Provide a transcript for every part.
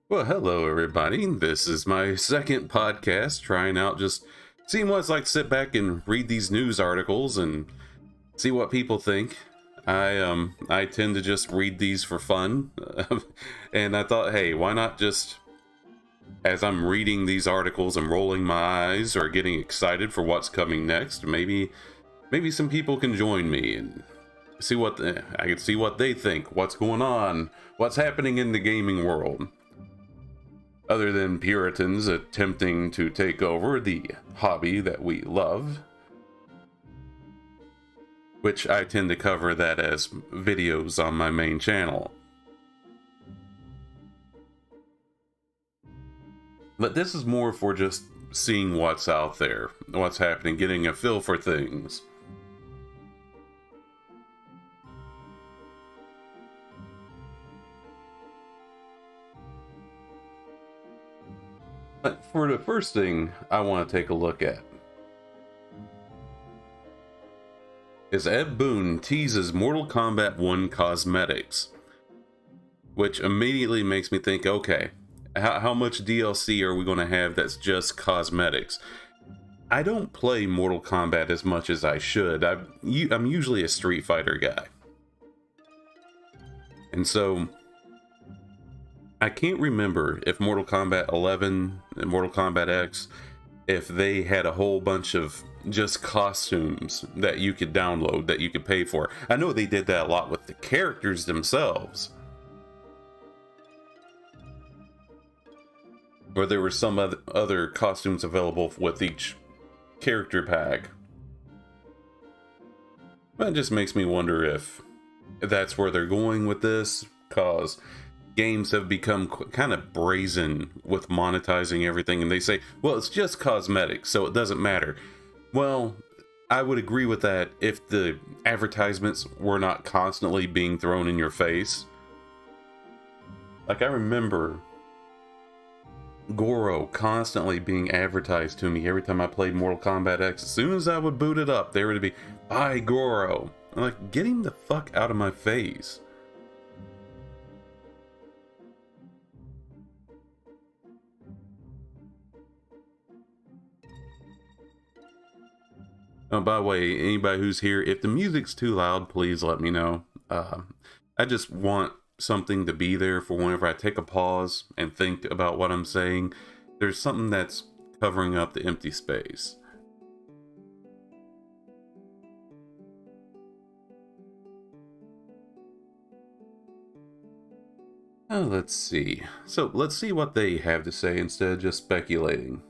Well, hello everybody. This is my second podcast, trying out just seeing what it's like to sit back and read these news articles and see what people think. I tend to just read these for fun. And I thought, hey, why not just as I'm reading these articles and rolling my eyes or getting excited for what's coming next, maybe some people can join me and I can see what they think, what's going on, what's happening in the gaming world. Other than Puritans attempting to take over the hobby that we love, which I tend to cover that as videos on my main channel. But this is more for just seeing what's out there, what's happening, getting a feel for things. But for the first thing I want to take a look at is Ed Boon teases Mortal Kombat 1 cosmetics, which immediately makes me think, okay, how much DLC are we going to have that's just cosmetics? I don't play Mortal Kombat as much as I should. I'm usually a Street Fighter guy. And so I can't remember if Mortal Kombat 11 and Mortal Kombat X, if they had a whole bunch of just costumes that you could download, that you could pay for. I know they did that a lot with the characters themselves. Or there were some other costumes available with each character pack. That just makes me wonder if that's where they're going with this, cause games have become kind of brazen with monetizing everything, and they say, well, it's just cosmetics, so it doesn't matter. Well, I would agree with that if the advertisements were not constantly being thrown in your face. Like, I remember Goro constantly being advertised to me every time I played Mortal Kombat X. As soon as I would boot it up, there would be, buy Goro. I'm like, get him the fuck out of my face. Oh, by the way, anybody who's here, if the music's too loud, please let me know. I just want something to be there for whenever I take a pause and think about what I'm saying. There's something that's covering up the empty space. Oh, let's see. So let's see what they have to say instead of just speculating.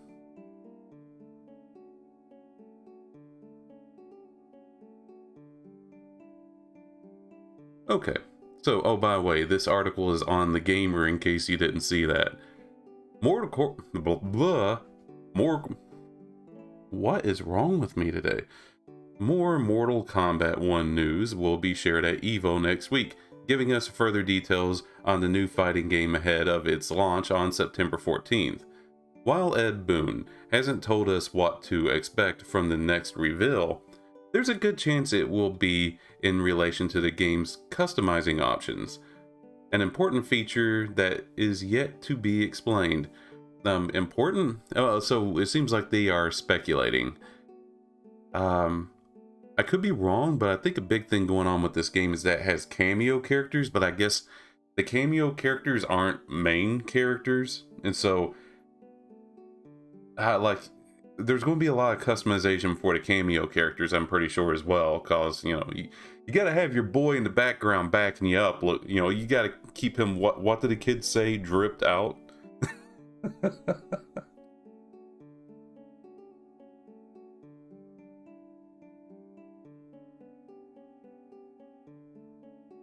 Okay, so, oh, by the way, this article is on The Gamer in case you didn't see that. What is wrong with me today? More Mortal Kombat 1 news will be shared at EVO next week, giving us further details on the new fighting game ahead of its launch on September 14th. While Ed Boon hasn't told us what to expect from the next reveal, there's a good chance it will be in relation to the game's customizing options, an important feature that is yet to be explained. Important? So it seems like they are speculating. I could be wrong, but I think a big thing going on with this game is that it has cameo characters, but I guess the cameo characters aren't main characters, and so like there's going to be a lot of customization for the cameo characters, I'm pretty sure, as well, because you got to have your boy in the background backing you up. Look, you got to keep him, what did the kids say, dripped out.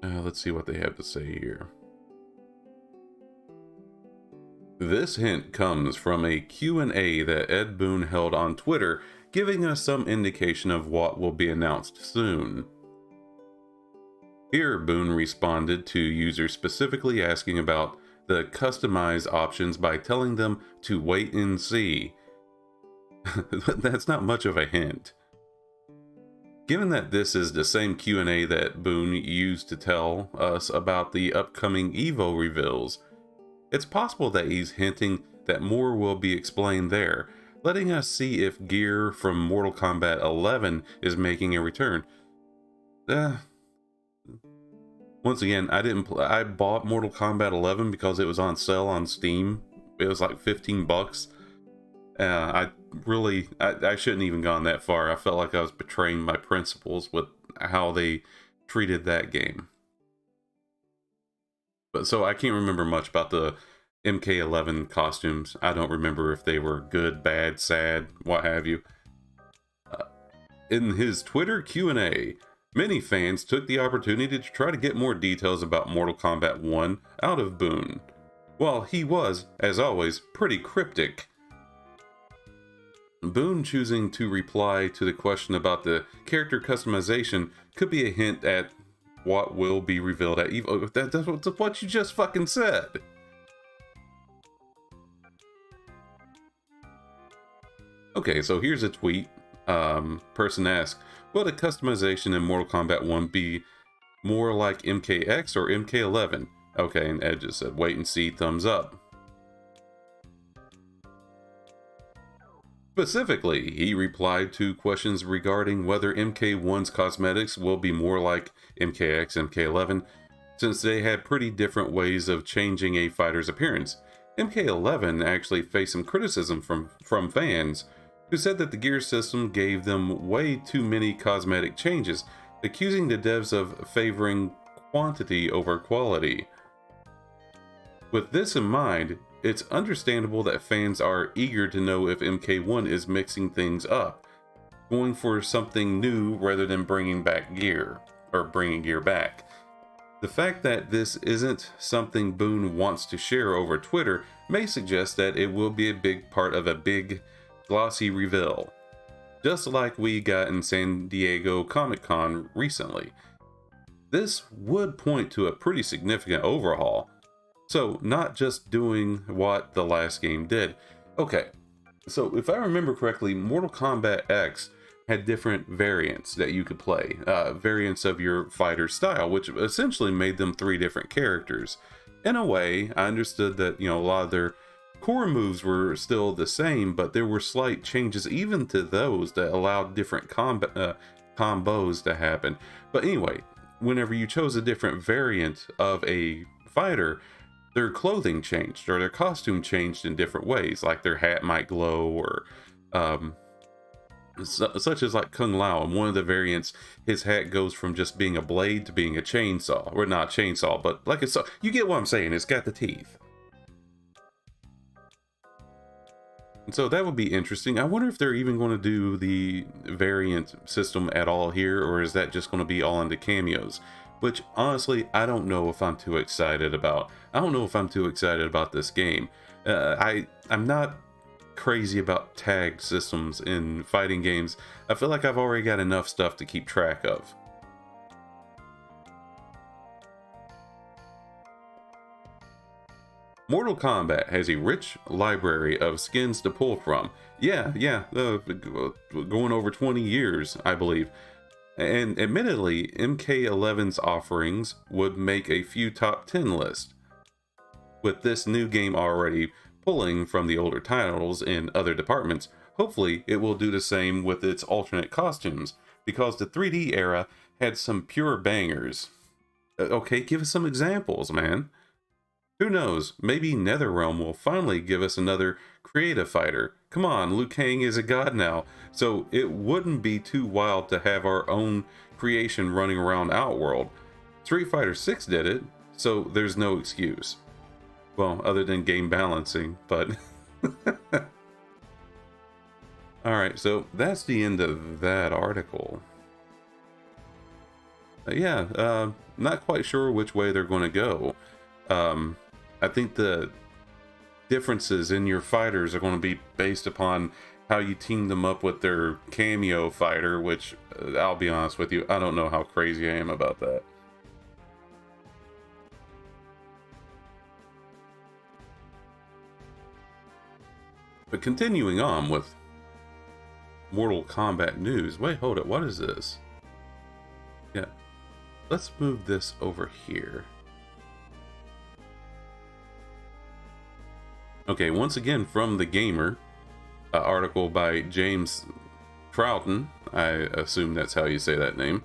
Let's see what they have to say here. This hint comes from a Q&A that Ed Boon held on Twitter, giving us some indication of what will be announced soon. Here, Boon responded to users specifically asking about the customize options by telling them to wait and see. That's not much of a hint. Given that this is the same Q&A that Boon used to tell us about the upcoming EVO reveals, It's possible that he's hinting that more will be explained there, letting us see if gear from Mortal Kombat 11 is making a return. Once again, I bought Mortal Kombat 11 because it was on sale on Steam. It was like 15 bucks. I shouldn't even gone that far. I felt like I was betraying my principles with how they treated that game. But so I can't remember much about the MK11 costumes. I don't remember if they were good, bad, sad, what have you. In his Twitter Q&A, many fans took the opportunity to try to get more details about Mortal Kombat 1 out of Boone, while he was, as always, pretty cryptic. Boone choosing to reply to the question about the character customization could be a hint at what will be revealed at EVO. That's what you just fucking said. Okay, so here's a tweet. Person asked, will the customization in Mortal Kombat 1 be more like MKX or MK11? Okay, and Ed just said, wait and see, thumbs up. Specifically, he replied to questions regarding whether MK1's cosmetics will be more like MKX, MK11, since they had pretty different ways of changing a fighter's appearance. MK11 actually faced some criticism from fans, who said that the gear system gave them way too many cosmetic changes, accusing the devs of favoring quantity over quality. With this in mind, it's understandable that fans are eager to know if MK1 is mixing things up, going for something new rather than bringing gear back. The fact that this isn't something Boone wants to share over Twitter may suggest that it will be a big part of a big, glossy reveal, just like we got in San Diego Comic-Con recently. This would point to a pretty significant overhaul, so not just doing what the last game did. Okay, so if I remember correctly, Mortal Kombat X had different variants that you could play, variants of your fighter style, which essentially made them 3 different characters. In a way, I understood that, a lot of their core moves were still the same, but there were slight changes even to those that allowed different combos to happen. But anyway, whenever you chose a different variant of a fighter, their clothing changed, or their costume changed in different ways, like their hat might glow, or such as like Kung Lao. In one of the variants, his hat goes from just being a blade to being a chainsaw, or not chainsaw, but like it's, you get what I'm saying, it's got the teeth. And so that would be interesting. I wonder if they're even going to do the variant system at all here, or is that just going to be all into cameos? Which, honestly, I don't know if I'm too excited about. I don't know if I'm too excited about this game. I'm not crazy about tag systems in fighting games. I feel like I've already got enough stuff to keep track of. Mortal Kombat has a rich library of skins to pull from. Going over 20 years, I believe. And admittedly, MK11's offerings would make a few top 10 lists. With this new game already pulling from the older titles in other departments, hopefully it will do the same with its alternate costumes, because the 3D era had some pure bangers. Okay, give us some examples, man. Who knows, maybe NetherRealm will finally give us another creative fighter. Come on, Liu Kang is a god now, so it wouldn't be too wild to have our own creation running around Outworld. Street Fighter 6 did it, so there's no excuse. Well, other than game balancing, but... Alright, so that's the end of that article. Not quite sure which way they're going to go. I think the differences in your fighters are going to be based upon how you team them up with their cameo fighter, which, I'll be honest with you, I don't know how crazy I am about that. But continuing on with Mortal Kombat news. Wait, hold it. What is this? Yeah. Let's move this over here. Okay, once again from The Gamer, article by James Troughton. I assume that's how you say that name.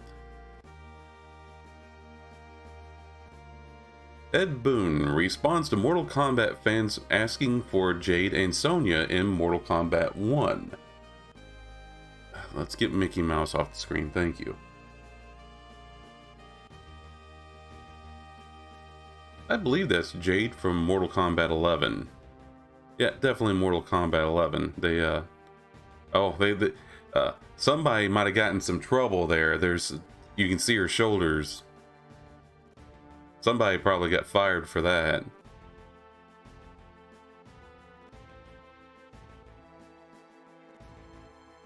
Ed Boon responds to Mortal Kombat fans asking for Jade and Sonya in Mortal Kombat 1. Let's get Mickey Mouse off the screen, thank you. I believe that's Jade from Mortal Kombat 11. Yeah, definitely Mortal Kombat 11. Somebody might have gotten some trouble there. You can see her shoulders. Somebody probably got fired for that.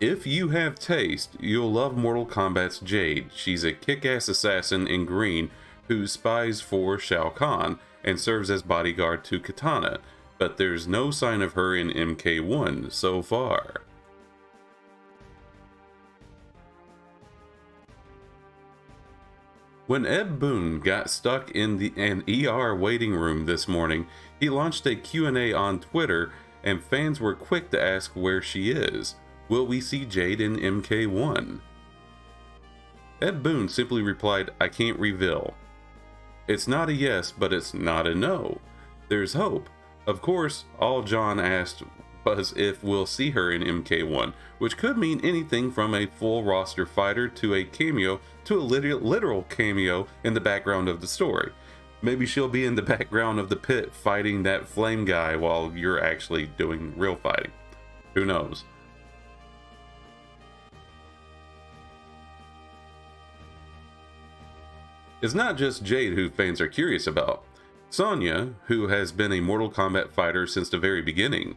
If you have taste, you'll love Mortal Kombat's Jade. She's a kick-ass assassin in green who spies for Shao Kahn and serves as bodyguard to Kitana, but there's no sign of her in MK1 so far. When Ed Boon got stuck in an ER waiting room this morning, he launched a Q&A on Twitter, and fans were quick to ask where she is. Will we see Jade in MK1? Ed Boon simply replied, I can't reveal. It's not a yes, but it's not a no. There's hope. Of course, all John asked was if we'll see her in MK1, which could mean anything from a full roster fighter to a cameo to a literal cameo in the background of the story. Maybe she'll be in the background of the pit fighting that flame guy while you're actually doing real fighting. Who knows? It's not just Jade who fans are curious about. Sonya, who has been a Mortal Kombat fighter since the very beginning,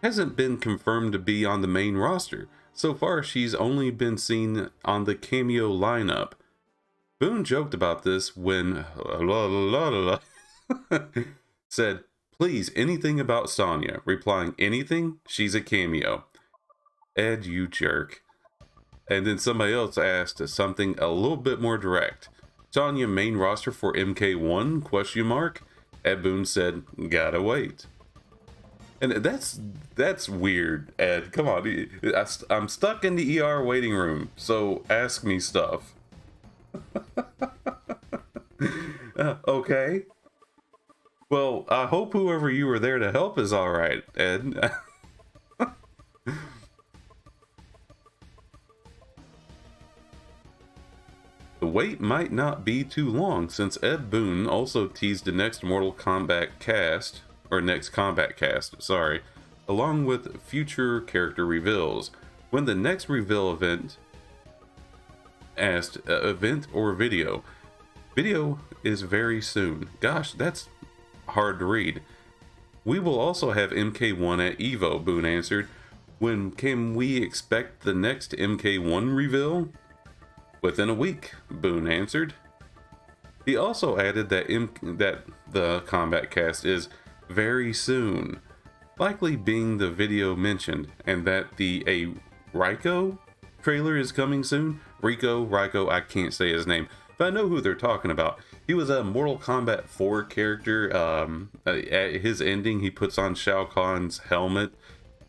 hasn't been confirmed to be on the main roster. So far, she's only been seen on the cameo lineup. Boon joked about this when said, please, anything about Sonya, replying, anything? She's a cameo. Ed, you jerk. And then somebody else asked something a little bit more direct. Sonya main roster for MK1? Question mark. Ed Boon said, gotta wait. And that's weird, Ed. Come on, I'm stuck in the ER waiting room, so ask me stuff. Okay. Well, I hope whoever you were there to help is all right, Ed. The wait might not be too long, since Ed Boon also teased the next Mortal Kombat cast, or next Combat cast, sorry, along with future character reveals. When the next reveal event asked, event or video? Video is very soon. Gosh, that's hard to read. We will also have MK1 at EVO, Boon answered. When can we expect the next MK1 reveal? Within a week, Boon answered. He also added that the Combat cast is very soon, likely being the video mentioned, and that the Rico trailer is coming soon. Rico, I can't say his name, but I know who they're talking about. He was a Mortal Kombat 4 character. At his ending, he puts on Shao Kahn's helmet,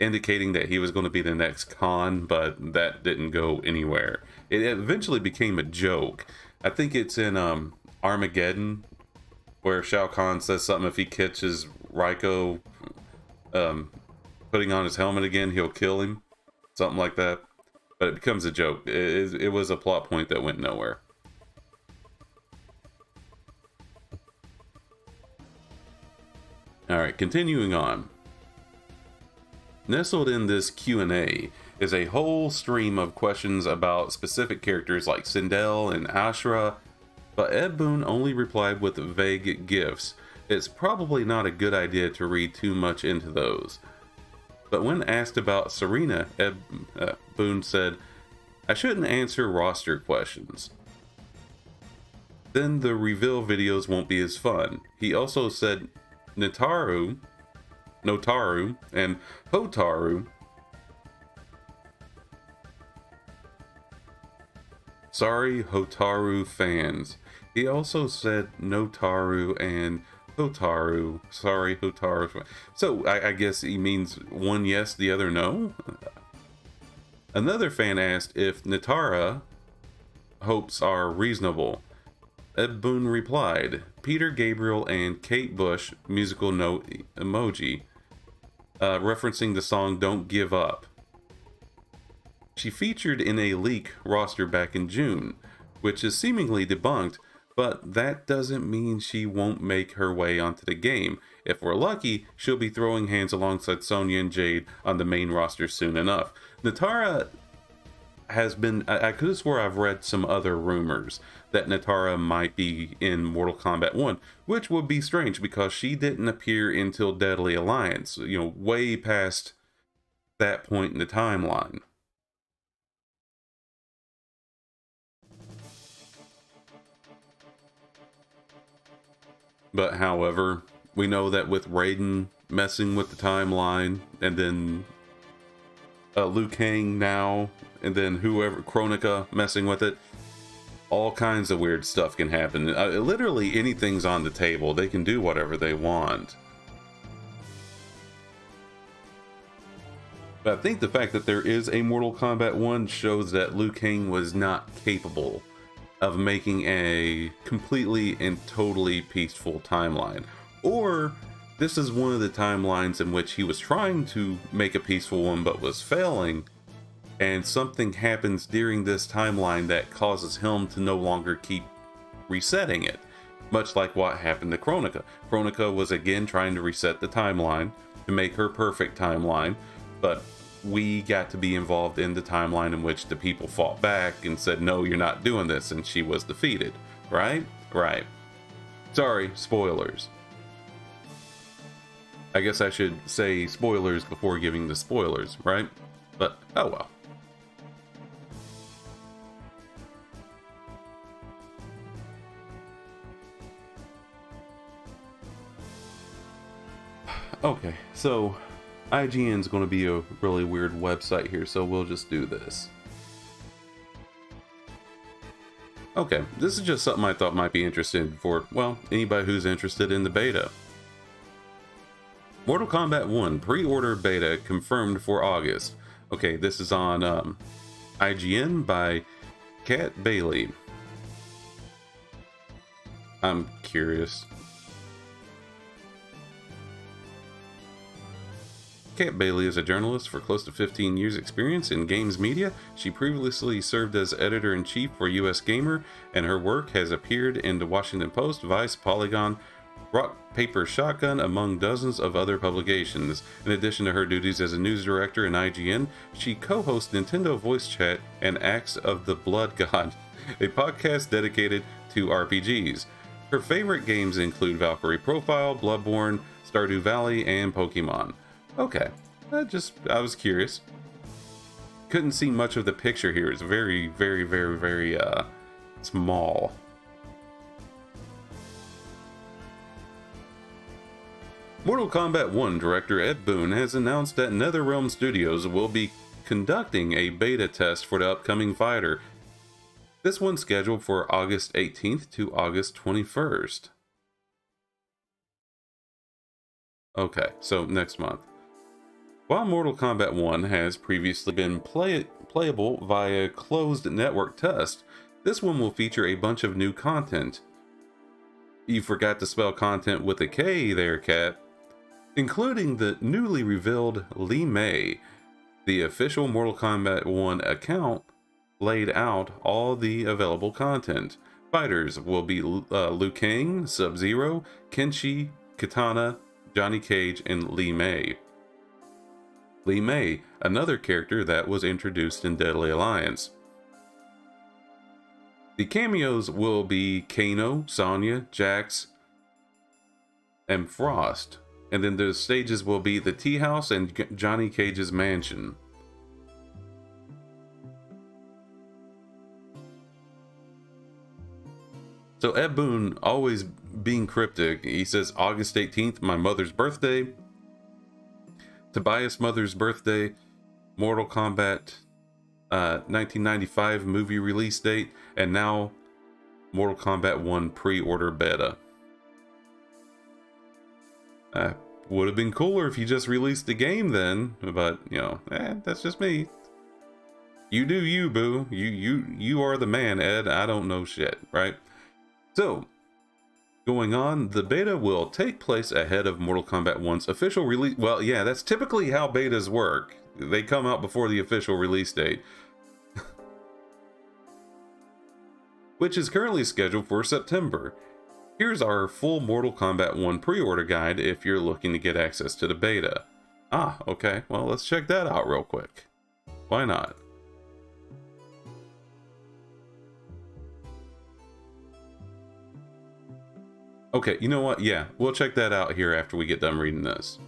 indicating that he was going to be the next Khan, but that didn't go anywhere. It eventually became a joke. I think it's in Armageddon, where Shao Kahn says something, if he catches Rico putting on his helmet again, he'll kill him. Something like that. But it becomes a joke. It was a plot point that went nowhere. Alright, continuing on. Nestled in this Q&A is a whole stream of questions about specific characters like Sindel and Ashra, but Ed Boon only replied with vague gifs. It's probably not a good idea to read too much into those. But when asked about Serena, Ed Boon said, I shouldn't answer roster questions. Then the reveal videos won't be as fun. He also said Notaru, and Hotaru. Sorry, Hotaru fans. He also said Notaru and Hotaru. Sorry, Hotaru. So I guess he means one yes, the other no? Another fan asked if Natara hopes are reasonable. Ed Boon replied, Peter Gabriel and Kate Bush musical note emoji, referencing the song Don't Give Up. She featured in a leak roster back in June, which is seemingly debunked, but that doesn't mean she won't make her way onto the game. If we're lucky, she'll be throwing hands alongside Sonya and Jade on the main roster soon enough. Natara has been, I could have swore I've read some other rumors that Natara might be in Mortal Kombat 1, which would be strange because she didn't appear until Deadly Alliance, way past that point in the timeline. But however, we know that with Raiden messing with the timeline, and then Liu Kang now, and then whoever, Kronika messing with it, all kinds of weird stuff can happen. Literally anything's on the table. They can do whatever they want. But I think the fact that there is a Mortal Kombat 1 shows that Liu Kang was not capable of making a completely and totally peaceful timeline. Or this is one of the timelines in which he was trying to make a peaceful one but was failing, and something happens during this timeline that causes him to no longer keep resetting it. Much like what happened to Kronika. Kronika was again trying to reset the timeline to make her perfect timeline, but we got to be involved in the timeline in which the people fought back and said, no, you're not doing this, and she was defeated. Right? Right. Sorry, spoilers. I guess I should say spoilers before giving the spoilers, right? But, oh well. Okay, so IGN's going to be a really weird website here, so we'll just do this. Okay, this is just something I thought might be interesting for, well, anybody who's interested in the beta. Mortal Kombat 1 pre-order beta confirmed for August. Okay, this is on IGN by Kat Bailey. I'm curious. Kat Bailey is a journalist for close to 15 years experience in games media. She previously served as editor-in-chief for US Gamer, and her work has appeared in the Washington Post, Vice, Polygon, Rock, Paper, Shotgun, among dozens of other publications. In addition to her duties as a news director in IGN, she co-hosts Nintendo Voice Chat and Acts of the Blood God, a podcast dedicated to RPGs. Her favorite games include Valkyrie Profile, Bloodborne, Stardew Valley, and Pokemon. Okay, I was curious. Couldn't see much of the picture here. It's very, very, very, very small. Mortal Kombat 1 director Ed Boon has announced that NetherRealm Studios will be conducting a beta test for the upcoming fighter. This one's scheduled for August 18th to August 21st. Okay, so next month. While Mortal Kombat 1 has previously been playable via closed network test, this one will feature a bunch of new content. You forgot to spell content with a K there, Kat. Including the newly revealed Li Mei. The official Mortal Kombat 1 account laid out all the available content. Fighters will be Liu Kang, Sub-Zero, Kenshi, Kitana, Johnny Cage, and Li Mei. Li Mei, another character that was introduced in Deadly Alliance. The cameos will be Kano, Sonya, Jax, and Frost. And then the stages will be the Tea House and Johnny Cage's mansion. So Ed Boon, always being cryptic, he says August 18th, my mother's birthday. Tobias' mother's birthday. Mortal Kombat 1995 movie release date. And now Mortal Kombat 1 pre-order beta. Would have been cooler if you just released the game then, but you know, that's just me. You do you, boo. You are the man, Ed. I don't know shit, right? So, going on, the beta will take place ahead of Mortal Kombat 1's official release. Well, yeah, that's typically how betas work. They come out before the official release date, which is currently scheduled for September. Here's our full Mortal Kombat 1 pre-order guide if you're looking to get access to the beta. Ah, okay, well, let's check that out real quick. Why not? Okay, you know what? Yeah, we'll check that out here after we get done reading this.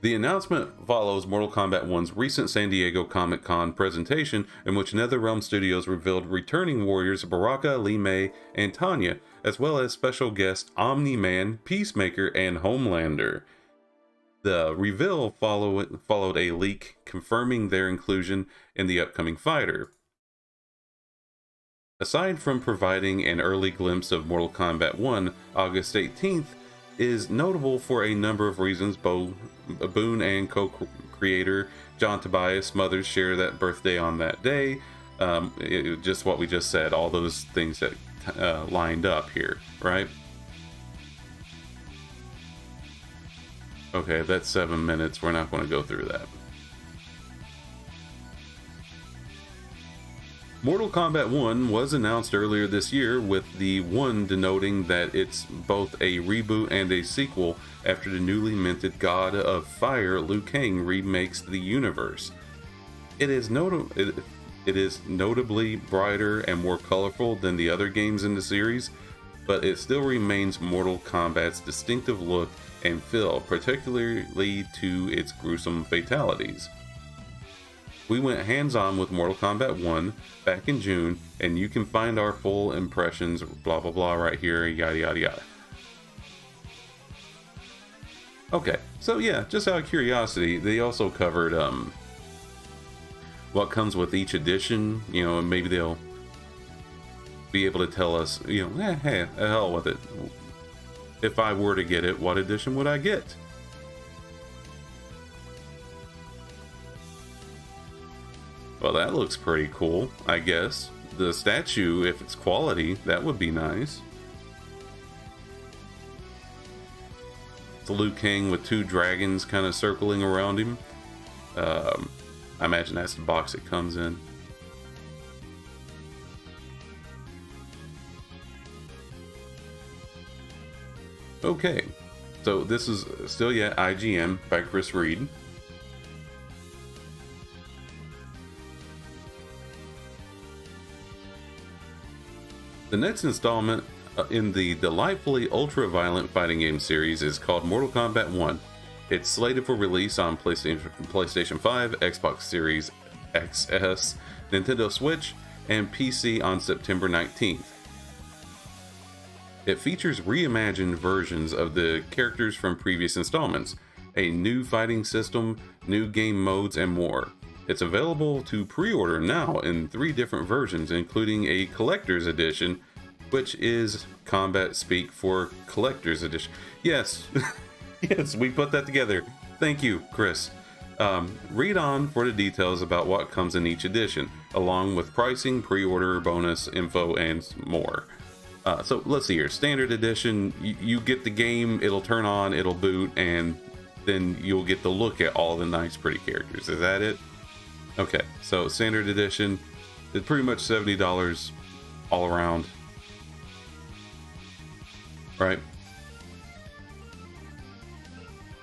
The announcement follows Mortal Kombat 1's recent San Diego Comic-Con presentation, in which NetherRealm Studios revealed returning warriors Baraka, Li Mei, and Tanya, as well as special guests Omni-Man, Peacemaker, and Homelander. The reveal followed a leak confirming their inclusion in the upcoming fighter. Aside from providing an early glimpse of Mortal Kombat 1, August 18th is notable for a number of reasons. Boone and co-creator John Tobias Smothers share that birthday on that day. Just what we just said, all those things that lined up here, right? Okay, that's 7 minutes. We're not going to go through that. Mortal Kombat 1 was announced earlier this year, with the 1 denoting that it's both a reboot and a sequel after the newly minted God of Fire Liu Kang remakes the universe. It is notably brighter and more colorful than the other games in the series, but it still remains Mortal Kombat's distinctive look and feel, particularly to its gruesome fatalities. We went hands-on with Mortal Kombat 1 back in June, and you can find our full impressions, blah blah blah, right here, yada yada yada. Okay, so yeah, just out of curiosity, they also covered what comes with each edition, you know, and maybe they'll be able to tell us, you know, hey, hell with it. If I were to get it, what edition would I get? Well, that looks pretty cool, I guess. The statue, if it's quality, that would be nice. It's Liu Kang with 2 dragons kind of circling around him. I imagine that's the box it comes in. Okay, so this is still yet IGN by Chris Reed. The next installment in the delightfully ultra-violent fighting game series is called Mortal Kombat 1. It's slated for release on PlayStation 5, Xbox Series XS, Nintendo Switch, and PC on September 19th. It features reimagined versions of the characters from previous installments, a new fighting system, new game modes, and more. It's available to pre-order now in 3 different versions, including a collector's edition, which is combat speak for collector's edition. Yes, yes, we put that together. Thank you, Chris. Read on for the details about what comes in each edition, along with pricing, pre-order, bonus, info, and more. So let's see here. Standard edition, you get the game, it'll turn on, it'll boot, and then you'll get to look at all the nice, pretty characters. Is that it? Okay, so standard edition is pretty much $70 all around, right?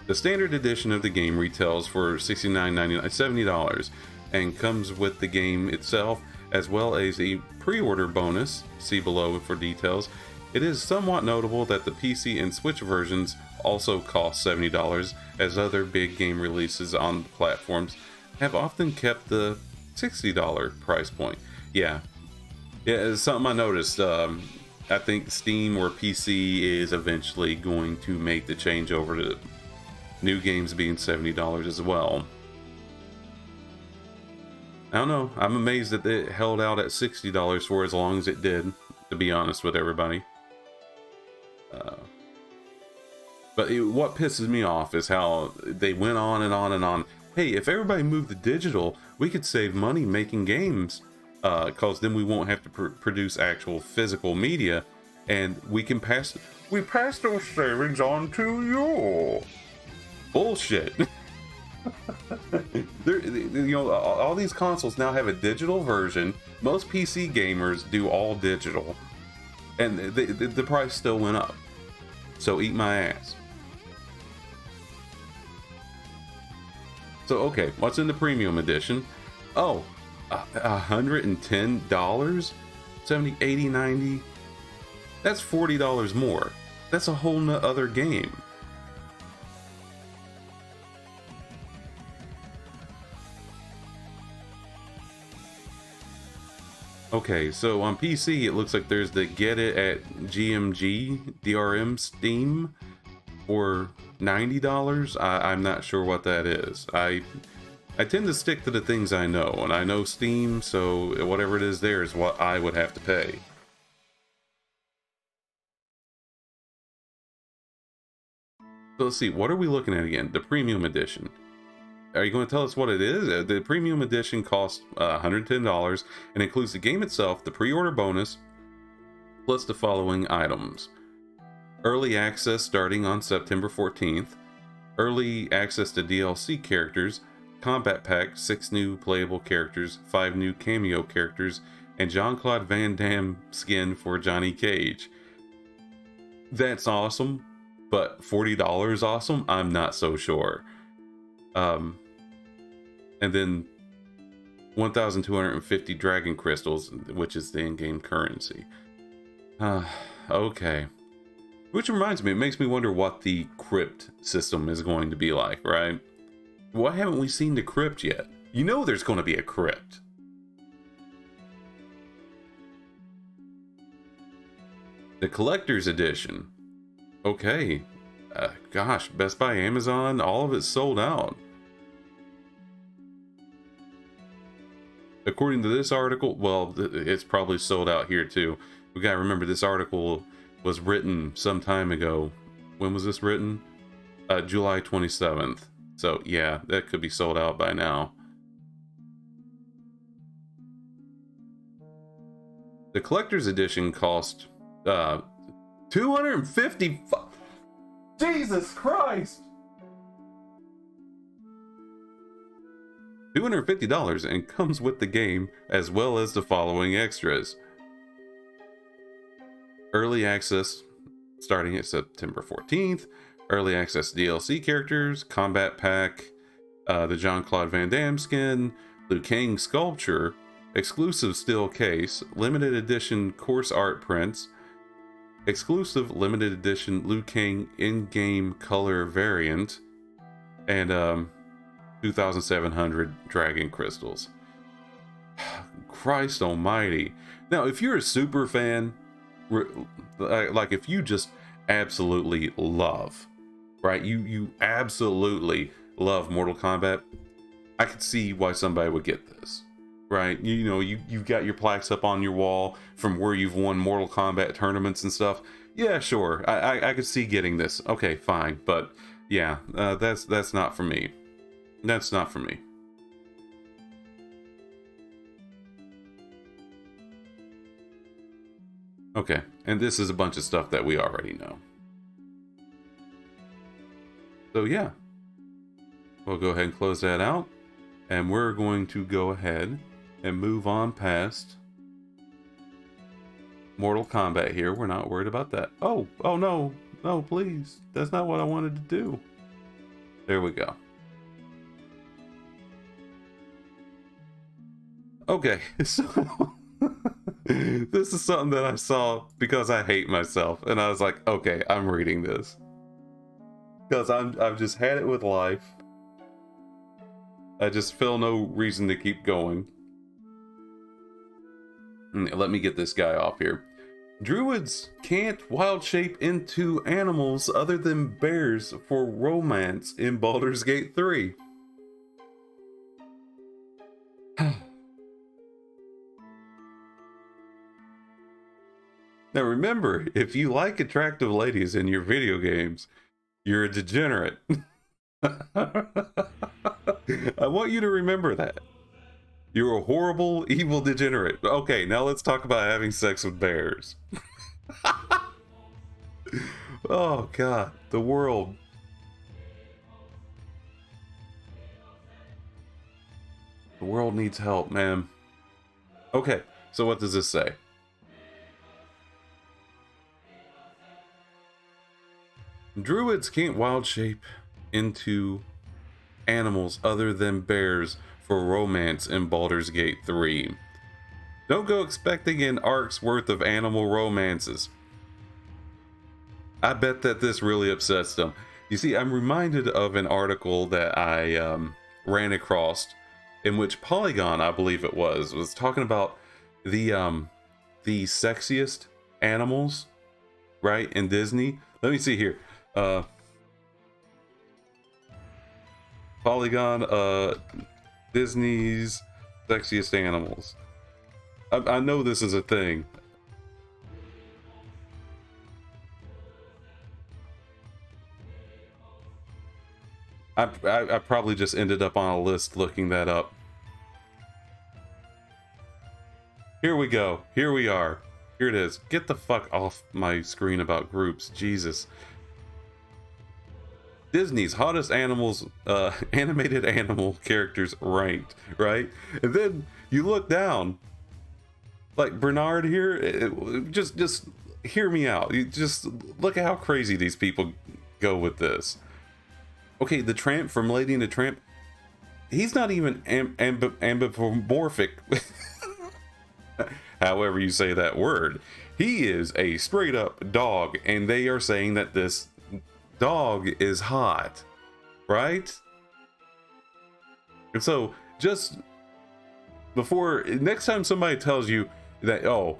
The standard edition of the game retails for $69.99, $70, and comes with the game itself as well as a pre-order bonus. See below for details. It is somewhat notable that the PC and Switch versions also cost $70, as other big game releases on the platforms have often kept the $60 price point. Yeah, it's something I noticed. I think Steam or PC is eventually going to make the change over to new games being $70 as well. I don't know. I'm amazed that it held out at $60 for as long as it did, to be honest with everybody. But what pisses me off is how they went on and on and on. Hey, if everybody moved to digital, we could save money making games, because then we won't have to produce actual physical media, and we pass those savings on to you. Bullshit. All these consoles now have a digital version. Most PC gamers do all digital, and the price still went up. So eat my ass. So okay, what's in the premium edition? Oh, $110? 70, 80, 90? That's $40 more. That's a whole other game. Okay, so on PC it looks like there's the Get It at GMG DRM Steam for $90. I'm not sure what that is. I tend to stick to the things I know, and I know Steam, so whatever it is there is what I would have to pay. So let's see, what are we looking at again? The premium edition. Are you going to tell us what it is? The premium edition costs $110 and includes the game itself, the pre-order bonus, plus the following items. Early access starting on September 14th. Early access to DLC characters, combat pack, 6 new playable characters, 5 new cameo characters, and Jean-Claude Van Damme skin for Johnny Cage. That's awesome, but $40 awesome? I'm not so sure. And then 1,250 dragon crystals, which is the in-game currency. Okay. Which reminds me, it makes me wonder what the crypt system is going to be like, right? Why haven't we seen the crypt yet? You know there's going to be a crypt. The collector's edition. Okay. Gosh, Best Buy, Amazon, all of it's sold out. According to this article, well, it's probably sold out here too. We gotta remember this article was written some time ago. When was this written? July 27th. So yeah, that could be sold out by now. The collector's edition cost $250. Jesus Christ! $250 and comes with the game as well as the following extras. Early access starting at September 14th. Early access DLC characters, combat pack, the Jean-Claude Van Damme skin, Liu Kang sculpture, exclusive steel case, limited edition course art prints, exclusive limited edition Liu Kang in-game color variant, and 2,700 dragon crystals. Christ almighty. Now, if you're a super fan, like if you just absolutely love, right? You absolutely love Mortal Kombat, I could see why somebody would get this, right? You know, you've got your plaques up on your wall from where you've won Mortal Kombat tournaments and stuff. Yeah, sure. I could see getting this. Okay, fine. But yeah, that's not for me. That's not for me. Okay, and this is a bunch of stuff that we already know. So yeah, we'll go ahead and close that out. And we're going to go ahead and move on past Mortal Kombat here. We're not worried about that. Oh no, no, please. That's not what I wanted to do. There we go. Okay, so this is something that I saw because I hate myself, and I was like, okay, I'm reading this because I've just had it with life. I just feel no reason to keep going. Let me get this guy off here. Druids can't wild shape into animals other than bears for romance in Baldur's Gate 3. Now remember, if you like attractive ladies in your video games, You're a degenerate. I want you to remember that. You're a horrible, evil degenerate. Okay, now let's talk about having sex with bears. Oh, God. The world. The world needs help, man. Okay, so what does this say? Druids can't wild shape into animals other than bears for romance in Baldur's Gate 3. Don't go expecting an arc's worth of animal romances. I bet that this really upsets them. You see, I'm reminded of an article that I ran across in which Polygon, I believe it was talking about the sexiest animals, right, in Disney. Let me see here. Polygon, Disney's sexiest animals. I know this is a thing. I probably just ended up on a list looking that up. Here we go. Here we are. Here it is. Get the fuck off my screen about groups. Jesus. Disney's hottest animals, animated animal characters ranked, right? And then you look down, like Bernard here, just hear me out. You just look at how crazy these people go with this. Okay, the tramp from Lady and the Tramp, he's not even ambimorphic, however you say that word. He is a straight up dog, and they are saying that this dog is hot, right? And so just before, next time somebody tells you that, oh,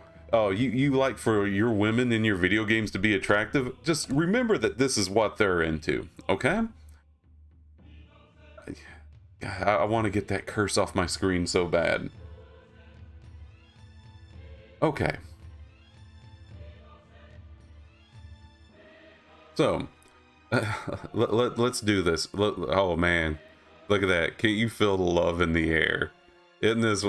you like for your women in your video games to be attractive, just remember that this is what they're into, okay? I want to get that curse off my screen so bad. Okay. So, let's do this. Oh man, look at that. Can't you feel the love in the air? Isn't this...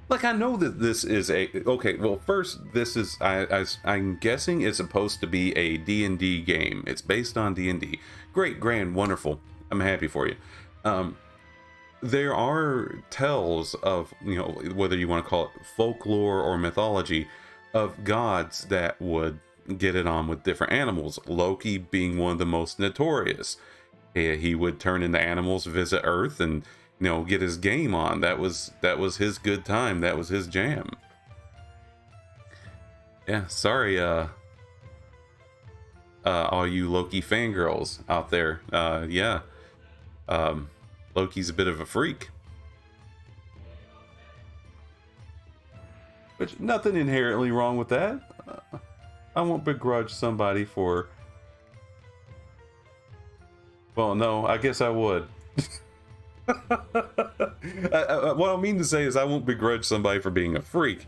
Like, I know that this is a... Okay, well, first, this is... I'm guessing it's supposed to be a D&D game. It's based on D&D. Great, grand, wonderful. I'm happy for you. There are tales of, you know, whether you want to call it folklore or mythology, of gods that would get it on with different animals. Loki being one of the most notorious. He would turn into animals, visit Earth, and, you know, get his game on. That was his good time. That was his jam. Yeah, sorry, all you Loki fangirls out there. Yeah, Loki's a bit of a freak. Which, nothing inherently wrong with that. I won't begrudge somebody for... Well, no, I guess I would. What I mean to say is I won't begrudge somebody for being a freak.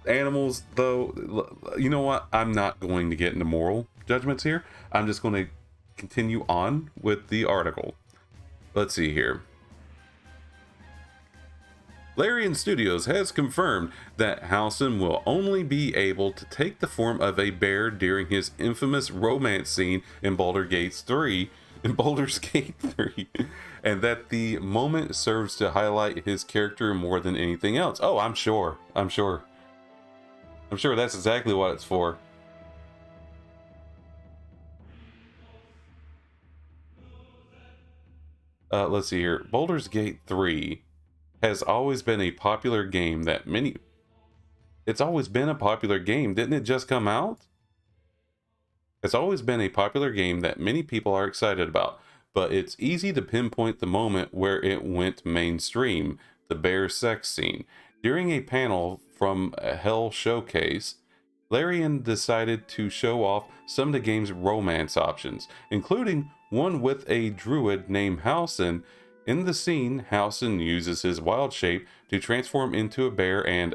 Animals, though, you know what? I'm not going to get into moral judgments here. I'm just going to continue on with the article. Let's see here. Larian Studios has confirmed that Halsin will only be able to take the form of a bear during his infamous romance scene in Baldur's Gate 3, and that the moment serves to highlight his character more than anything else. Oh, I'm sure that's exactly what it's for. Let's see here. Baldur's Gate 3 has always been a popular game that many... It's always been a popular game. Didn't it just come out? It's always been a popular game that many people are excited about, but it's easy to pinpoint the moment where it went mainstream, the bear sex scene. During a panel from a Hell Showcase, Larian decided to show off some of the game's romance options, including one with a druid named Halsin. In the scene, Halsin uses his wild shape to transform into a bear and,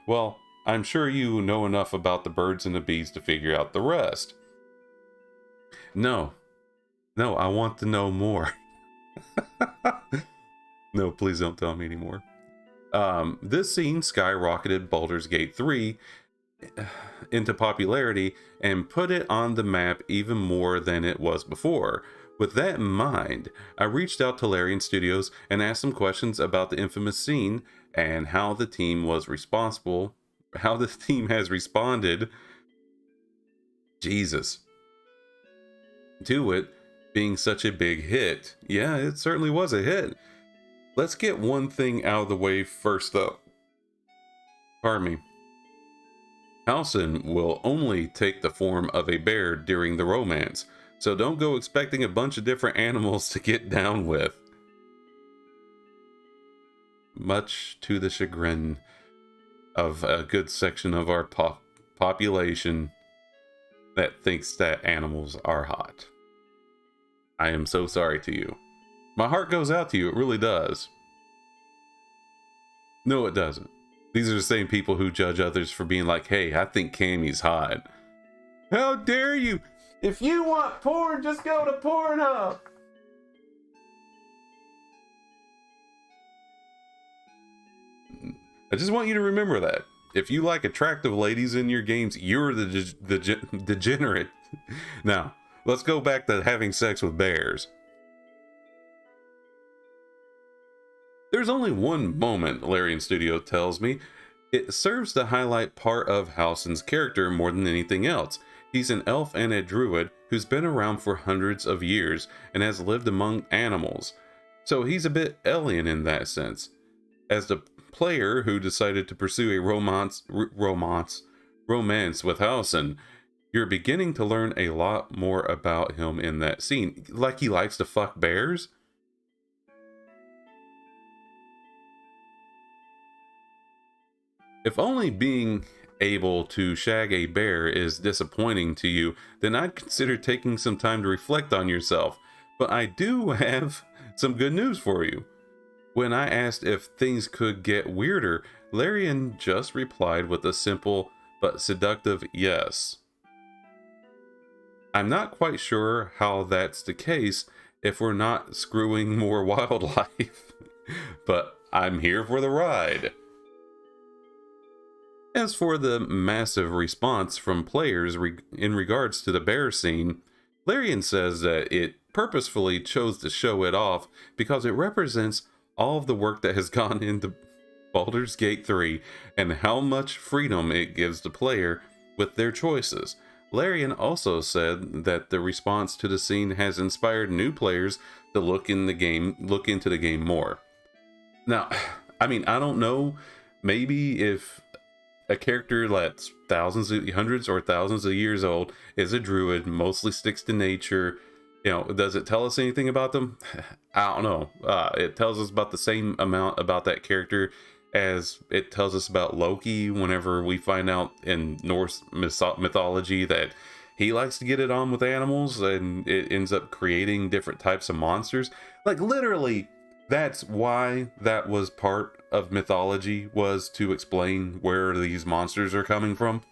well, I'm sure you know enough about the birds and the bees to figure out the rest. No, I want to know more. No, please don't tell me anymore. This scene skyrocketed Baldur's Gate 3 into popularity and put it on the map even more than it was before. With that in mind, I reached out to Larian Studios and asked some questions about the infamous scene and how the team has responded, Jesus, to it being such a big hit. Yeah, it certainly was a hit. Let's get one thing out of the way first though. Pardon me. Halsin will only take the form of a bear during the romance, so don't go expecting a bunch of different animals to get down with. Much to the chagrin of a good section of our population that thinks that animals are hot. I am so sorry to you. My heart goes out to you, it really does. No, it doesn't. These are the same people who judge others for being like, hey, I think Cammy's hot. How dare you? If you want porn, just go to Pornhub. I just want you to remember that. If you like attractive ladies in your games, you're the degenerate. Now, let's go back to having sex with bears. There's only one moment, Larian Studio tells me. It serves to highlight part of Halsin's character more than anything else. He's an elf and a druid who's been around for hundreds of years and has lived among animals. So he's a bit alien in that sense. As the player who decided to pursue a romance with Halsin, you're beginning to learn a lot more about him in that scene. Like he likes to fuck bears? If only being able to shag a bear is disappointing to you, then I'd consider taking some time to reflect on yourself. But I do have some good news for you. When I asked if things could get weirder, Larian just replied with a simple but seductive yes. I'm not quite sure how that's the case if we're not screwing more wildlife, but I'm here for the ride. As for the massive response from players in regards to the bear scene, Larian says that it purposefully chose to show it off because it represents all of the work that has gone into Baldur's Gate 3 and how much freedom it gives the player with their choices. Larian also said that the response to the scene has inspired new players to look into the game more. Now, I mean, I don't know, maybe if a character that's hundreds or thousands of years old is a druid, mostly sticks to nature, does it tell us anything about them? I don't know. It tells us about the same amount about that character as it tells us about Loki whenever we find out in Norse mythology that he likes to get it on with animals and it ends up creating different types of monsters. Like literally, that's why that was part of mythology, was to explain where these monsters are coming from.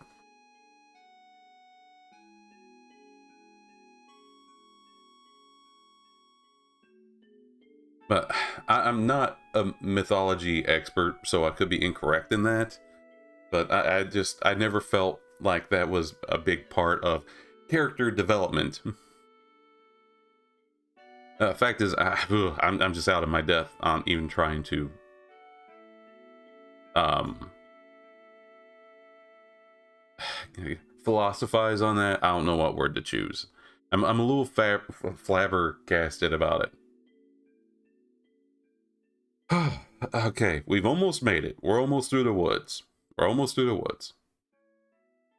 But I'm not a mythology expert, so I could be incorrect in that. But I never felt like that was a big part of character development. Fact is, I'm just out of my depth on even trying to philosophize on that. I don't know what word to choose. I'm a little flabbergasted about it. Okay, we've almost made it. We're almost through the woods.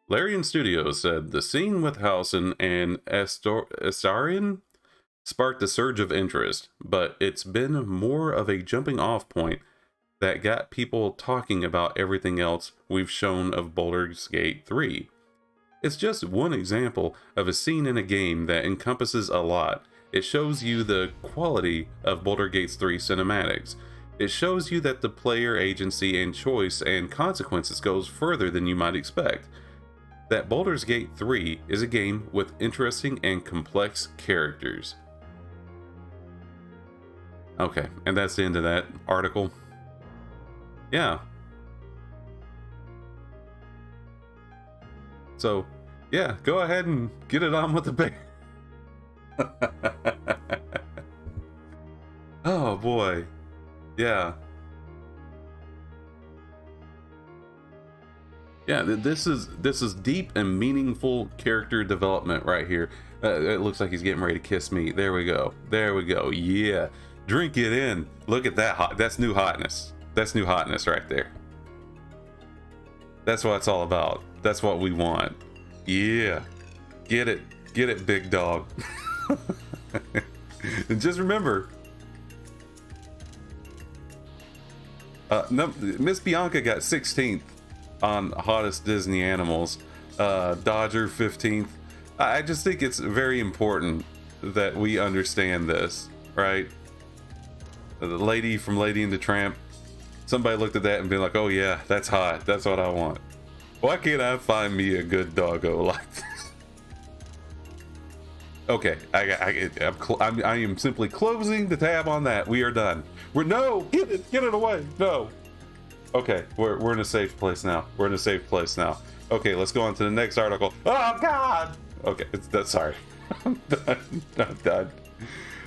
Larian Studios said the scene with Halsin and Astarion sparked a surge of interest, but it's been more of a jumping off point that got people talking about everything else we've shown of Baldur's Gate 3. It's just one example of a scene in a game that encompasses a lot. It shows you the quality of Baldur's Gate 3 cinematics. It shows you that the player agency and choice and consequences goes further than you might expect. That Baldur's Gate 3 is a game with interesting and complex characters. Okay, and that's the end of that article. Yeah. So, yeah, go ahead and get it on with the bear. Oh boy. Yeah. Yeah, this is deep and meaningful character development right here. It looks like he's getting ready to kiss me. There we go. There we go. Yeah. Drink it in. Look at that. That's new hotness. That's new hotness right there. That's what it's all about. That's what we want. Yeah. Get it. Get it, big dog. And just remember, no, Miss Bianca got 16th on hottest Disney animals. Dodger 15th. I just think it's very important that we understand this, right? The lady from Lady and the Tramp, somebody looked at that and been like, oh yeah, that's hot, that's what I want. Why can't I find me a good doggo like this? Okay, I am simply closing the tab on that. We are done. No, get it away. No. Okay, we're in a safe place now. We're in a safe place now. Okay, let's go on to the next article. Oh God. Okay, sorry. I'm done.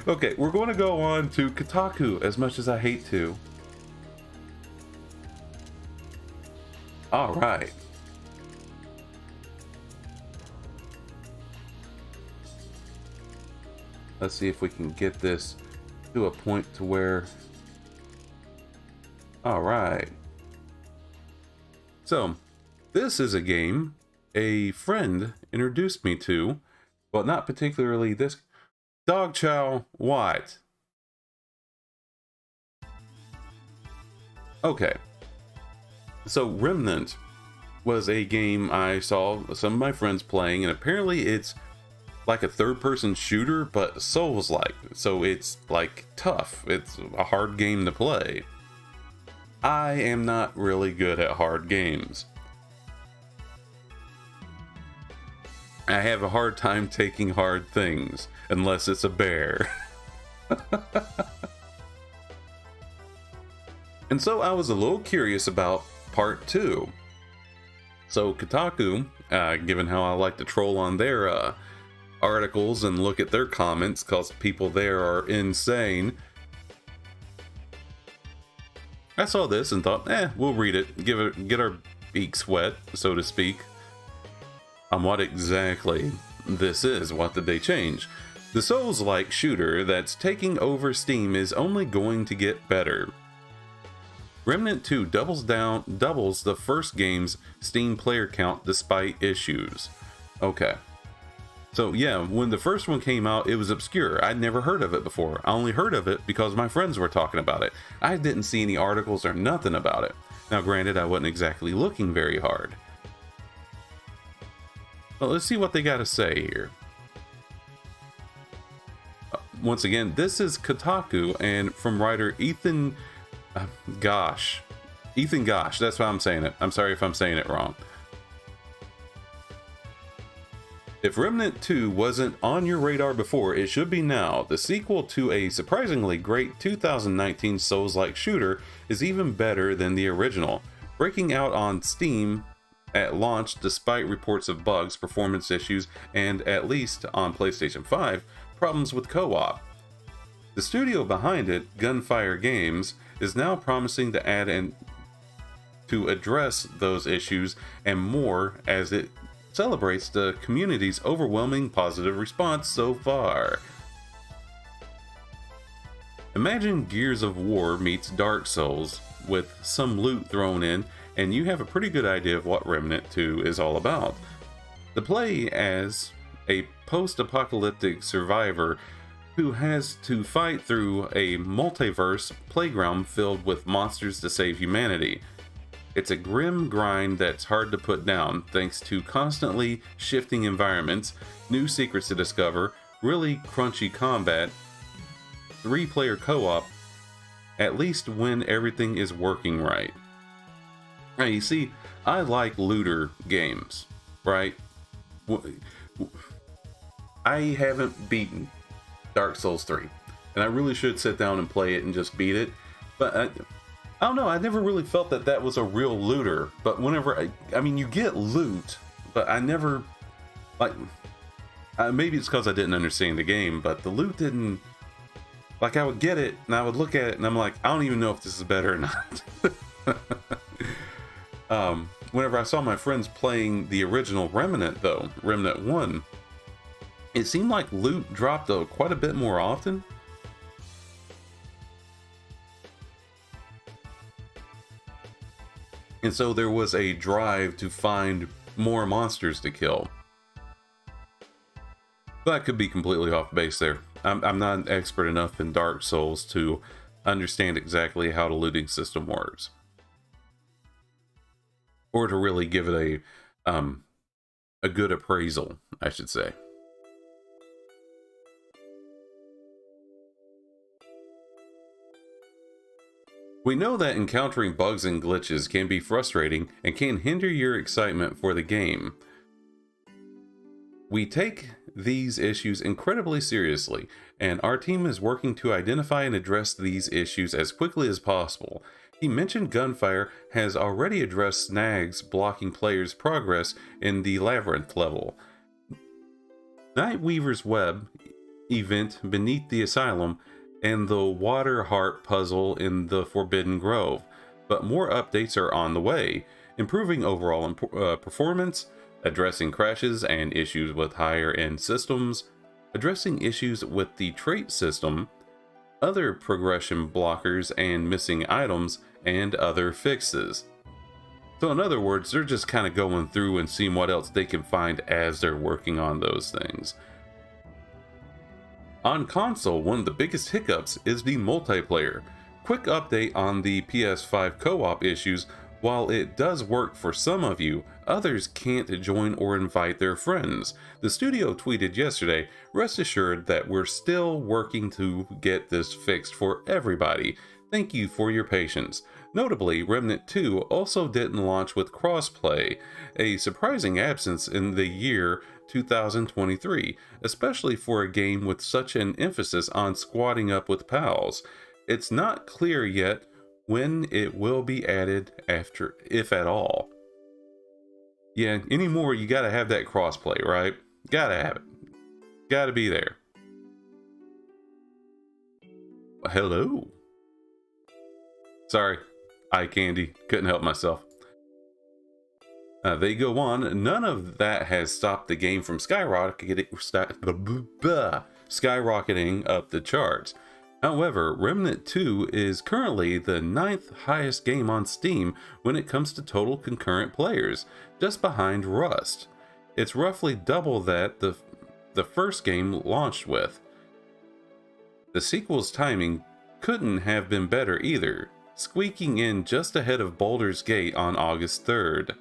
Okay, we're going to go on to Kotaku, as much as I hate to. All right. Let's see if we can get this to a point to where... All right. So, this is a game a friend introduced me to, well, not particularly this. Dog Chow White. Okay. So, Remnant was a game I saw some of my friends playing, and apparently it's like a third-person shooter, but Souls-like. So it's like tough. It's a hard game to play. I am not really good at hard games. I have a hard time taking hard things, unless it's a bear. And so I was a little curious about part 2. So Kotaku, given how I like to troll on their articles and look at their comments, because people there are insane, I saw this and thought, we'll read it, get our beaks wet, so to speak, on what exactly this is. What did they change? The Souls-like shooter that's taking over Steam is only going to get better. Remnant 2 doubles the first game's Steam player count despite issues. Okay. So yeah, when the first one came out, it was obscure. I'd never heard of it before. I only heard of it because my friends were talking about it. I didn't see any articles or nothing about it. Now granted, I wasn't exactly looking very hard. Well, let's see what they got to say here. Once again, this is Kotaku, and from writer Ethan Gosh. Ethan Gosh, that's why I'm saying it. I'm sorry if I'm saying it wrong. If Remnant 2 wasn't on your radar before, it should be now. The sequel to a surprisingly great 2019 Souls-like shooter is even better than the original, breaking out on Steam at launch despite reports of bugs, performance issues, and, at least on PlayStation 5, problems with co-op. The studio behind it, Gunfire Games, is now promising to add and to address those issues and more as it celebrates the community's overwhelming positive response so far. Imagine Gears of War meets Dark Souls with some loot thrown in, and you have a pretty good idea of what Remnant 2 is all about. The play as a post-apocalyptic survivor who has to fight through a multiverse playground filled with monsters to save humanity. It's a grim grind that's hard to put down thanks to constantly shifting environments, new secrets to discover, really crunchy combat, 3-player co-op, at least when everything is working right. Now, you see, I like looter games, right? I haven't beaten Dark Souls 3, and I really should sit down and play it and just beat it, but I don't know, I never really felt that that was a real looter. But whenever I mean, you get loot, but I never, like, maybe it's because I didn't understand the game, but the loot didn't, like, I would get it and I would look at it and I'm like, I don't even know if this is better or not. Whenever I saw my friends playing the original Remnant, though, Remnant 1, it seemed like loot dropped quite a bit more often. And so there was a drive to find more monsters to kill. But I could be completely off base there. I'm not an expert enough in Dark Souls to understand exactly how the looting system works, or to really give it a good appraisal, I should say. We know that encountering bugs and glitches can be frustrating and can hinder your excitement for the game. We take these issues incredibly seriously, and our team is working to identify and address these issues as quickly as possible. He mentioned Gunfire has already addressed snags blocking players' progress in the Labyrinth level. Nightweaver's Web event beneath the Asylum, and the Water Heart puzzle in the Forbidden Grove, but more updates are on the way, improving overall performance, addressing crashes and issues with higher-end systems, addressing issues with the trait system, other progression blockers and missing items, and other fixes. So in other words, they're just kind of going through and seeing what else they can find as they're working on those things. On console, one of the biggest hiccups is the multiplayer. Quick update on the PS5 co-op issues. While it does work for some of you, others can't join or invite their friends. The studio tweeted yesterday, "Rest assured that we're still working to get this fixed for everybody. Thank you for your patience." Notably, Remnant 2 also didn't launch with crossplay, a surprising absence in the year 2023, especially for a game with such an emphasis on squatting up with pals. It's not clear yet when it will be added after, if at all. Yeah, anymore you gotta have that crossplay, right? Gotta have it. Gotta be there. Hello. Sorry, eye candy. Couldn't help myself. They go on. None of that has stopped the game from skyrocketing up the charts. However, Remnant 2 is currently the 9th highest game on Steam when it comes to total concurrent players, just behind Rust. It's roughly double that the first game launched with. The sequel's timing couldn't have been better either, squeaking in just ahead of Baldur's Gate on August 3rd.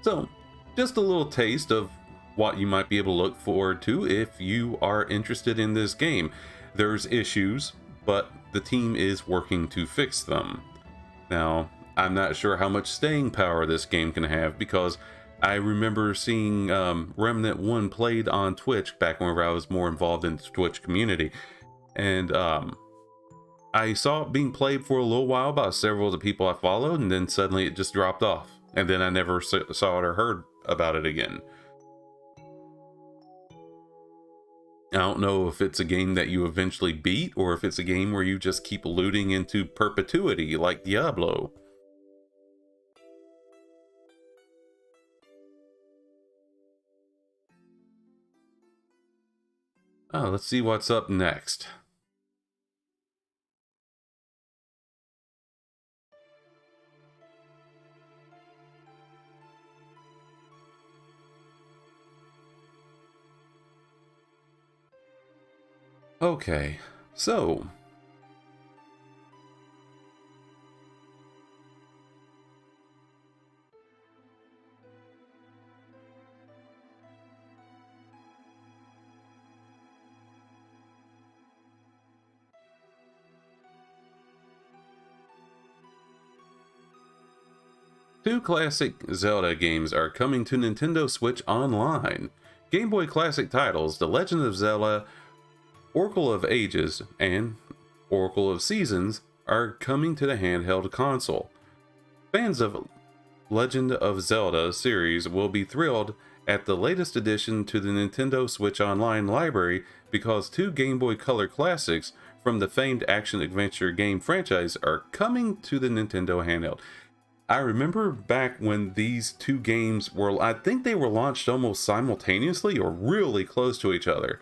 So, just a little taste of what you might be able to look forward to if you are interested in this game. There's issues, but the team is working to fix them. Now, I'm not sure how much staying power this game can have, because I remember seeing Remnant 1 played on Twitch back whenever I was more involved in the Twitch community, and I saw it being played for a little while by several of the people I followed, and then suddenly it just dropped off, and then I never saw it or heard about it again. I don't know if it's a game that you eventually beat, or if it's a game where you just keep looting into perpetuity like Diablo. Let's see what's up next. Okay, so Two classic Zelda games are coming to Nintendo Switch Online. Game Boy Classic titles The Legend of Zelda, Oracle of Ages, and Oracle of Seasons are coming to the handheld console. Fans of Legend of Zelda series will be thrilled at the latest addition to the Nintendo Switch Online library because two Game Boy Color classics from the famed action-adventure game franchise are coming to the Nintendo handheld. I remember back when these two games were, I think they were launched almost simultaneously or really close to each other.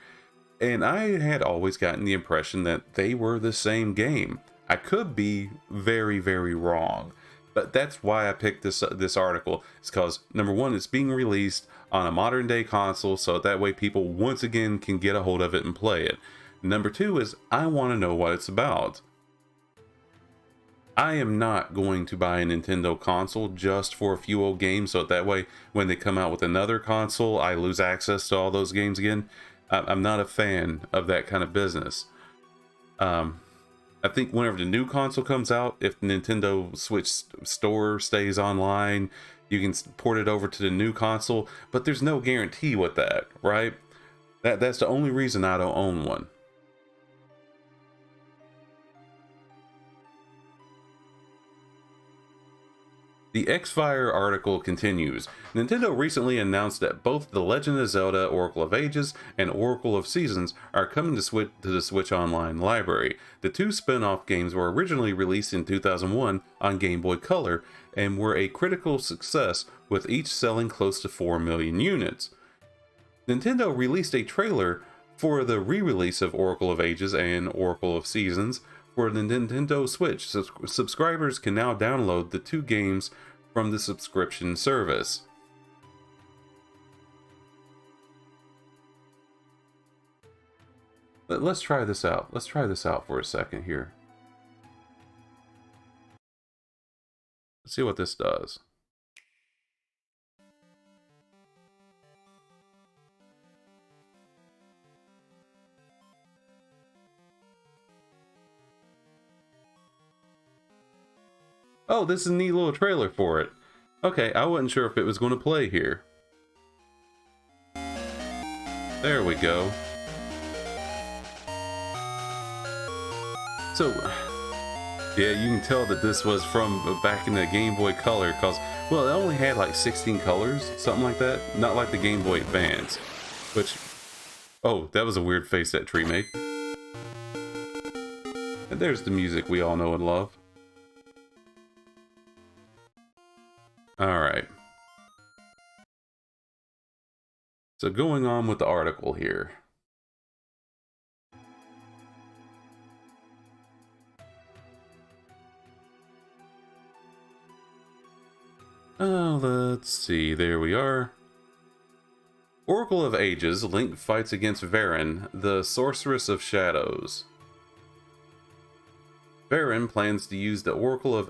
And I had always gotten the impression that they were the same game. I could be very, very wrong. But that's why I picked this article. It's because, number one, it's being released on a modern day console, so that way people once again can get a hold of it and play it. Number two is I want to know what it's about. I am not going to buy a Nintendo console just for a few old games, so that way when they come out with another console, I lose access to all those games again. I'm not a fan of that kind of business. I think whenever the new console comes out, if the Nintendo Switch store stays online, you can port it over to the new console, but there's no guarantee with that, right? That's the only reason I don't own one. The X-Fire article continues. Nintendo recently announced that both The Legend of Zelda Oracle of Ages and Oracle of Seasons are coming to the Switch Online library. The two spin-off games were originally released in 2001 on Game Boy Color and were a critical success, with each selling close to 4 million units. Nintendo released a trailer for the re-release of Oracle of Ages and Oracle of Seasons for the Nintendo Switch. Subscribers can now download the two games from the subscription service. Let's try this out. Let's try this out for a second here. Let's see what this does. Oh, this is a neat little trailer for it. Okay, I wasn't sure if it was going to play here. There we go. So, yeah, you can tell that this was from back in the Game Boy Color, because, well, it only had like 16 colors, something like that. Not like the Game Boy Advance, which, oh, that was a weird face that tree made. And there's the music we all know and love. Alright. So going on with the article here. Oh, let's see. There we are. Oracle of Ages, Link fights against Varen, the Sorceress of Shadows. Varen plans to use the Oracle of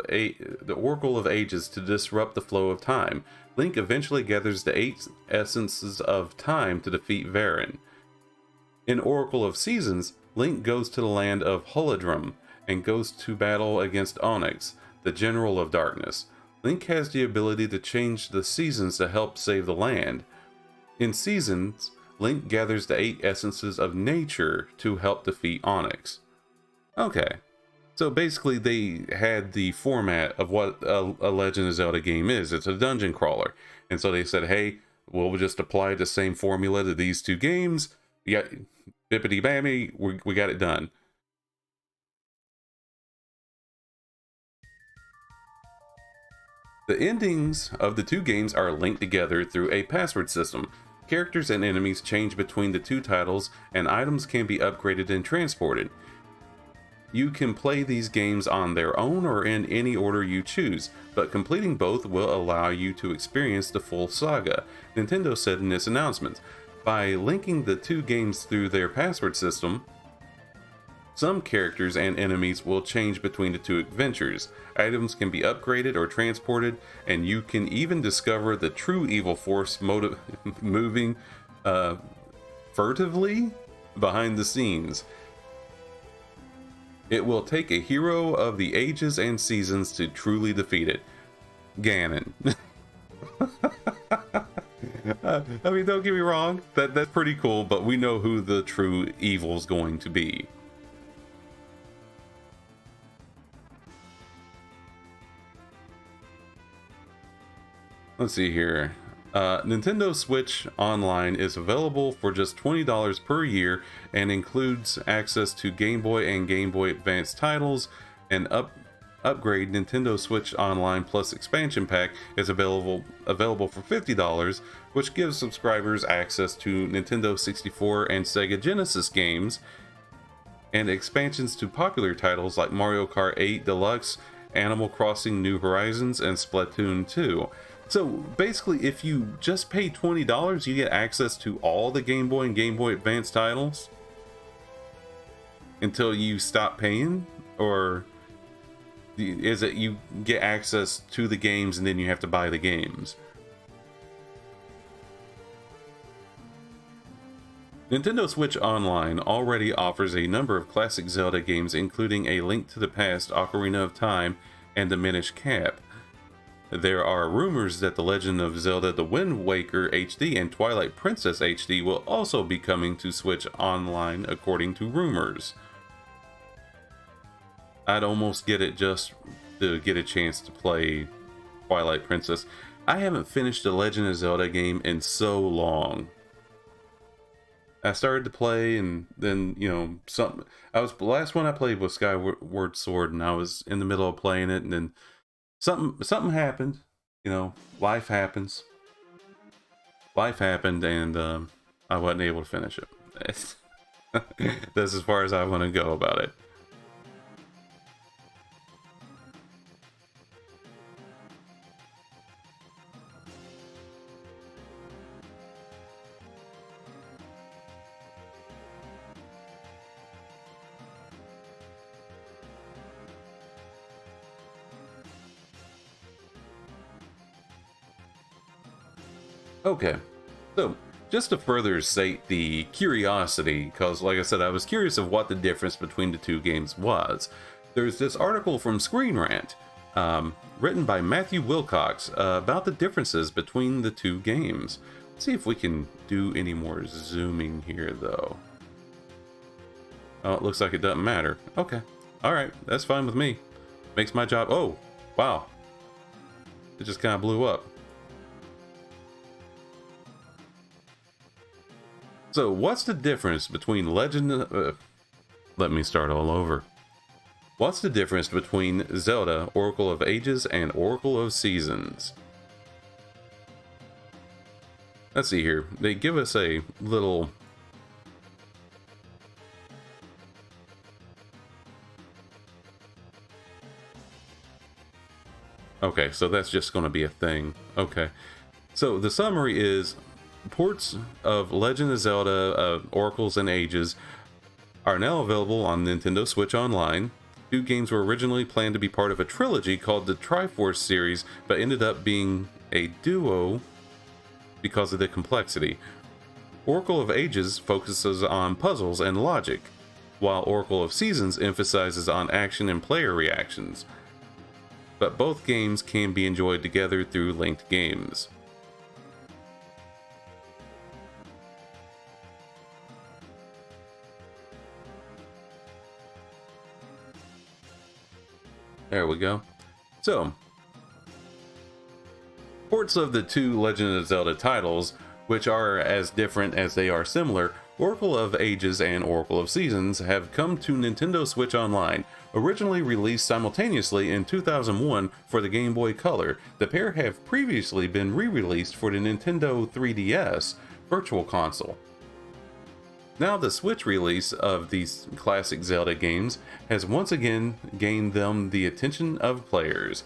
Ages to disrupt the flow of time. Link eventually gathers the 8 essences of time to defeat Varen. In Oracle of Seasons, Link goes to the land of Holodrum and goes to battle against Onyx, the General of Darkness. Link has the ability to change the seasons to help save the land. In Seasons, Link gathers the 8 essences of nature to help defeat Onyx. Okay. So basically they had the format of what a Legend of Zelda game is. It's a dungeon crawler. And so they said, hey, we'll just apply the same formula to these two games. You got bippity bammy, we got it done. The endings of the two games are linked together through a password system. Characters and enemies change between the two titles, and items can be upgraded and transported. You can play these games on their own or in any order you choose, but completing both will allow you to experience the full saga, Nintendo said in its announcement. By linking the two games through their password system, some characters and enemies will change between the two adventures. Items can be upgraded or transported, and you can even discover the true evil force moving furtively behind the scenes. It will take a hero of the ages and seasons to truly defeat it. Ganon. I mean, don't get me wrong, that's pretty cool, but we know who the true evil's going to be. Let's see here. Nintendo Switch Online is available for just $20 per year and includes access to Game Boy and Game Boy Advance titles. An upgrade Nintendo Switch Online Plus expansion pack is available for $50, which gives subscribers access to Nintendo 64 and Sega Genesis games and expansions to popular titles like Mario Kart 8 Deluxe, Animal Crossing New Horizons, and Splatoon 2. So basically, if you just pay $20, you get access to all the Game Boy and Game Boy Advance titles until you stop paying? Or is it you get access to the games and then you have to buy the games? Nintendo Switch Online already offers a number of classic Zelda games, including A Link to the Past, Ocarina of Time, and the Minish Cap. There are rumors that The Legend of Zelda The Wind Waker HD and Twilight Princess HD will also be coming to Switch Online, according to rumors. I'd almost get it just to get a chance to play Twilight Princess. I haven't finished the Legend of Zelda game in so long. I started to play, and then, you know, the last one I played was Skyward Sword, and I was in the middle of playing it, and then something happened. You know, life happens. Life happened, and I wasn't able to finish it. That's as far as I want to go about it. Okay, so just to further sate the curiosity, because like I said, I was curious of what the difference between the two games was. There's this article from Screen Rant, written by Matthew Wilcox, about the differences between the two games. Let's see if we can do any more zooming here, though. Oh, it looks like it doesn't matter. Okay, alright, that's fine with me. Makes my job... Oh, wow. It just kind of blew up. So, what's the difference between let me start all over. What's the difference between Zelda, Oracle of Ages, and Oracle of Seasons? Let's see here. They give us a little... Okay, so that's just going to be a thing. Okay. So, the summary is... Ports of Legend of Zelda, Oracles and Ages are now available on Nintendo Switch Online. Two games were originally planned to be part of a trilogy called the Triforce series, but ended up being a duo because of the complexity. Oracle of Ages focuses on puzzles and logic, while Oracle of Seasons emphasizes on action and player reactions. But both games can be enjoyed together through linked games. There we go. So, ports of the two Legend of Zelda titles, which are as different as they are similar, Oracle of Ages and Oracle of Seasons, have come to Nintendo Switch Online. Originally released simultaneously in 2001 for the Game Boy Color, the pair have previously been re-released for the Nintendo 3DS Virtual Console. Now the Switch release of these classic Zelda games has once again gained them the attention of players.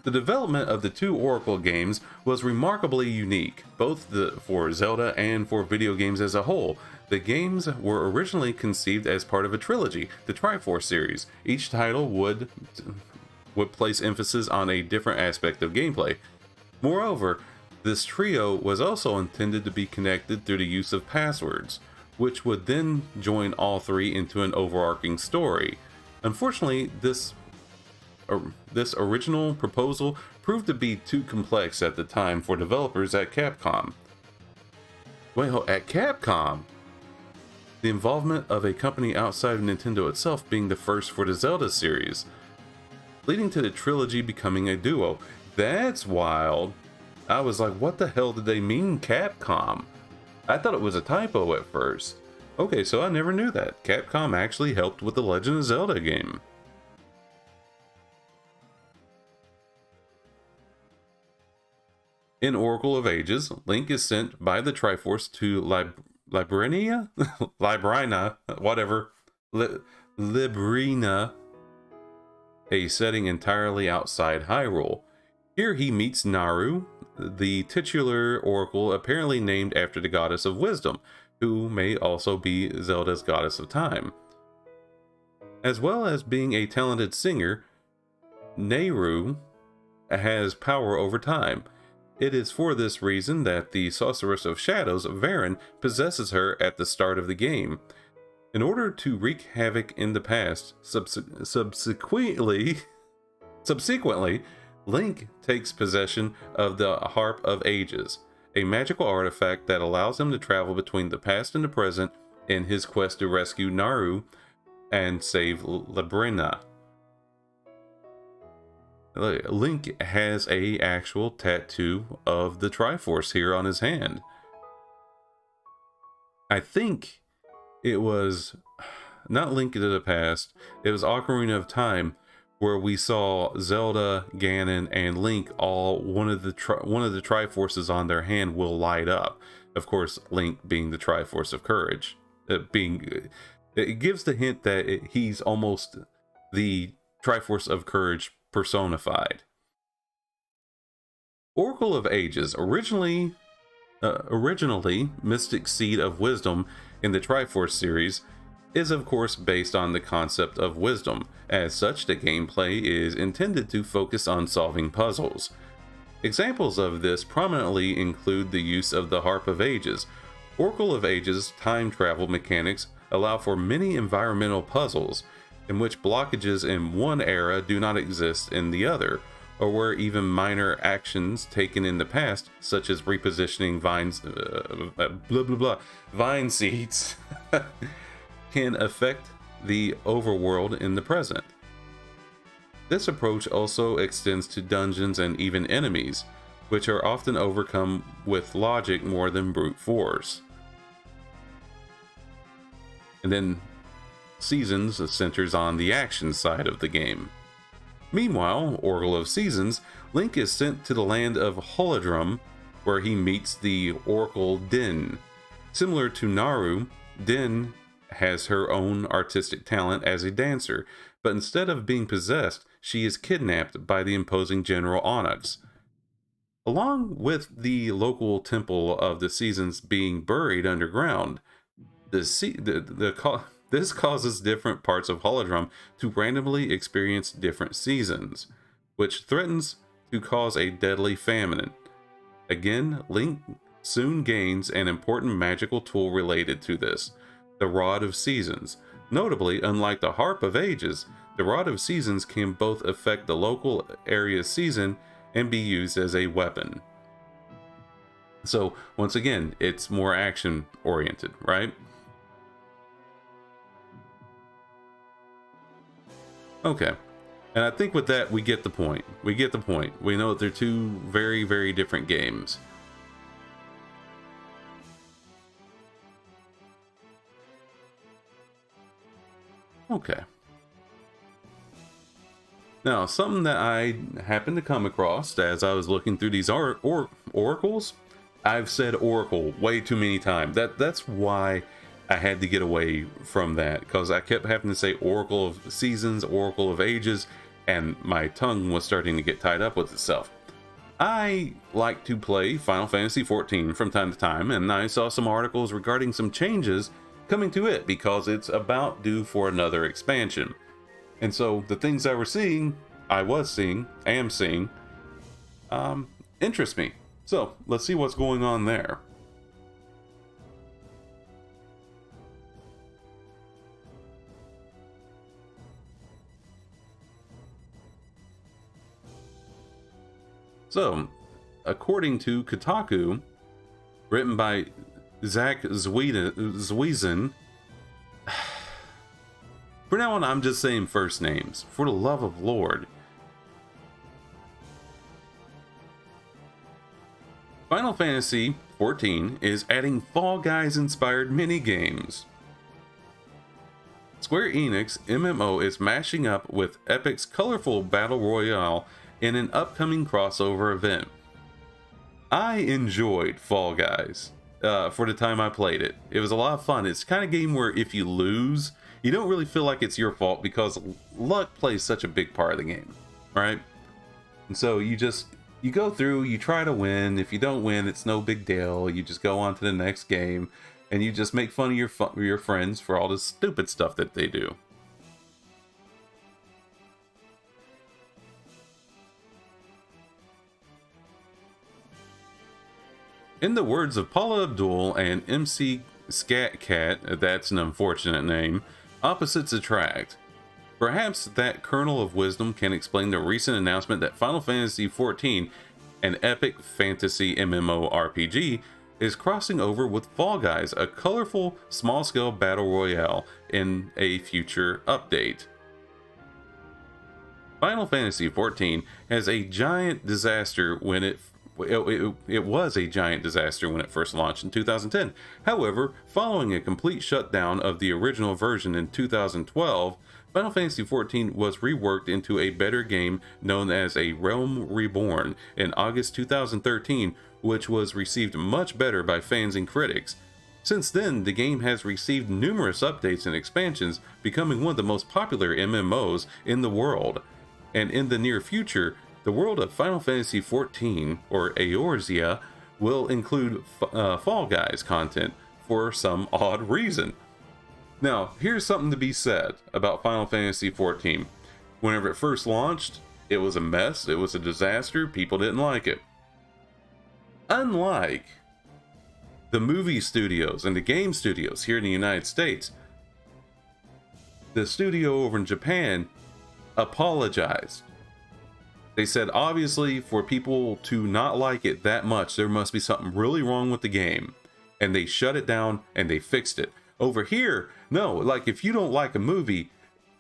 The development of the two Oracle games was remarkably unique, both for Zelda and for video games as a whole. The games were originally conceived as part of a trilogy, the Triforce series. Each title would place emphasis on a different aspect of gameplay. Moreover, this trio was also intended to be connected through the use of passwords. which would then join all three into an overarching story. Unfortunately, this original proposal proved to be too complex at the time for developers at Capcom. Well, at Capcom, the involvement of a company outside of Nintendo itself being the first for the Zelda series, leading to the trilogy becoming a duo. That's wild. I was like, what the hell did they mean, Capcom? I thought it was a typo at first. Okay, so I never knew that. Capcom actually helped with the Legend of Zelda game. In Oracle of Ages, Link is sent by the Triforce to Librina, whatever, Librina, a setting entirely outside Hyrule. Here he meets Naru, the titular oracle apparently named after the goddess of wisdom, who may also be Zelda's goddess of time. As well as being a talented singer, Nehru has power over time. It is for this reason that the Sorceress of Shadows, Varen, possesses her at the start of the game. In order to wreak havoc in the past, subsequently, Link takes possession of the Harp of Ages, a magical artifact that allows him to travel between the past and the present in his quest to rescue Naru and save Labrina. Link has a actual tattoo of the Triforce here on his hand. I think it was not Link to the Past, it was Ocarina of Time, where we saw Zelda, Ganon, and Link all one of the Triforces on their hand will light up. Of course, Link being the Triforce of Courage, it gives the hint that he's almost the Triforce of Courage personified. Oracle of Ages, originally Mystic Seed of Wisdom in the Triforce series, is of course based on the concept of wisdom. As such, the gameplay is intended to focus on solving puzzles. Examples of this prominently include the use of the Harp of Ages. Oracle of Ages time travel mechanics allow for many environmental puzzles, in which blockages in one era do not exist in the other, or where even minor actions taken in the past, such as repositioning vine seeds, can affect the overworld in the present. This approach also extends to dungeons and even enemies, which are often overcome with logic more than brute force. And then Seasons centers on the action side of the game. Meanwhile, Oracle of Seasons, Link is sent to the land of Holodrum, where he meets the Oracle Din. Similar to Naru, Din has her own artistic talent as a dancer, but instead of being possessed, she is kidnapped by the imposing General Onyx. Along with the local temple of the Seasons being buried underground, this causes different parts of Holodrum to randomly experience different seasons, which threatens to cause a deadly famine. Again, Link soon gains an important magical tool related to this, the Rod of Seasons. Notably, unlike the Harp of Ages, the Rod of Seasons can both affect the local area's season and be used as a weapon. So, once again, it's more action oriented, right? Okay, and I think with that we get the point. We know that they're two very, very different games. Okay. Now, something that I happened to come across as I was looking through these oracles, I've said oracle way too many times. That's why I had to get away from that, because I kept having to say Oracle of Seasons, Oracle of Ages, and my tongue was starting to get tied up with itself. I like to play Final Fantasy XIV from time to time, and I saw some articles regarding some changes coming to it because it's about due for another expansion. And so the things am seeing, interest me. So let's see what's going on there. So, according to Kotaku, written by Zach Zwiesen. For now on, I'm just saying first names. For the love of Lord. Final Fantasy XIV is adding Fall Guys inspired minigames. Square Enix MMO is mashing up with Epic's colorful Battle Royale in an upcoming crossover event. I enjoyed Fall Guys for the time I played it. It was a lot of fun. It's the kind of game where if you lose, you don't really feel like it's your fault because luck plays such a big part of the game, right? And so you go through, you try to win. If you don't win, it's no big deal. You just go on to the next game and you just make fun of your friends for all the stupid stuff that they do. In the words of Paula Abdul and MC Scat Cat, that's an unfortunate name, opposites attract. Perhaps that kernel of wisdom can explain the recent announcement that Final Fantasy XIV, an epic fantasy MMORPG, is crossing over with Fall Guys, a colorful, small-scale battle royale, in a future update. Final Fantasy XIV has a giant disaster when it was a giant disaster when it first launched in 2010. However, following a complete shutdown of the original version in 2012, Final Fantasy XIV was reworked into a better game known as A Realm Reborn in August 2013, which was received much better by fans and critics. Since then, the game has received numerous updates and expansions, becoming one of the most popular MMOs in the world. And in the near future, the world of Final Fantasy XIV, or Eorzea, will include Fall Guys content for some odd reason. Now, here's something to be said about Final Fantasy XIV. Whenever it first launched, it was a mess, it was a disaster, people didn't like it. Unlike the movie studios and the game studios here in the United States, the studio over in Japan apologized. They said, obviously, for people to not like it that much, there must be something really wrong with the game. And they shut it down and they fixed it. Over here, no, like if you don't like a movie,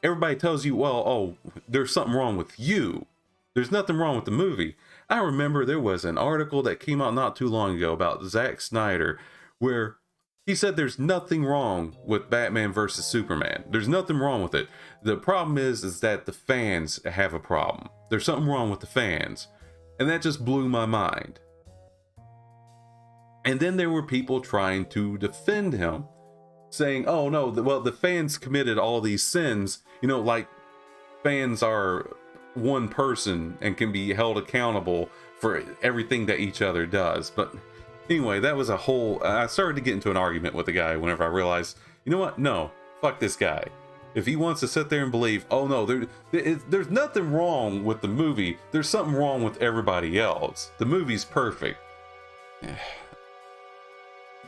everybody tells you, well, oh, there's something wrong with you. There's nothing wrong with the movie. I remember there was an article that came out not too long ago about Zack Snyder, where he said there's nothing wrong with Batman versus Superman. There's nothing wrong with it. The problem is that the fans have a problem. There's something wrong with the fans. And that just blew my mind. And then there were people trying to defend him, saying, oh no, well, the fans committed all these sins. You know, like fans are one person and can be held accountable for everything that each other does. But anyway, that was a whole... I started to get into an argument with the guy whenever I realized, you know what? No, fuck this guy. If he wants to sit there and believe, oh no, there's nothing wrong with the movie, there's something wrong with everybody else. The movie's perfect.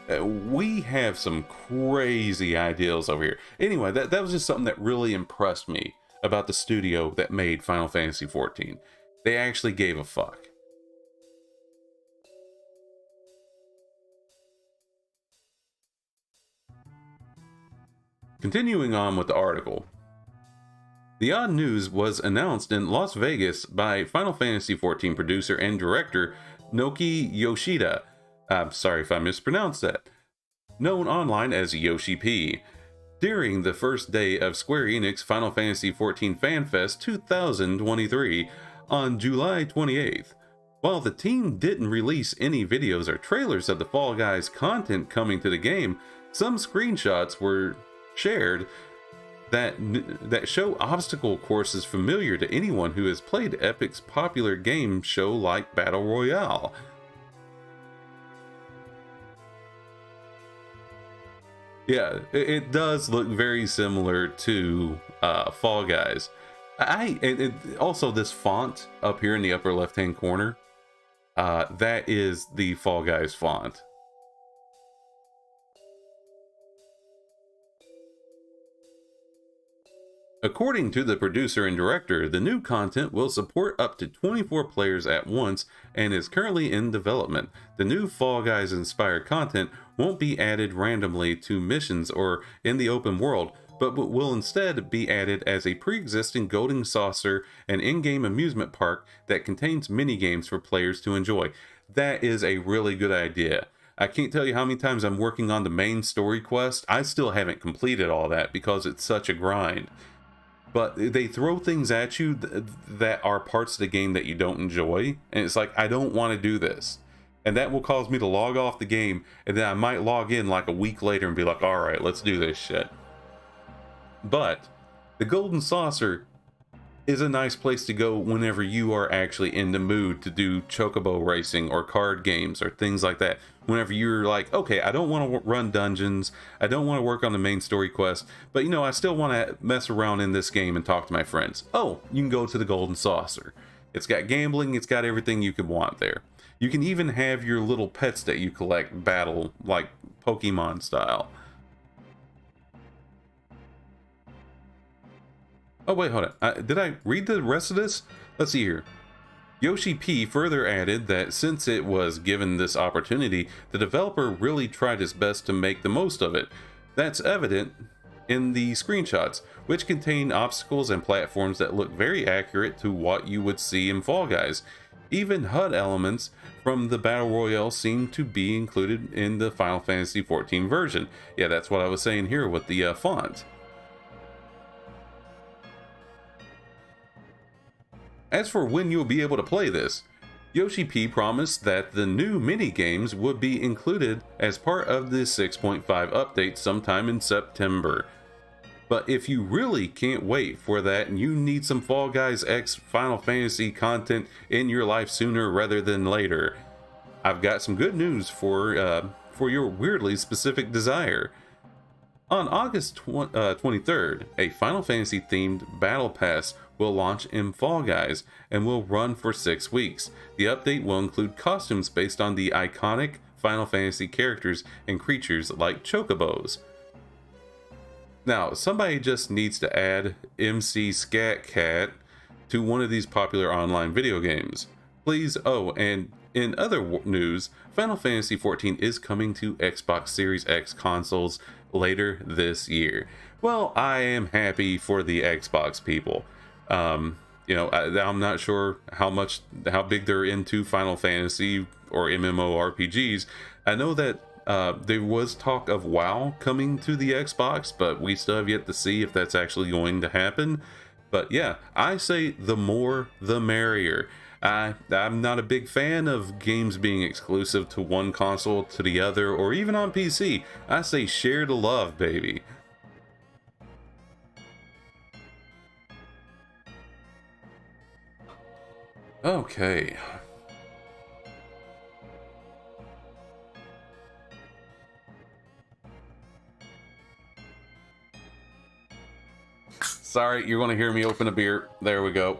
We have some crazy ideals over here. Anyway, that was just something that really impressed me about the studio that made Final Fantasy XIV. They actually gave a fuck. Continuing on with the article. The odd news was announced in Las Vegas by Final Fantasy XIV producer and director Noki Yoshida. I'm sorry if I mispronounced that. Known online as Yoshi P. During the first day of Square Enix Final Fantasy XIV Fan Fest 2023 on July 28th. While the team didn't release any videos or trailers of the Fall Guys content coming to the game, some screenshots were shared that show obstacle courses familiar to anyone who has played Epic's popular game show like Battle Royale. Yeah, it does look very similar to Fall Guys. Also this font up here in the upper left hand corner, that is the Fall Guys font. According to the producer and director, the new content will support up to 24 players at once and is currently in development. The new Fall Guys inspired content won't be added randomly to missions or in the open world, but will instead be added as a pre-existing Golden Saucer and in-game amusement park that contains mini-games for players to enjoy. That is a really good idea. I can't tell you how many times I'm working on the main story quest. I still haven't completed all that because it's such a grind. But they throw things at you that are parts of the game that you don't enjoy. And it's like, I don't want to do this. And that will cause me to log off the game. And then I might log in like a week later and be like, all right, let's do this shit. But the Golden Saucer is a nice place to go whenever you are actually in the mood to do chocobo racing or card games or things like that. Whenever you're like, okay, I don't want to run dungeons, I don't want to work on the main story quest, but you know, I still want to mess around in this game and talk to my friends. Oh, you can go to the Golden Saucer. It's got gambling, it's got everything you could want there. You can even have your little pets that you collect battle like Pokemon style. Oh wait, hold on. Did I read the rest of this? Let's see here. Yoshi P further added that since it was given this opportunity, the developer really tried his best to make the most of it. That's evident in the screenshots, which contain obstacles and platforms that look very accurate to what you would see in Fall Guys. Even HUD elements from the Battle Royale seem to be included in the Final Fantasy XIV version. Yeah, that's what I was saying here with the font. As for when you'll be able to play this, Yoshi P promised that the new mini-games would be included as part of the 6.5 update sometime in September. But if you really can't wait for that and you need some Fall Guys X Final Fantasy content in your life sooner rather than later, I've got some good news for your weirdly specific desire. On August 23rd, a Final Fantasy themed Battle Pass will launch in Fall Guys and will run for 6 weeks. The update will include costumes based on the iconic Final Fantasy characters and creatures like chocobos. Now, somebody just needs to add MC Scat Cat to one of these popular online video games. Please, oh, and in other news, Final Fantasy XIV is coming to Xbox Series X consoles later this year. Well, I am happy for the Xbox people. You know, I'm not sure how big they're into Final Fantasy or MMORPGs. I know that there was talk of WoW coming to the Xbox, but we still have yet to see if that's actually going to happen. But yeah, I say the more the merrier. I'm not a big fan of games being exclusive to one console to the other, or even on PC. I say share the love, baby. Okay. Sorry, you're going to hear me open a beer. There we go.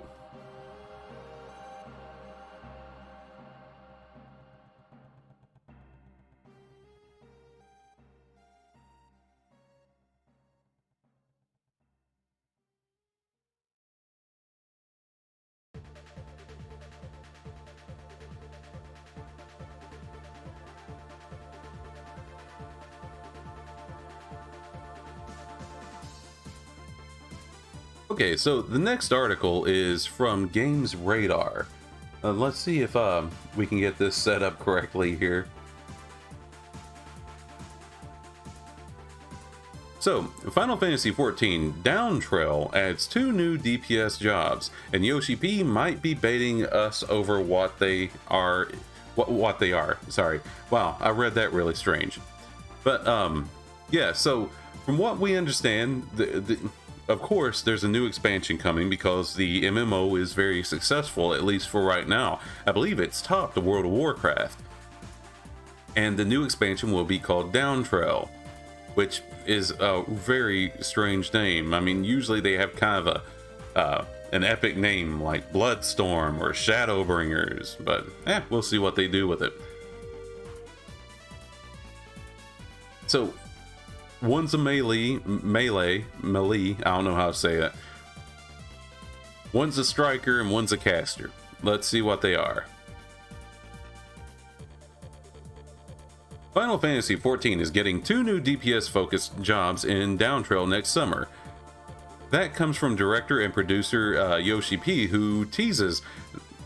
Okay, so the next article is from Games Radar. Let's see if we can get this set up correctly here. So, Final Fantasy XIV Down Trail adds 2 new DPS jobs, and Yoshi P might be baiting us over what they are. What they are. Sorry. Wow, I read that really strange. But yeah. So, from what we understand, of course, there's a new expansion coming because the MMO is very successful, at least for right now. I believe it's topped the World of Warcraft. And the new expansion will be called Down Trail, which is a very strange name. I mean, usually they have kind of an epic name like Bloodstorm or Shadowbringers, but we'll see what they do with it. So, one's a melee, I don't know how to say that. One's a striker and one's a caster. Let's see what they are. Final Fantasy XIV is getting 2 new DPS-focused jobs in Downtrail next summer. That comes from director and producer Yoshi P, who teases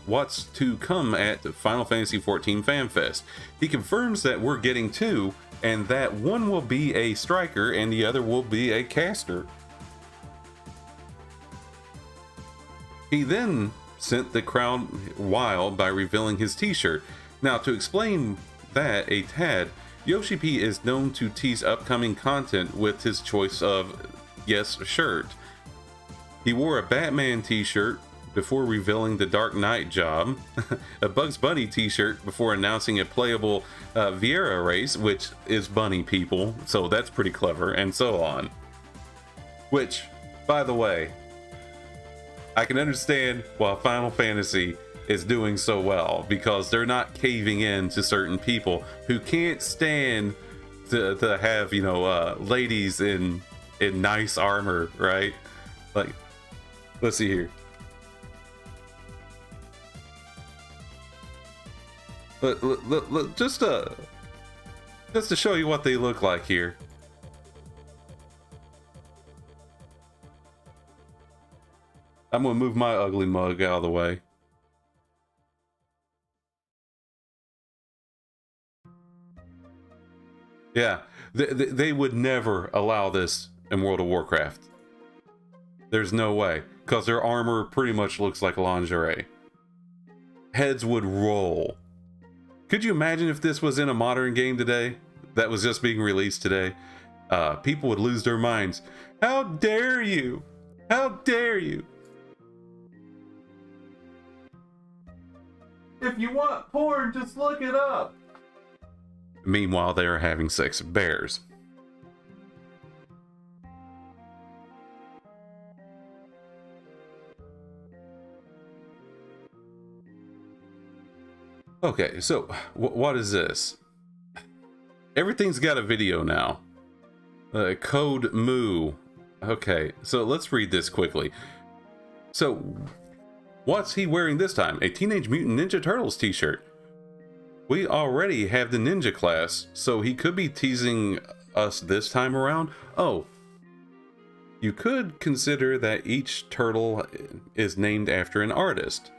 what's to come at Final Fantasy XIV FanFest. He confirms that we're getting 2, and that one will be a striker and the other will be a caster. He then sent the crowd wild by revealing his t-shirt. Now, to explain that a tad, Yoshi P is known to tease upcoming content with his choice of yes shirt. He wore a Batman t-shirt before revealing the Dark Knight job, a Bugs Bunny t-shirt before announcing a playable Vieira race, which is bunny people, so that's pretty clever, and so on. Which, by the way, I can understand why Final Fantasy is doing so well, because they're not caving in to certain people who can't stand to have, you know, ladies in nice armor, right? Like, let's see here. Look, just to show you what they look like here. I'm gonna move my ugly mug out of the way. Yeah, they would never allow this in World of Warcraft. There's no way, because their armor pretty much looks like lingerie. Heads would roll. Could you imagine if this was in a modern game today, that was just being released today? People would lose their minds. How dare you? How dare you? If you want porn, just look it up. Meanwhile, they are having sex with bears. Okay, so what is this? Everything's got a video now. Code Moo. Okay, so let's read this quickly. So, what's he wearing this time? A Teenage Mutant Ninja Turtles t-shirt. We already have the ninja class, so he could be teasing us this time around. Oh, you could consider that each turtle is named after an artist.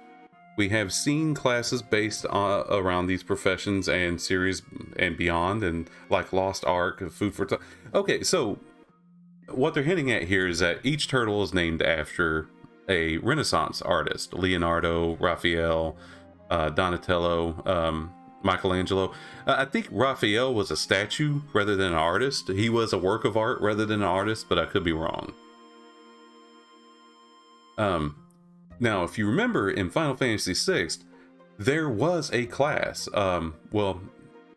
We have seen classes based around these professions and series and beyond, and like Lost Ark, Food for Thought. Okay, so what they're hinting at here is that each turtle is named after a Renaissance artist: Leonardo, Raphael, Donatello, Michelangelo. I think Raphael was a statue rather than an artist. He was a work of art rather than an artist, but I could be wrong. Now, if you remember in Final Fantasy VI, there was a class. Well,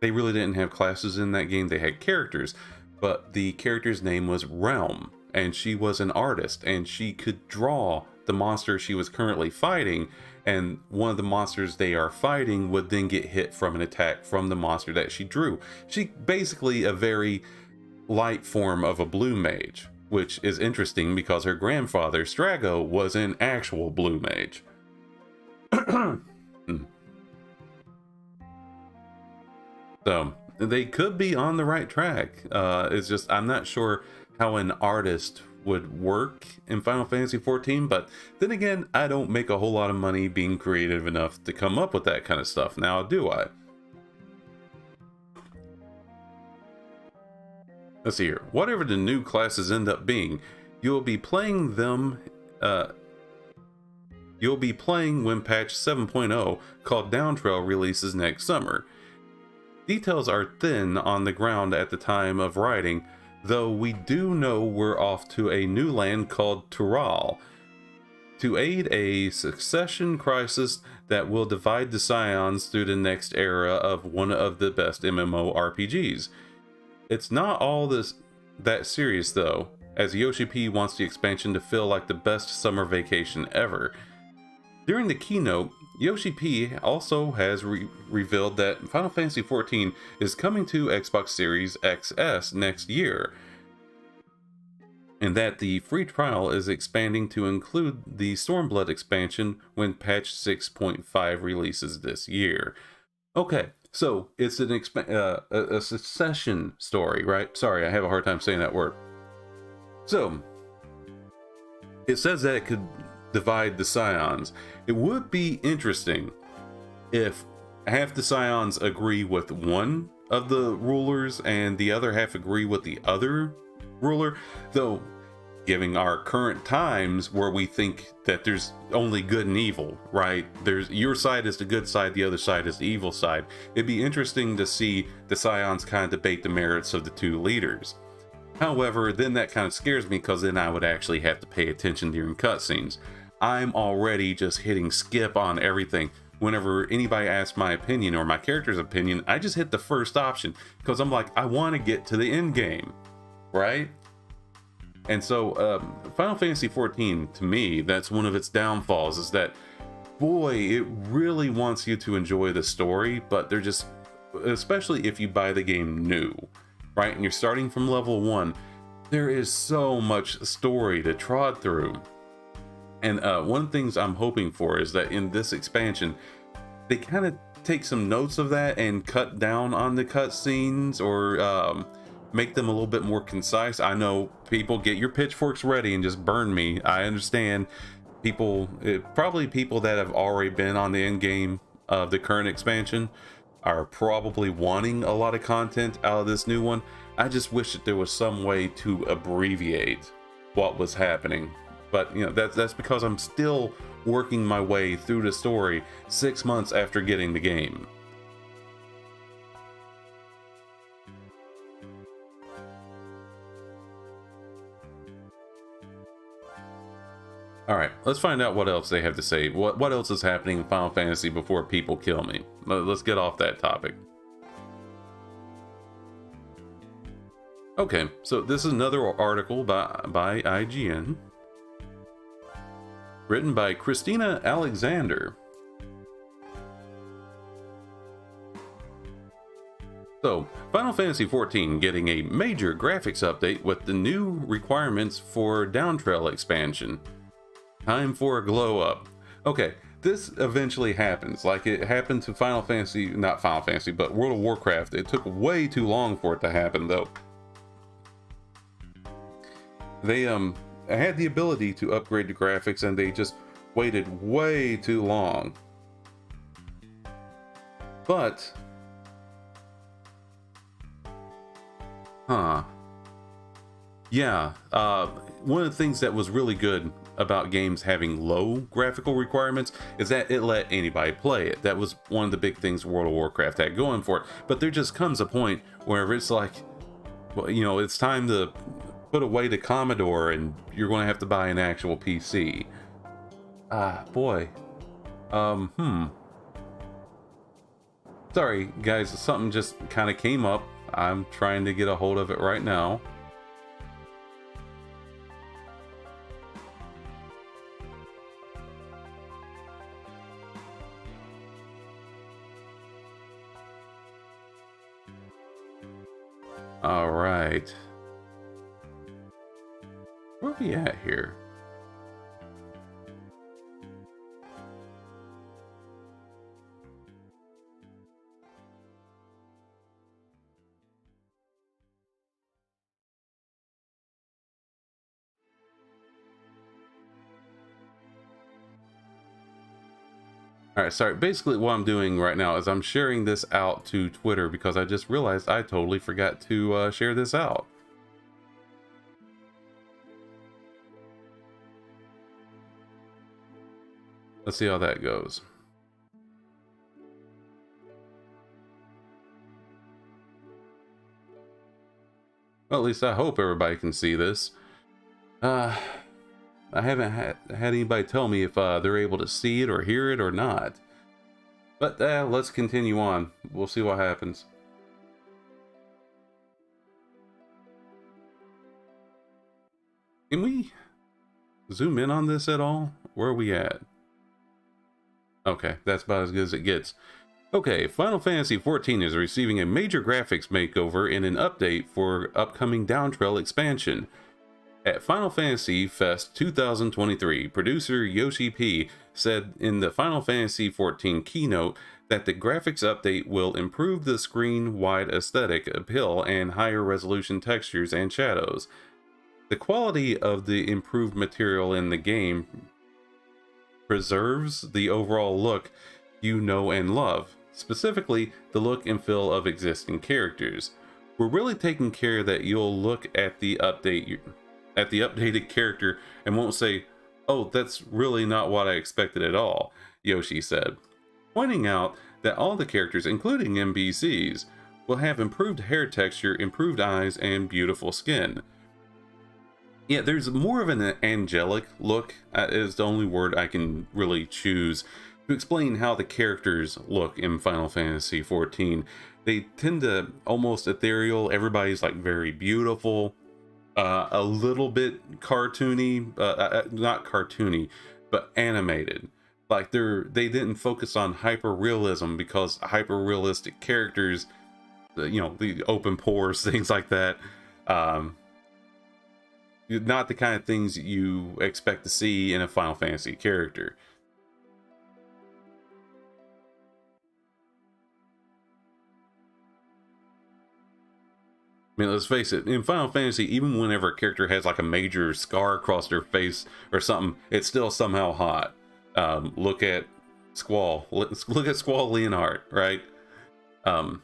they really didn't have classes in that game. They had characters, but the character's name was Realm, and she was an artist, and she could draw the monster she was currently fighting, and one of the monsters they are fighting would then get hit from an attack from the monster that she drew. She basically a very light form of a blue mage, which is interesting because her grandfather, Strago, was an actual blue mage. So, they could be on the right track. It's just, I'm not sure how an artist would work in Final Fantasy XIV, but then again, I don't make a whole lot of money being creative enough to come up with that kind of stuff. Now, do I? Let's see here. Whatever the new classes end up being, you'll be playing them. You'll be playing when patch 7.0 called Downtrail releases next summer. Details are thin on the ground at the time of writing, though we do know we're off to a new land called Tural to aid a succession crisis that will divide the Scions through the next era of one of the best MMORPGs. It's not all that serious though, as Yoshi P wants the expansion to feel like the best summer vacation ever. During the keynote, Yoshi P also has revealed that Final Fantasy XIV is coming to Xbox Series XS next year. and that the free trial is expanding to include the Stormblood expansion when patch 6.5 releases this year. Okay, so it's a succession story, right? Sorry, I have a hard time saying that word. So, it says that it could divide the Scions. It would be interesting if half the Scions agree with one of the rulers and the other half agree with the other ruler, though giving our current times where we think that there's only good and evil, right? There's your side is the good side, the other side is the evil side. It'd be interesting to see the Scions kind of debate the merits of the two leaders. However, then that kind of scares me because then I would actually have to pay attention during cutscenes. I'm already just hitting skip on everything. Whenever anybody asks my opinion or my character's opinion, I just hit the first option because I'm like, I want to get to the end game, right? And so Final Fantasy XIV, to me, that's one of its downfalls, is that, boy, it really wants you to enjoy the story, but they're just, especially if you buy the game new, right? And you're starting from level 1, there is so much story to trod through. And one of the things I'm hoping for is that in this expansion, they kind of take some notes of that and cut down on the cutscenes, or make them a little bit more concise. I know people, get your pitchforks ready and just burn me. I understand people, probably people that have already been on the end game of the current expansion are probably wanting a lot of content out of this new one. I just wish that there was some way to abbreviate what was happening. But you know, that's because I'm still working my way through the story 6 months after getting the game. All right, let's find out what else they have to say. What else is happening in Final Fantasy before people kill me? Let's get off that topic. Okay, so this is another article by IGN, written by Christina Alexander. So, Final Fantasy XIV getting a major graphics update with the new requirements for Downtrail expansion. Time for a glow up. Okay, this eventually happens. Like it happened to Final Fantasy, not Final Fantasy, but World of Warcraft. It took way too long for it to happen, though. They had the ability to upgrade the graphics, and they just waited way too long. But, yeah, one of the things that was really good about games having low graphical requirements is that it let anybody play it. That was one of the big things World of Warcraft had going for it. But there just comes a point where it's like, well, you know, it's time to put away the Commodore and you're going to have to buy an actual PC. Boy. Sorry, guys, something just kind of came up. I'm trying to get a hold of it right now. All right. Where are we at here? All right, sorry. Basically, what I'm doing right now is I'm sharing this out to Twitter because I just realized I totally forgot to share this out. Let's see how that goes. Well, at least I hope everybody can see this. I haven't had anybody tell me if they're able to see it or hear it or not. But let's continue on. We'll see what happens. Can we zoom in on this at all? Where are we at? Okay, that's about as good as it gets. Okay, Final Fantasy XIV is receiving a major graphics makeover in an update for upcoming Downtrail expansion. At Final Fantasy Fest 2023, producer Yoshi P said in the Final Fantasy XIV keynote that the graphics update will improve the screen-wide aesthetic appeal and higher resolution textures and shadows. The quality of the improved material in the game preserves the overall look you know and love, specifically the look and feel of existing characters. We're really taking care that you'll look at the updated character and won't say, "Oh, that's really not what I expected at all," Yoshi said, pointing out that all the characters, including NPCs, will have improved hair texture, improved eyes, and beautiful skin. Yeah, there's more of an angelic look, is the only word I can really choose to explain how the characters look in Final Fantasy XIV. They tend to almost ethereal. Everybody's like very beautiful, a little bit cartoony, not cartoony, but animated. Like they didn't focus on hyper realism, because hyper realistic characters, you know, the open pores, things like that, not the kind of things you expect to see in a Final Fantasy character. I mean, let's face it, in Final Fantasy, even whenever a character has like a major scar across their face or something, it's still somehow hot. Look at Squall. Look at Squall Leonhardt, right? The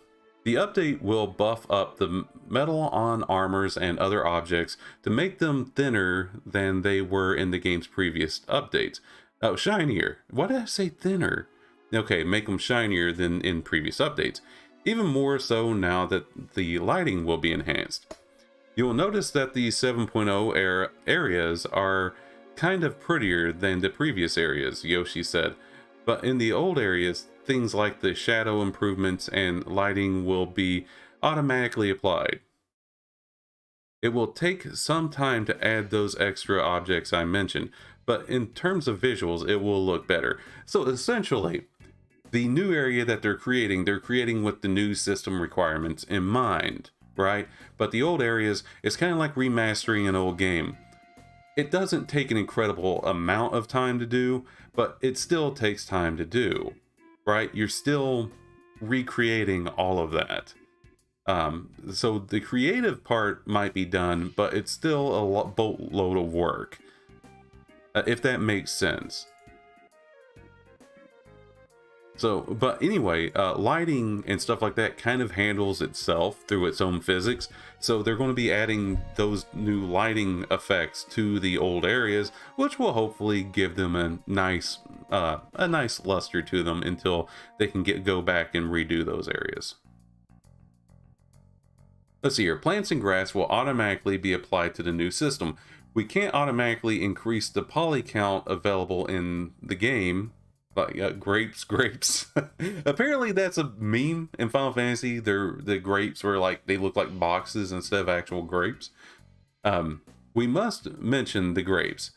update will buff up the metal on armors and other objects to make them thinner than they were in the game's previous updates. Oh, shinier. Why did I say thinner? Okay, make them shinier than in previous updates. Even more so now that the lighting will be enhanced. You'll notice that the 7.0 areas are kind of prettier than the previous areas, Yoshi said. But in the old areas, things like the shadow improvements and lighting will be automatically applied. It will take some time to add those extra objects I mentioned, but in terms of visuals, it will look better. So essentially, the new area that they're creating with the new system requirements in mind, right? But the old areas, it's kind of like remastering an old game. It doesn't take an incredible amount of time to do, but it still takes time to do, right? You're still recreating all of that. So the creative part might be done, but it's still a boatload of work, if that makes sense. So, but anyway, lighting and stuff like that kind of handles itself through its own physics. So they're going to be adding those new lighting effects to the old areas, which will hopefully give them a nice luster to them until they can go back and redo those areas. Let's see here. Plants and grass will automatically be applied to the new system. We can't automatically increase the poly count available in the game. Like grapes. Apparently that's a meme in Final Fantasy. The grapes were like, they look like boxes instead of actual grapes. We must mention the grapes.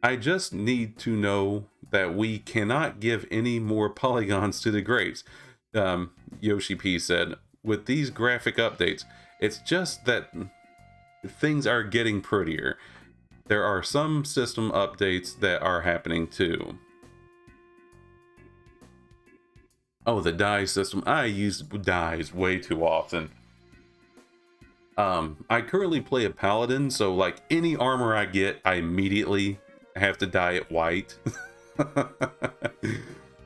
I just need to know that we cannot give any more polygons to the grapes, Yoshi P said. With these graphic updates, it's just that things are getting prettier. There are some system updates that are happening too. Oh, the dye system. I use dyes way too often. I currently play a paladin, so like any armor I get, I immediately have to dye it white.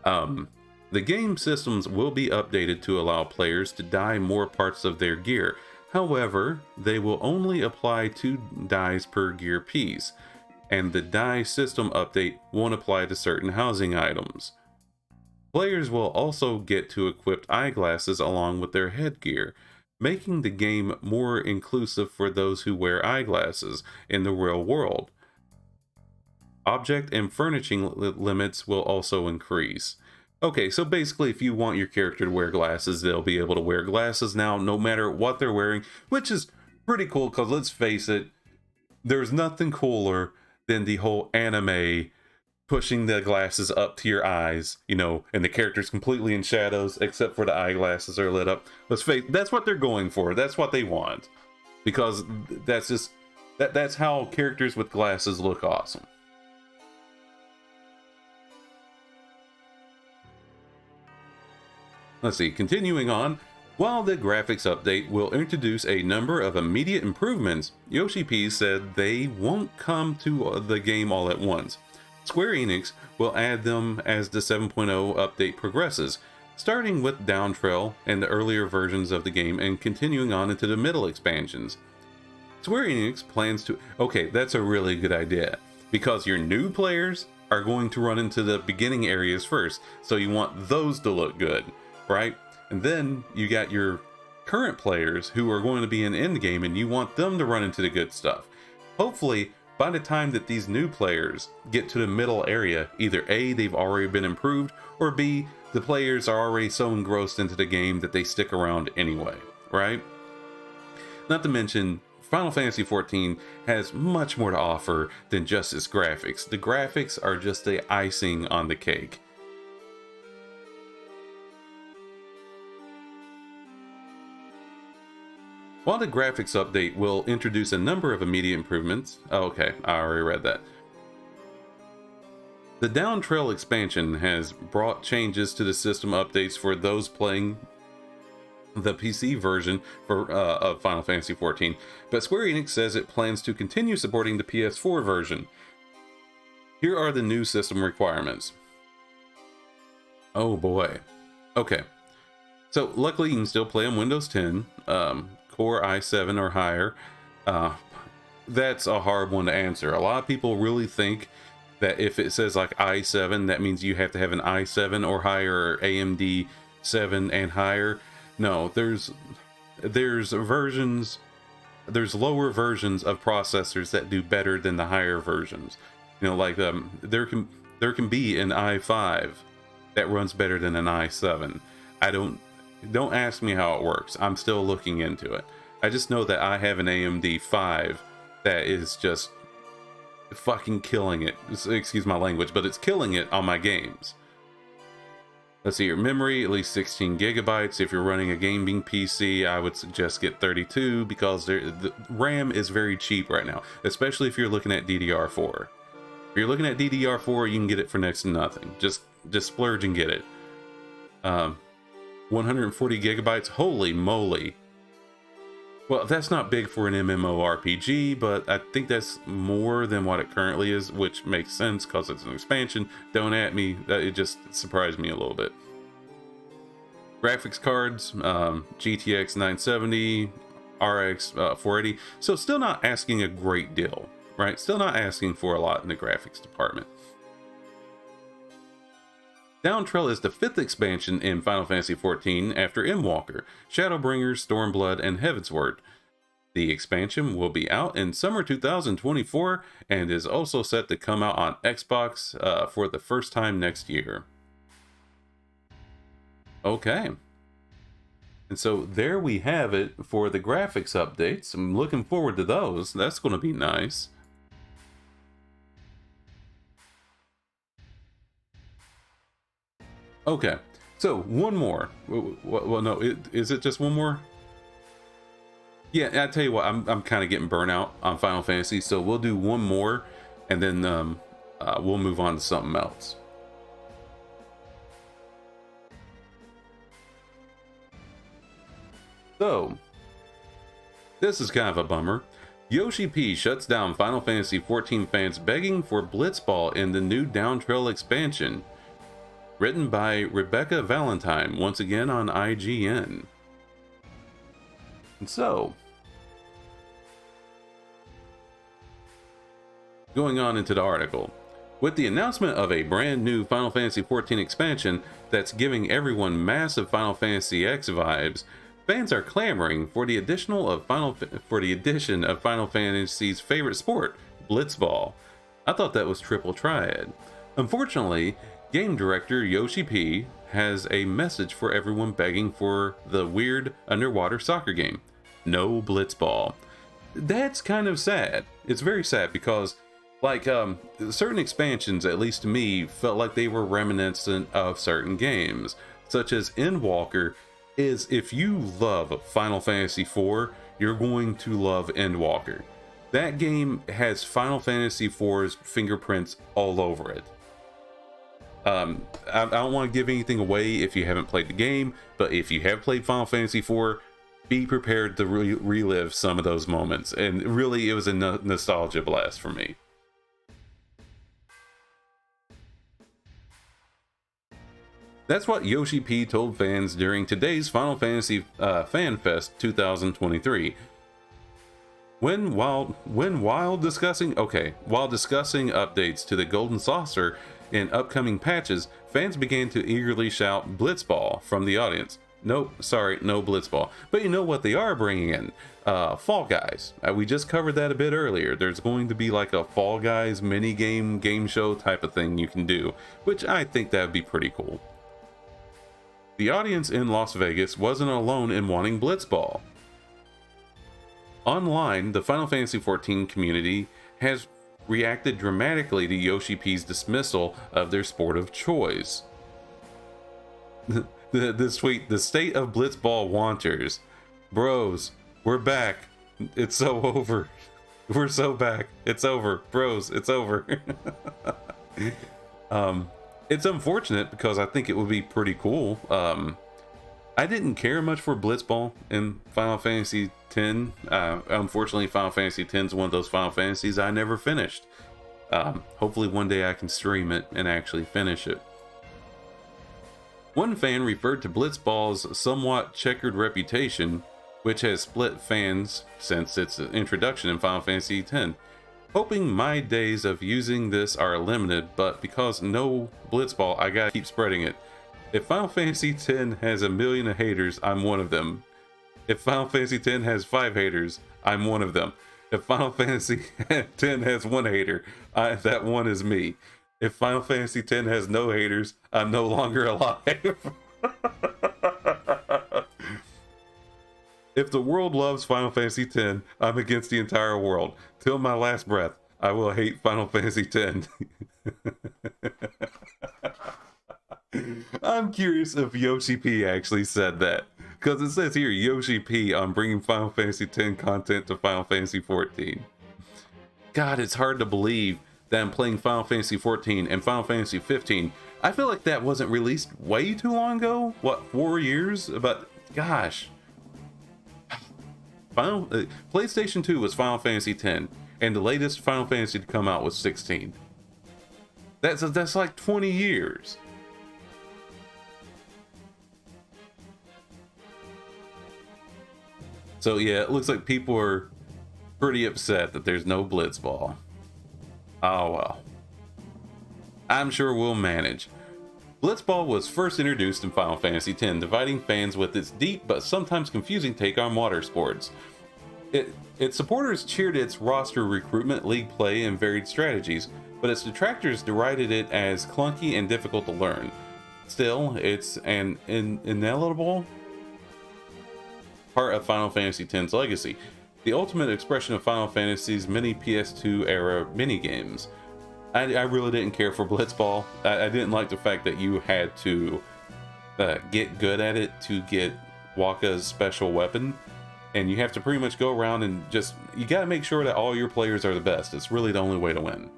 The game systems will be updated to allow players to dye more parts of their gear. However, they will only apply 2 dyes per gear piece, and the dye system update won't apply to certain housing items. Players will also get to equip eyeglasses along with their headgear, making the game more inclusive for those who wear eyeglasses in the real world. Object and furnishing limits will also increase. Okay, so basically if you want your character to wear glasses, they'll be able to wear glasses now no matter what they're wearing, which is pretty cool because let's face it, there's nothing cooler than the whole anime pushing the glasses up to your eyes, you know, and the character's completely in shadows except for the eyeglasses are lit up. Let's face it, that's what they're going for. That's what they want. Because that's just That's how characters with glasses look awesome. Let's see, continuing on. While the graphics update will introduce a number of immediate improvements, Yoshi P said they won't come to the game all at once. Square Enix will add them as the 7.0 update progresses, starting with Downtrail and the earlier versions of the game and continuing on into the middle expansions. Square Enix plans to... Okay, that's a really good idea, because your new players are going to run into the beginning areas first, so you want those to look good, right? And then you got your current players who are going to be in endgame, and you want them to run into the good stuff. Hopefully, by the time that these new players get to the middle area, either A, they've already been improved, or B, the players are already so engrossed into the game that they stick around anyway, right? Not to mention, Final Fantasy XIV has much more to offer than just its graphics. The graphics are just the icing on the cake. While the graphics update will introduce a number of immediate improvements... Oh, okay, I already read that. The Downtrail expansion has brought changes to the system updates for those playing the PC version of Final Fantasy XIV, but Square Enix says it plans to continue supporting the PS4 version. Here are the new system requirements. Oh boy. Okay. So luckily you can still play on Windows 10. Core i7 or higher. That's a hard one to answer. A lot of people really think that if it says like i7, that means you have to have an i7 or higher, or AMD 7 and higher. No, there's versions, there's lower versions of processors that do better than the higher versions. You know, like there can be an i5 that runs better than an i7. Don't ask me how it works. I'm still looking into it. I just know that I have an AMD 5 that is just fucking killing it. Excuse my language, but it's killing it on my games. Let's see, your memory, at least 16 gigabytes. If you're running a gaming PC, I would suggest get 32 because the RAM is very cheap right now, especially if you're looking at DDR4. If you're looking at DDR4, you can get it for next to nothing. Just splurge and get it. 140 gigabytes, holy moly. Well, that's not big for an MMORPG, but I think that's more than what it currently is, which makes sense because it's an expansion. Don't at me, it just surprised me a little bit. Graphics cards, GTX 970, RX 480, so still not asking a great deal, right? Still not asking for a lot in the graphics department. Downtrail is the 5th expansion in Final Fantasy XIV after Endwalker, Shadowbringers, Stormblood, and Heavensward. The expansion will be out in summer 2024 and is also set to come out on Xbox for the first time next year. Okay. And so there we have it for the graphics updates. I'm looking forward to those. That's going to be nice. Okay, so one more. Well, no, is it just one more? Yeah, I tell you what, I'm kind of getting burnt out on Final Fantasy, so we'll do one more, and then we'll move on to something else. So, this is kind of a bummer. Yoshi P shuts down Final Fantasy XIV fans begging for Blitzball in the new Downtrail expansion. Written by Rebecca Valentine, once again on IGN. And so, going on into the article. With the announcement of a brand new Final Fantasy XIV expansion that's giving everyone massive Final Fantasy X vibes, fans are clamoring for the addition of Final Fantasy's favorite sport, Blitzball. I thought that was Triple Triad. Unfortunately, game director Yoshi P has a message for everyone begging for the weird underwater soccer game. No Blitzball. That's kind of sad. It's very sad because, like, certain expansions, at least to me, felt like they were reminiscent of certain games, such as Endwalker. If you love Final Fantasy IV, you're going to love Endwalker. That game has Final Fantasy IV's fingerprints all over it. I don't want to give anything away if you haven't played the game, but if you have played Final Fantasy IV, be prepared to relive some of those moments. And really, it was a nostalgia blast for me. That's what Yoshi P told fans during today's Final Fantasy Fan Fest 2023. While discussing updates to the Golden Saucer and upcoming patches, fans began to eagerly shout Blitzball from the audience. Nope, sorry, no Blitzball. But you know what they are bringing in? Fall Guys. We just covered that a bit earlier. There's going to be like a Fall Guys mini game show type of thing you can do, which I think that would be pretty cool. The audience in Las Vegas wasn't alone in wanting Blitzball. Online, the Final Fantasy XIV community has reacted dramatically to Yoshi P's dismissal of their sport of choice. This tweet, the state of Blitzball wanters. Bros, we're back. It's so over. We're so back. It's over. Bros, it's over. It's unfortunate because I think it would be pretty cool. I didn't care much for Blitzball in Final Fantasy X. Unfortunately, Final Fantasy X is one of those Final Fantasies I never finished. Hopefully one day I can stream it and actually finish it. One fan referred to Blitzball's somewhat checkered reputation, which has split fans since its introduction in Final Fantasy X. Hoping my days of using this are limited, but because no Blitzball, I gotta keep spreading it. If Final Fantasy X has 1 million haters, I'm one of them. If Final Fantasy X has 5 haters, I'm one of them. If Final Fantasy X has 1 hater, that one is me. If Final Fantasy X has no haters, I'm no longer alive. If the world loves Final Fantasy X, I'm against the entire world. Till my last breath, I will hate Final Fantasy X. I'm curious if Yoshi P actually said that. Because it says here, Yoshi P on bringing Final Fantasy X content to Final Fantasy XIV. God, it's hard to believe that I'm playing Final Fantasy XIV and Final Fantasy 15. I feel like that wasn't released way too long ago. What, 4 years? But gosh. PlayStation 2 was Final Fantasy X, and the latest Final Fantasy to come out was 16. That's like 20 years. So yeah, it looks like people are pretty upset that there's no Blitzball. Oh well. I'm sure we'll manage. Blitzball was first introduced in Final Fantasy X, dividing fans with its deep but sometimes confusing take on water sports. Its supporters cheered its roster recruitment, league play, and varied strategies, but its detractors derided it as clunky and difficult to learn. Still, it's an inalienable part of Final Fantasy X's legacy, the ultimate expression of Final Fantasy's many PS2 era minigames. I really didn't care for Blitzball. I didn't like the fact that you had to get good at it to get Wakka's special weapon, and you have to pretty much go around and you gotta make sure that all your players are the best. It's really the only way to win.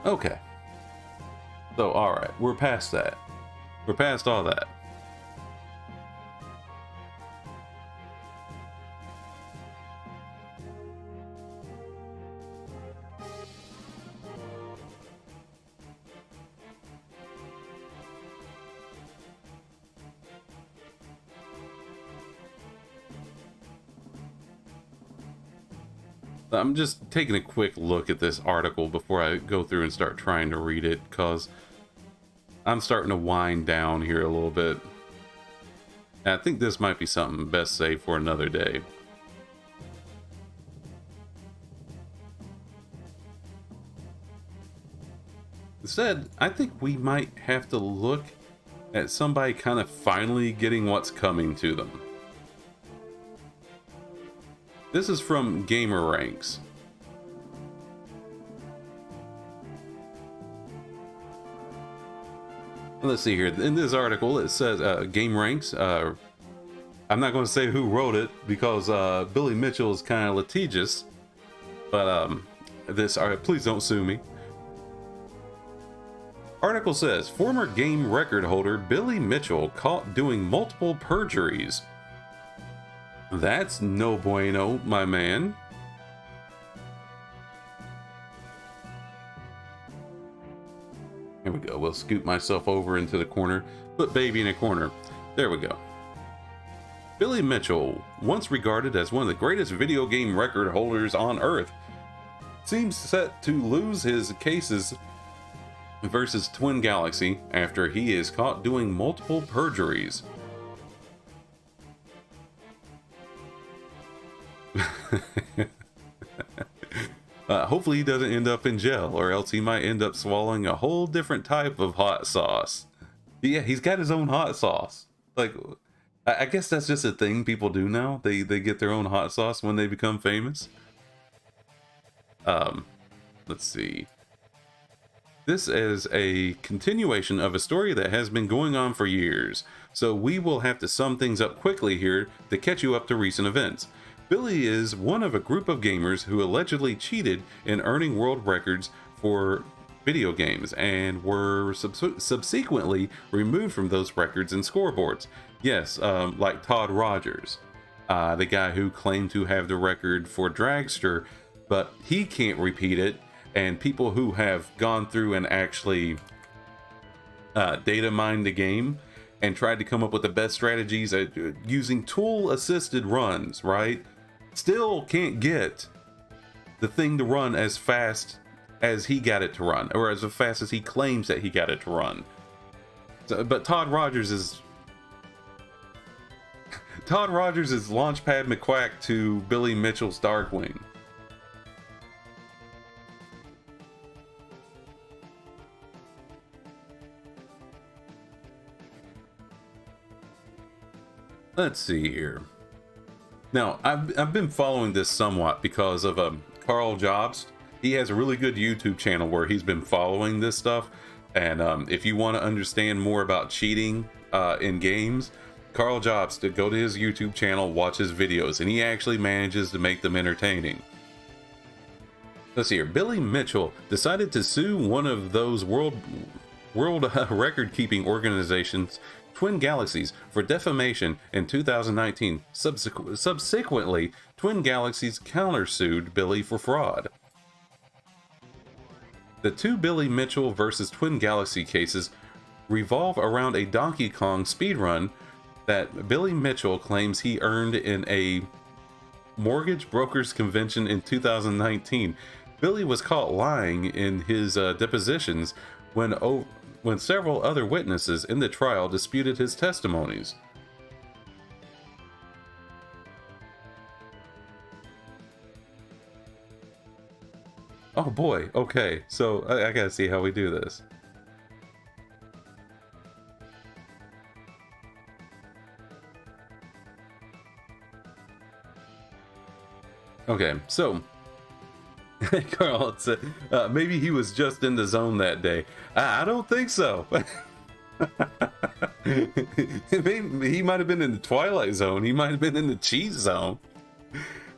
Okay. So, alright, we're past that. We're past all that. I'm just taking a quick look at this article before I go through and start trying to read it, because I'm starting to wind down here a little bit. And I think this might be something best saved for another day. Instead, I think we might have to look at somebody kind of finally getting what's coming to them. This is from Gamer Ranks. Let's see here. In this article, it says Game Ranks I'm not going to say who wrote it because Billy Mitchell is kind of litigious, but please don't sue me. Article says, former game record holder Billy Mitchell caught doing multiple perjuries. That's no bueno, my man. Here we go. We'll scoot myself over into the corner. Put baby in a corner. There we go. Billy Mitchell, once regarded as one of the greatest video game record holders on Earth, seems set to lose his cases versus Twin Galaxy after he is caught doing multiple perjuries. Hopefully he doesn't end up in jail, or else he might end up swallowing a whole different type of hot sauce. Yeah, he's got his own hot sauce. Like, I guess that's just a thing people do now. They get their own hot sauce when they become famous. Let's see. This is a continuation of a story that has been going on for years, so we will have to sum things up quickly here to catch you up to recent events. Billy is one of a group of gamers who allegedly cheated in earning world records for video games and were subsequently removed from those records and scoreboards. Yes, like Todd Rogers, the guy who claimed to have the record for Dragster, but he can't repeat it, and people who have gone through and actually data mined the game and tried to come up with the best strategies using tool assisted runs, right? Still can't get the thing to run as fast as he got it to run, or as fast as he claims that he got it to run. So, but Todd Rogers is Launchpad McQuack to Billy Mitchell's Darkwing. Let's see here. Now, I've been following this somewhat because of Carl Jobst. He has a really good YouTube channel where he's been following this stuff. And if you want to understand more about cheating in games, Carl Jobst, go to his YouTube channel, watch his videos, and he actually manages to make them entertaining. Let's see here. Billy Mitchell decided to sue one of those world record-keeping organizations, Twin Galaxies, for defamation in 2019. Subsequently, Twin Galaxies countersued Billy for fraud. The two Billy Mitchell versus Twin Galaxy cases revolve around a Donkey Kong speedrun that Billy Mitchell claims he earned in a mortgage brokers convention in 2019. Billy was caught lying in his depositions when several other witnesses in the trial disputed his testimonies. Oh boy, okay, so I gotta see how we do this. Okay, so Carl said maybe he was just in the zone that day. I don't think so. Maybe he might have been in the Twilight Zone. He might have been in the cheat zone.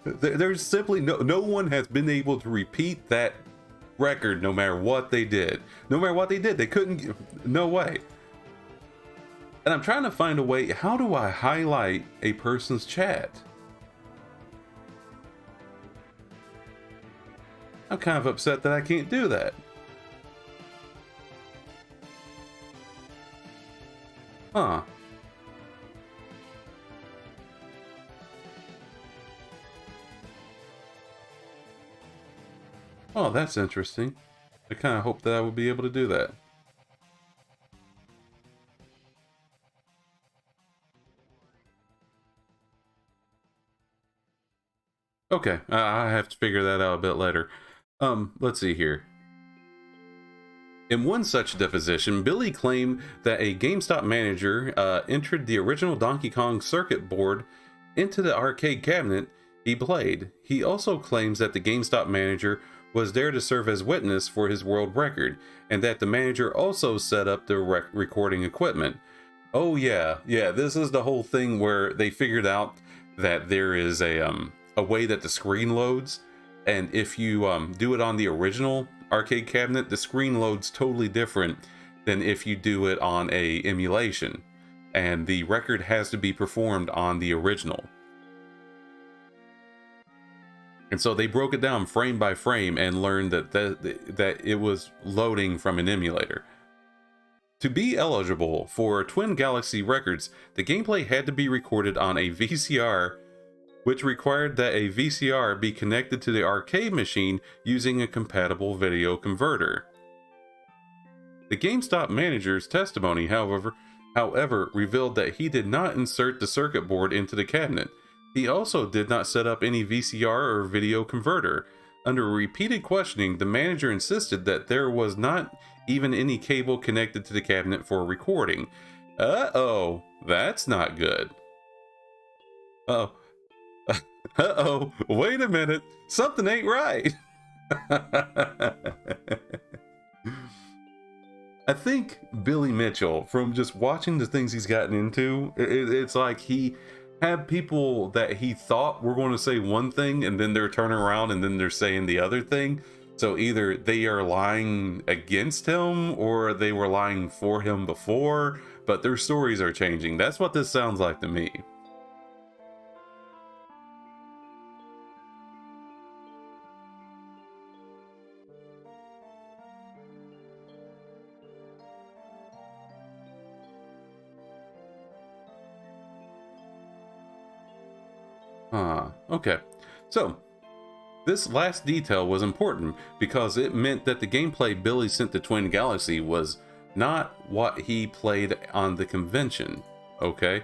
There's simply no one has been able to repeat that record no matter what they did. No matter what they did, they couldn't. No way. And I'm trying to find a way. How do I highlight a person's chat? I'm kind of upset that I can't do that. Huh. Oh, that's interesting. I kind of hoped that I would be able to do that. Okay, I have to figure that out a bit later. Let's see here. In one such deposition, Billy claimed that a GameStop manager entered the original Donkey Kong circuit board into the arcade cabinet he played. He also claims that the GameStop manager was there to serve as witness for his world record, and that the manager also set up the recording equipment. Oh yeah, yeah. This is the whole thing where they figured out that there is a way that the screen loads, and if you do it on the original arcade cabinet, the screen loads totally different than if you do it on a emulation, and the record has to be performed on the original. And so they broke it down frame by frame and learned that it was loading from an emulator. To be eligible for Twin Galaxy records, the gameplay had to be recorded on a VCR, which required that a VCR be connected to the arcade machine using a compatible video converter. The GameStop manager's testimony, however, revealed that he did not insert the circuit board into the cabinet. He also did not set up any VCR or video converter. Under repeated questioning, the manager insisted that there was not even any cable connected to the cabinet for recording. Uh-oh, that's not good. Oh, uh-oh, wait a minute, something ain't right. I think Billy Mitchell, from just watching the things he's gotten into, it's like he had people that he thought were going to say one thing and then they're turning around and then they're saying the other thing. So either they are lying against him or they were lying for him before, but their stories are changing. That's what this sounds like to me. Okay. So, this last detail was important because it meant that the gameplay Billy sent to Twin Galaxy was not what he played on the convention. Okay?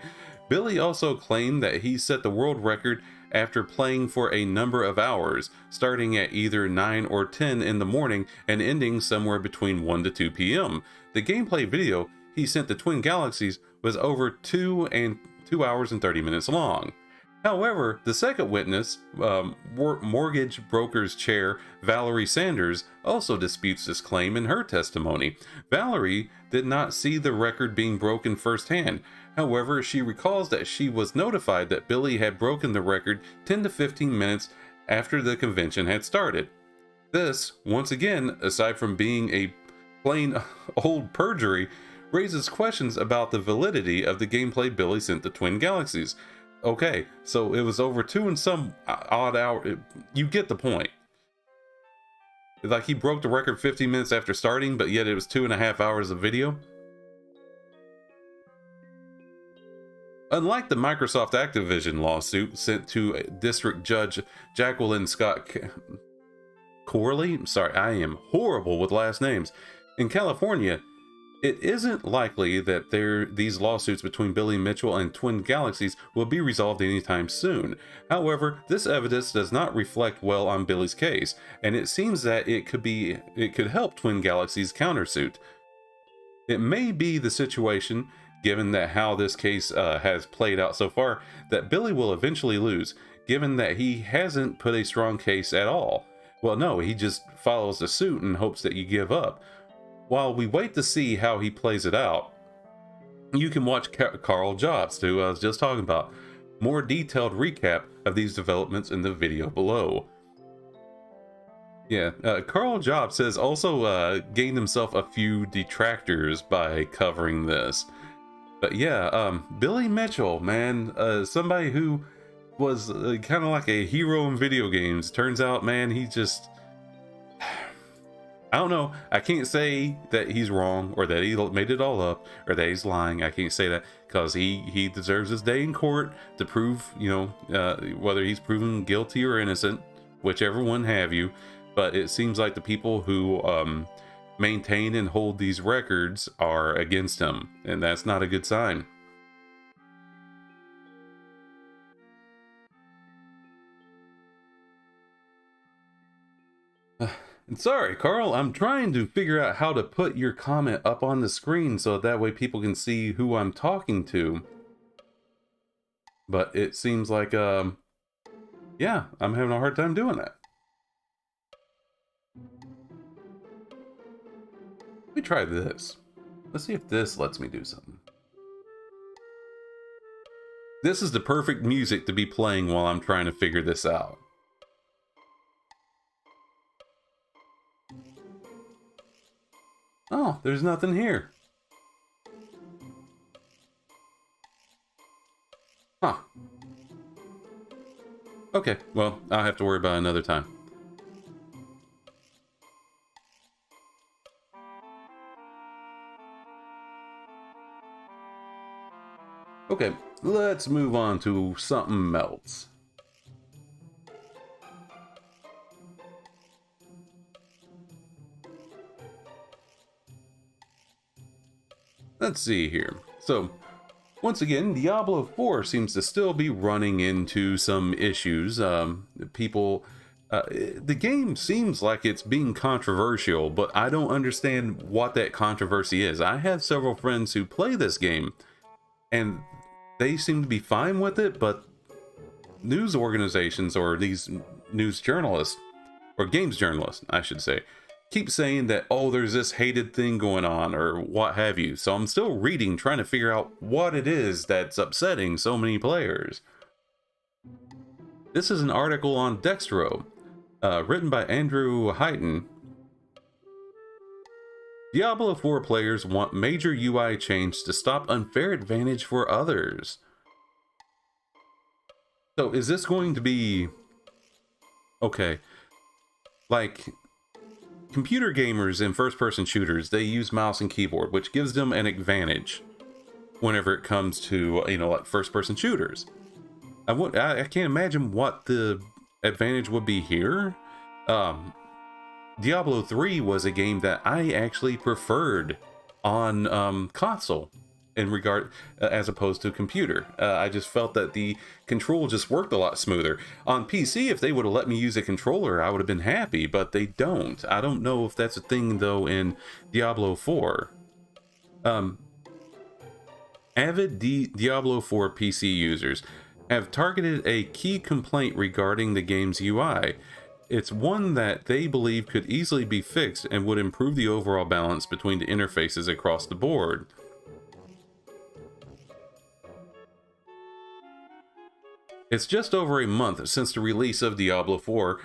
Billy also claimed that he set the world record after playing for a number of hours, starting at either 9 or 10 in the morning and ending somewhere between 1 to 2 p.m. The gameplay video he sent to Twin Galaxies was over 2 hours and 30 minutes long. However, the second witness, mortgage broker's chair Valerie Sanders, also disputes this claim in her testimony. Valerie did not see the record being broken firsthand. However, she recalls that she was notified that Billy had broken the record 10 to 15 minutes after the convention had started. This, once again, aside from being a plain old perjury, raises questions about the validity of the gameplay Billy sent to Twin Galaxies. Okay, so it was over 2 and some odd hour. You get the point. Like he broke the record 15 minutes after starting, but yet it was 2.5 hours of video. Unlike the Microsoft Activision lawsuit sent to District Judge Jacqueline Scott Corley, sorry, I am horrible with last names, in California, it isn't likely that these lawsuits between Billy Mitchell and Twin Galaxies will be resolved anytime soon. However, this evidence does not reflect well on Billy's case, and it seems that it could help Twin Galaxies' countersuit. It may be the situation, given that how this case has played out so far, that Billy will eventually lose, given that he hasn't put a strong case at all. Well, no, he just follows the suit and hopes that you give up. While we wait to see how he plays it out, you can watch Carl Jobs, who I was just talking about, more detailed recap of these developments in the video below. Yeah, Carl Jobs has also gained himself a few detractors by covering this. But yeah, Billy Mitchell, man, somebody who was kind of like a hero in video games. Turns out, man, he just... I don't know. I can't say that he's wrong or that he made it all up or that he's lying. I can't say that because he deserves his day in court to prove, whether he's proven guilty or innocent, whichever one have you. But it seems like the people who maintain and hold these records are against him, and that's not a good sign. And sorry, Carl, I'm trying to figure out how to put your comment up on the screen so that way people can see who I'm talking to. But it seems like, yeah, I'm having a hard time doing that. Let me try this. Let's see if this lets me do something. This is the perfect music to be playing while I'm trying to figure this out. Oh, there's nothing here. Huh. Okay, well, I'll have to worry about it another time. Okay, let's move on to something else. Let's see here. So, once again, Diablo 4 seems to still be running into some issues. The game seems like it's being controversial, but I don't understand what that controversy is. I have several friends who play this game, and they seem to be fine with it, but news organizations, or these news journalists, or games journalists, I should say, keep saying that, oh, there's this hated thing going on, or what have you. So I'm still reading, trying to figure out what it is that's upsetting so many players. This is an article on Dextro, written by Andrew Heighton. Diablo 4 players want major UI change to stop unfair advantage for others. So is this going to be... Okay. Like, computer gamers in first-person shooters, they use mouse and keyboard, which gives them an advantage whenever it comes to, you know, like first-person shooters. I can't imagine what the advantage would be here. Diablo 3 was a game that I actually preferred on console in regard as opposed to computer. I just felt that the control just worked a lot smoother. On PC, if they would have let me use a controller, I would have been happy, but they don't. I don't know if that's a thing though in Diablo 4. Avid Diablo 4 PC users have targeted a key complaint regarding the game's UI. It's one that they believe could easily be fixed and would improve the overall balance between the interfaces across the board. It's just over a month since the release of Diablo 4.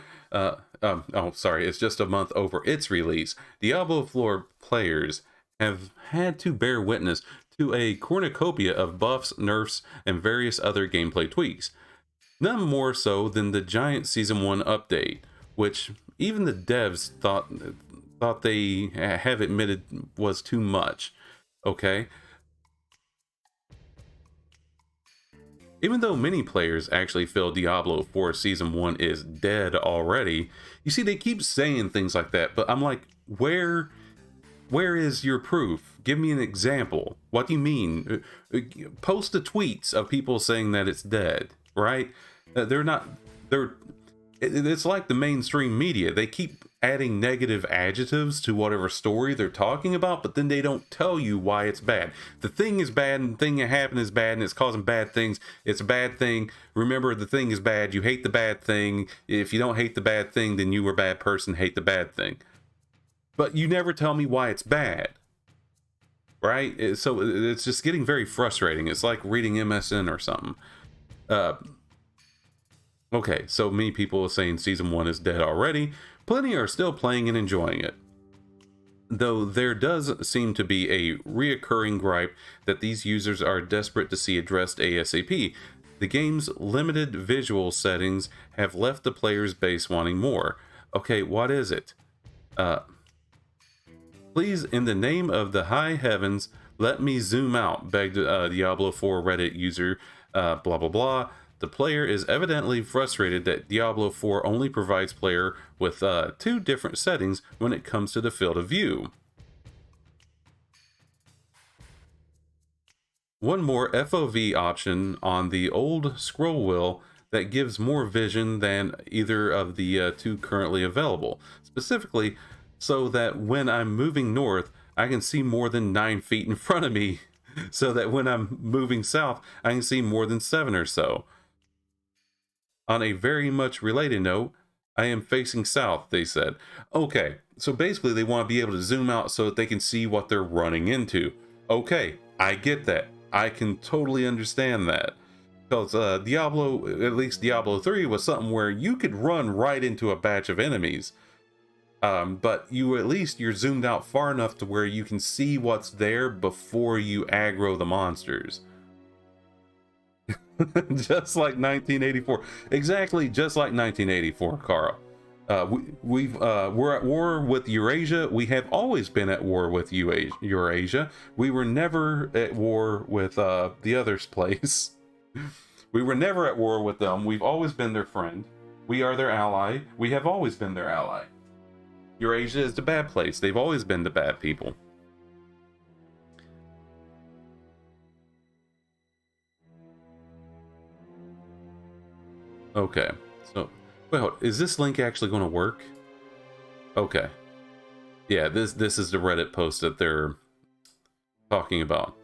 It's just a month over its release. Diablo 4 players have had to bear witness to a cornucopia of buffs, nerfs, and various other gameplay tweaks. None more so than the giant Season 1 update, which even the devs thought they have admitted was too much. Okay? Even though many players actually feel Diablo 4 Season 1 is dead already, you see, they keep saying things like that, but I'm like, where is your proof? Give me an example. What do you mean? Post the tweets of people saying that it's dead, right? It's like the mainstream media. They keep adding negative adjectives to whatever story they're talking about, but then they don't tell you why it's bad. The thing is bad, and the thing that happened is bad, and it's causing bad things. It's a bad thing. Remember, the thing is bad. You hate the bad thing. If you don't hate the bad thing, then you were a bad person. Hate the bad thing. But you never tell me why it's bad. Right? So it's just getting very frustrating. It's like reading MSN or something. Okay, so many people are saying Season 1 is dead already. Plenty are still playing and enjoying it. Though there does seem to be a reoccurring gripe that these users are desperate to see addressed ASAP. The game's limited visual settings have left the player's base wanting more. Okay, what is it? Please, in the name of the high heavens, let me zoom out, begged Diablo 4 Reddit user, blah blah blah. The player is evidently frustrated that Diablo 4 only provides player with two different settings when it comes to the field of view. One more FOV option on the old scroll wheel that gives more vision than either of the two currently available. Specifically, so that when I'm moving north, I can see more than 9 feet in front of me, so that when I'm moving south, I can see more than 7 or so. On a very much related note, I am facing south, they said. Okay, so basically they want to be able to zoom out so that they can see what they're running into. Okay, I get that. I can totally understand that. Because Diablo, at least Diablo 3, was something where you could run right into a batch of enemies. But you're zoomed out far enough to where you can see what's there before you aggro the monsters. Just like 1984. Exactly, just like 1984, Carl. We're at war with Eurasia. We have always been at war with Eurasia. We were never at war with the other's place. We were never at war with them. We've always been their friend. We are their ally. We have always been their ally. Eurasia is the bad place. They've always been the bad people. Okay, so wait, hold, is this link actually going to work? Okay, yeah, this is the Reddit post that they're talking about.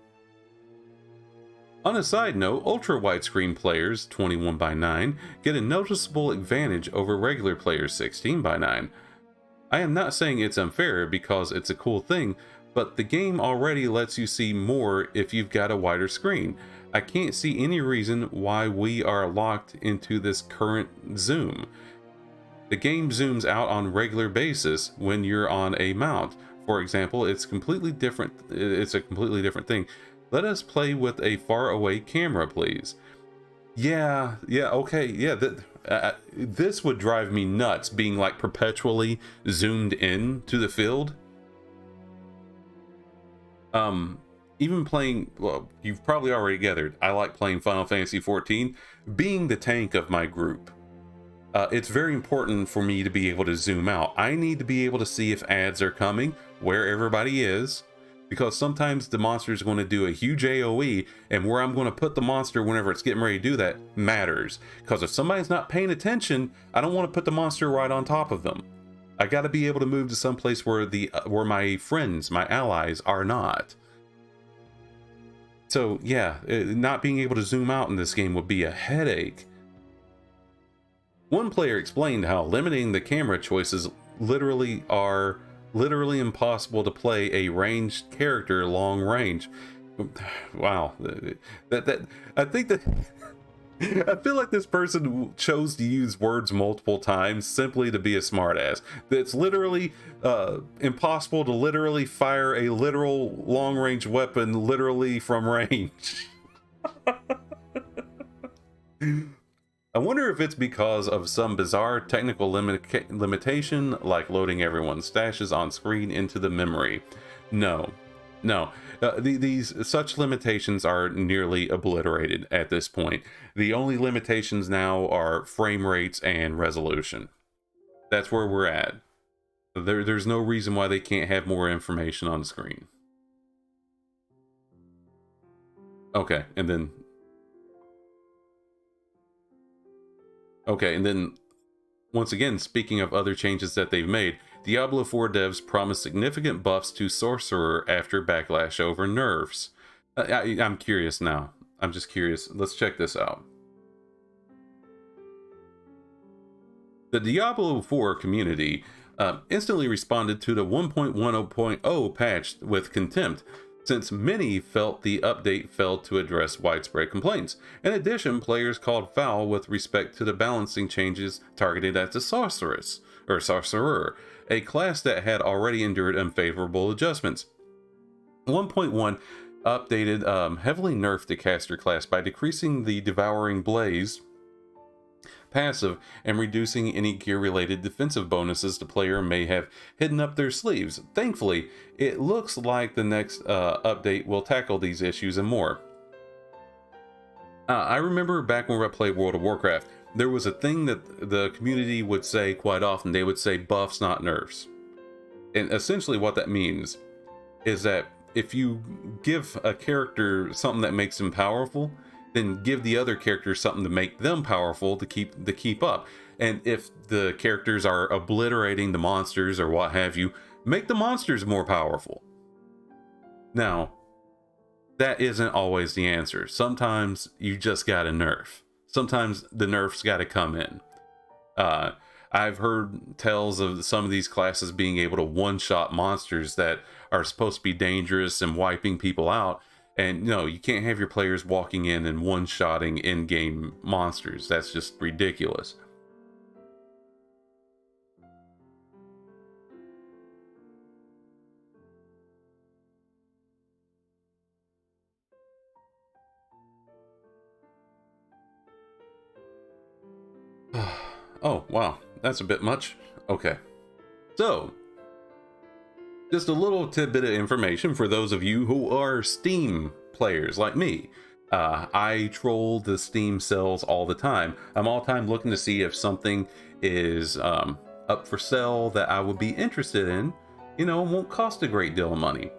On a side note, ultra widescreen players 21:9 get a noticeable advantage over regular players 16:9. I am not saying it's unfair because it's a cool thing, but the game already lets you see more if you've got a wider screen. I can't see any reason why we are locked into this current zoom. The game zooms out on regular basis when you're on a mount. For example, it's a completely different thing. Let us play with a far away camera, please. Yeah, okay, yeah, this would drive me nuts, being like perpetually zoomed in to the field. Even playing, well, you've probably already gathered, I like playing Final Fantasy XIV, being the tank of my group. It's very important for me to be able to zoom out. I need to be able to see if ads are coming, where everybody is, because sometimes the monster is going to do a huge AoE, and where I'm going to put the monster whenever it's getting ready to do that matters. Because if somebody's not paying attention, I don't want to put the monster right on top of them. I got to be able to move to some place where where my friends, my allies, are not. So yeah, not being able to zoom out in this game would be a headache. One player explained how limiting the camera choices literally impossible to play a ranged character long range. Wow, I think that I feel like this person chose to use words multiple times simply to be a smartass. It's literally impossible to literally fire a literal long range weapon literally from range. I wonder if it's because of some bizarre technical limitation, like loading everyone's stashes on screen into the memory. No. Such limitations are nearly obliterated at this point. The only limitations now are frame rates and resolution. That's where we're at. There's no reason why they can't have more information on screen. Okay, and then once again, speaking of other changes that they've made, Diablo 4 devs promised significant buffs to Sorcerer after backlash over nerfs. I'm curious now. I'm just curious. Let's check this out. The Diablo 4 community instantly responded to the 1.10.0 patch with contempt, since many felt the update failed to address widespread complaints. In addition, players called foul with respect to the balancing changes targeted at the Sorcerer, a class that had already endured unfavorable adjustments. 1.1 updated heavily nerfed the caster class by decreasing the Devouring Blaze passive and reducing any gear-related defensive bonuses the player may have hidden up their sleeves. Thankfully, it looks like the next update will tackle these issues and more. I remember back when I played World of Warcraft, there was a thing that the community would say quite often. They would say buffs, not nerfs. And essentially what that means is that if you give a character something that makes them powerful, then give the other characters something to make them powerful to keep up. And if the characters are obliterating the monsters or what have you, make the monsters more powerful. Now, that isn't always the answer. Sometimes you just gotta nerf. Sometimes the nerfs gotta come in. I've heard tales of some of these classes being able to one-shot monsters that are supposed to be dangerous and wiping people out, And no, you can't have your players walking in and one-shotting in-game monsters. That's just ridiculous. Oh, wow. That's a bit much. Okay. So, just a little tidbit of information for those of you who are Steam players like me. I troll the Steam sales all the time. I'm all the time looking to see if something is up for sale that I would be interested in. You know, won't cost a great deal of money.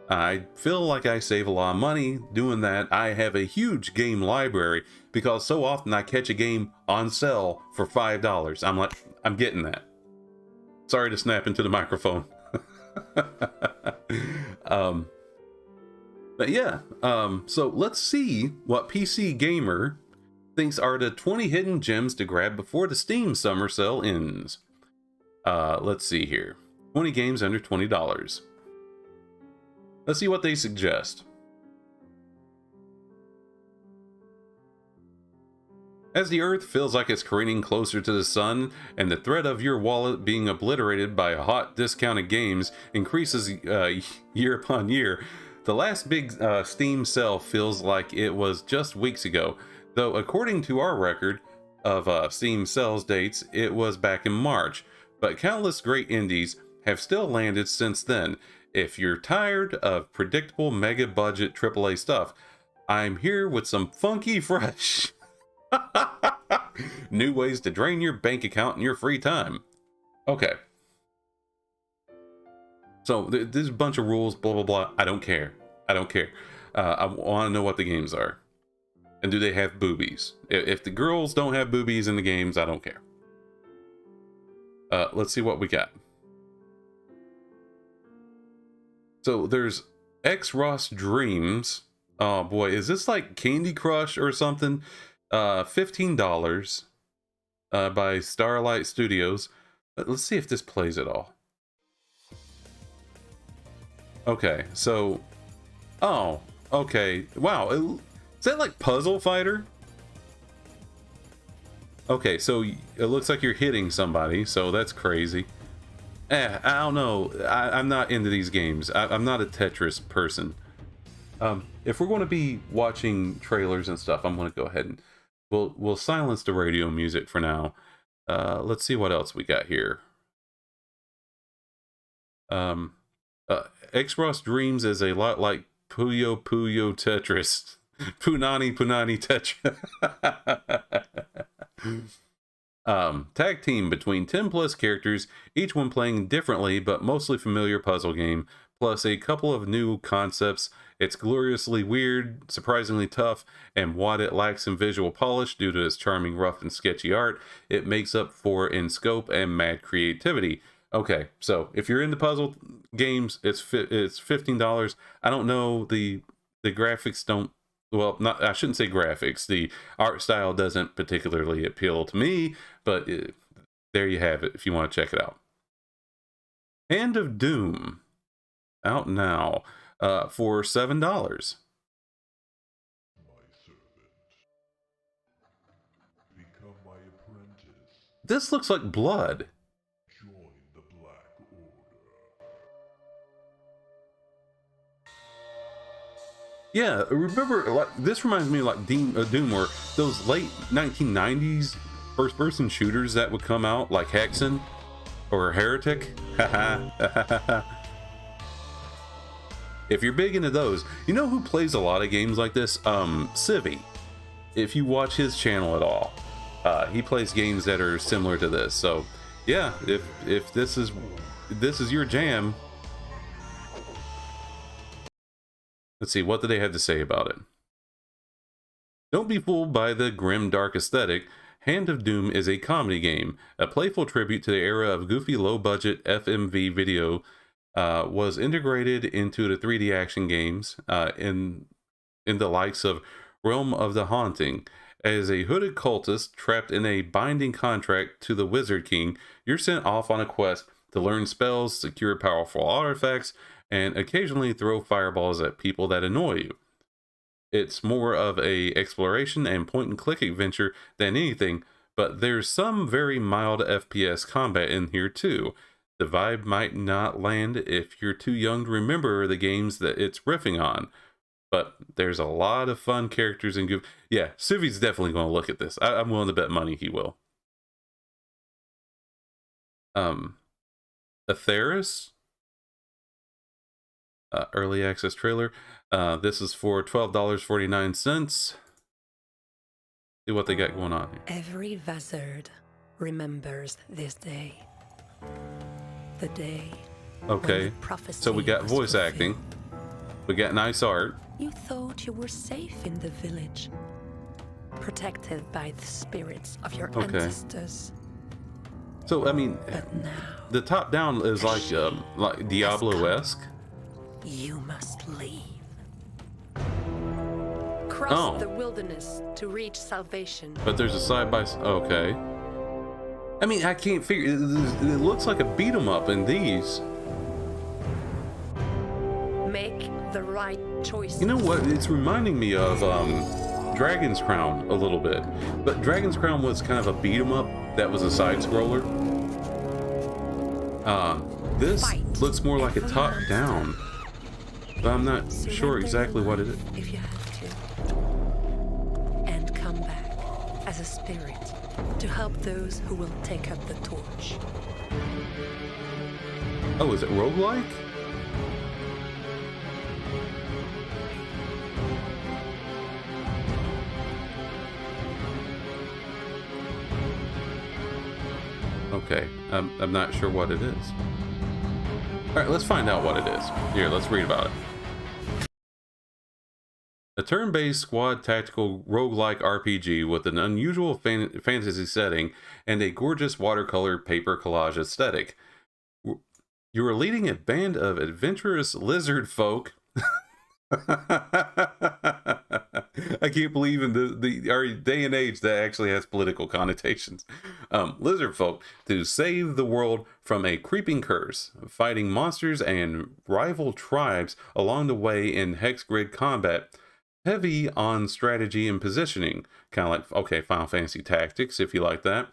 I feel like I save a lot of money doing that. I have a huge game library because so often I catch a game on sale for $5. I'm like, I'm getting that. Sorry to snap into the microphone. But yeah, so let's see what PC Gamer thinks are the 20 hidden gems to grab before the Steam summer sale ends. Let's see here. 20 games under $20. Let's see what they suggest. As the Earth feels like it's careening closer to the sun, and the threat of your wallet being obliterated by hot discounted games increases year upon year, the last big Steam sale feels like it was just weeks ago, though according to our record of Steam sales dates, it was back in March, but countless great indies have still landed since then. If you're tired of predictable mega budget AAA stuff, I'm here with some funky fresh new ways to drain your bank account in your free time. Okay. So there's a bunch of rules, blah, blah, blah. I don't care. I don't care. I want to know what the games are. And do they have boobies? If the girls don't have boobies in the games, I don't care. Let's see what we got. So there's X Ross Dreams. Oh boy, is this like Candy Crush or something? $15 by Starlight Studios. Let's see if this plays at all. Okay, so... Oh, okay. Wow, is that like Puzzle Fighter? Okay, so it looks like you're hitting somebody, so that's crazy. I don't know. I'm not into these games. I'm not a Tetris person. If we're going to be watching trailers and stuff, I'm going to go ahead and we'll silence the radio music for now. Let's see what else we got here. X-Ross Dreams is a lot like Puyo Puyo Tetris. Punani Punani Tetris. Tag team between 10 plus characters, each one playing differently but mostly familiar puzzle game, plus a couple of new concepts. It's gloriously weird, surprisingly tough, and what it lacks in visual polish due to its charming, rough, and sketchy art, it makes up for in scope and mad creativity. Okay, so if you're into puzzle games, it's $15. I don't know, the graphics don't, well, not, I shouldn't say graphics. The art style doesn't particularly appeal to me, but there you have it if you want to check it out. Hand of Doom, out now for $7. This looks like blood. Yeah, remember, like, this reminds me of like Doom, or those late 1990s first-person shooters that would come out, like Hexen or Heretic. If you're big into those, you know who plays a lot of games like this? Civvy. If you watch his channel at all, he plays games that are similar to this. So, yeah, if this is your jam. Let's see, what do they have to say about it? Don't be fooled by the grim, dark aesthetic. Hand of Doom is a comedy game, a playful tribute to the era of goofy, low-budget FMV video. Was integrated into the 3D action games in the likes of Realm of the Haunting. As a hooded cultist trapped in a binding contract to the Wizard King, you're sent off on a quest to learn spells, secure powerful artifacts, and occasionally throw fireballs at people that annoy you. It's more of a exploration and point and click adventure than anything, but there's some very mild FPS combat in here too. The vibe might not land if you're too young to remember the games that it's riffing on, but there's a lot of fun characters and yeah, Suvi's definitely going to look at this. I'm willing to bet money he will. Atheris, early access trailer. This is for $12.49. See what they got going on here. Every Vazard remembers this day. The day. Okay, so we got voice acting. We got nice art. You thought you were safe in the village, protected by the spirits of your ancestors. So I mean, but now the top down is like Diablo-esque. You must leave. Cross the wilderness to reach salvation. But there's a side-by-side. Okay. I mean, I can't figure. It looks like a beat 'em up in these. Make the right choice. You know what? It's reminding me of Dragon's Crown a little bit, but Dragon's Crown was kind of a beat 'em up that was a side scroller. This looks more like a top down, but I'm not sure exactly what it is. If you have to, and come back as a spirit to help those who will take up the torch. Oh, is it roguelike? Okay, I'm not sure what it is. Alright, let's find out what it is. Here, let's read about it. A turn-based squad tactical roguelike RPG with an unusual fantasy setting and a gorgeous watercolor paper collage aesthetic. You are leading a band of adventurous lizard folk. I can't believe in our day and age that actually has political connotations. Lizard folk to save the world from a creeping curse, fighting monsters and rival tribes along the way in hex grid combat, heavy on strategy and positioning, kind of like, okay, Final Fantasy Tactics, if you like that,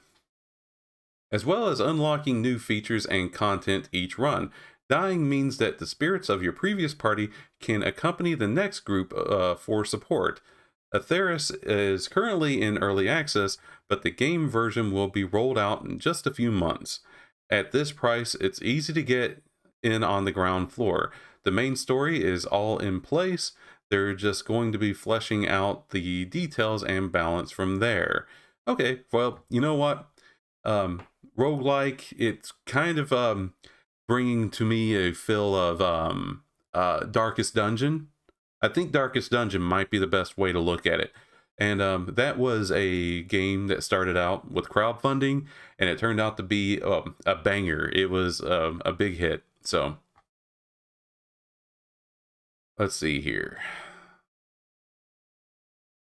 as well as unlocking new features and content each run. Dying means that the spirits of your previous party can accompany the next group for support. Atheris is currently in early access, but the game version will be rolled out in just a few months. At this price, it's easy to get in on the ground floor. The main story is all in place. They're just going to be fleshing out the details and balance from there. Okay, well, you know what? Roguelike, it's kind of bringing to me a feel of Darkest Dungeon. I think Darkest Dungeon might be the best way to look at it. And that was a game that started out with crowdfunding, and it turned out to be a banger. It was a big hit. So let's see here.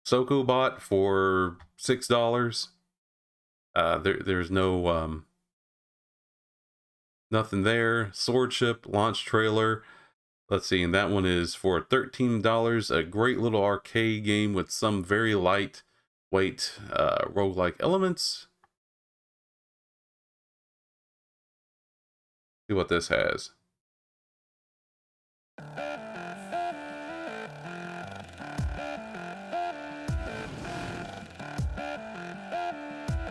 Sokobot for $6. There's no nothing there. Swordship launch trailer. Let's see, and that one is for $13. A great little arcade game with some very lightweight roguelike elements. See what this has.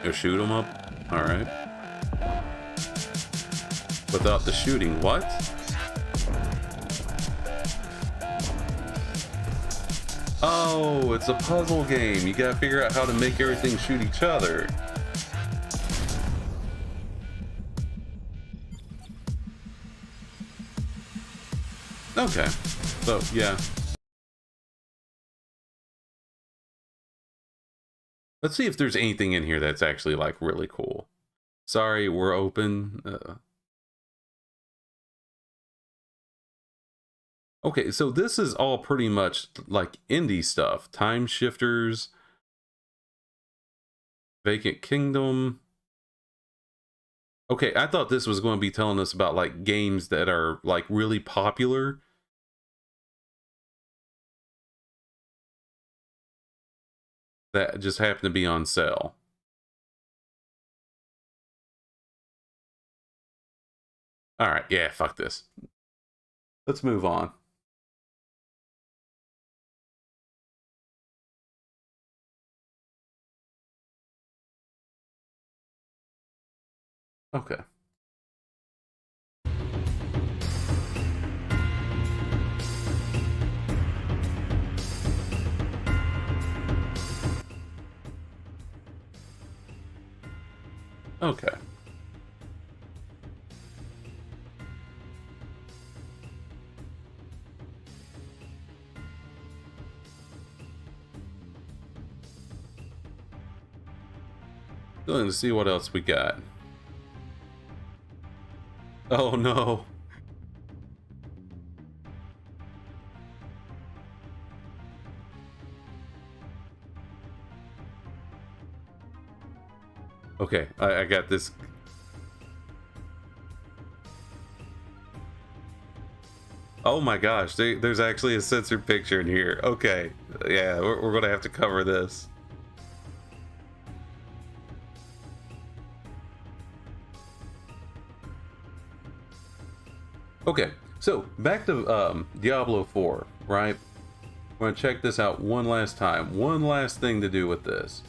You shoot 'em up? Alright. Without the shooting, what? Oh, it's a puzzle game. You gotta figure out how to make everything shoot each other. Okay, so yeah. Let's see if there's anything in here that's actually like really cool. Sorry, we're open. Okay, so this is all pretty much like indie stuff. Time Shifters, Vacant Kingdom. Okay, I thought this was going to be telling us about like games that are like really popular. that just happened to be on sale. All right, yeah, fuck this. Let's move on. Okay. Okay. Going to see what else we got. Oh no. Okay, I got this. Oh my gosh, there's actually a censored picture in here. Okay, yeah, we're gonna have to cover this. Okay, so back to Diablo 4, right? We're gonna check this out one last time. One last thing to do with this.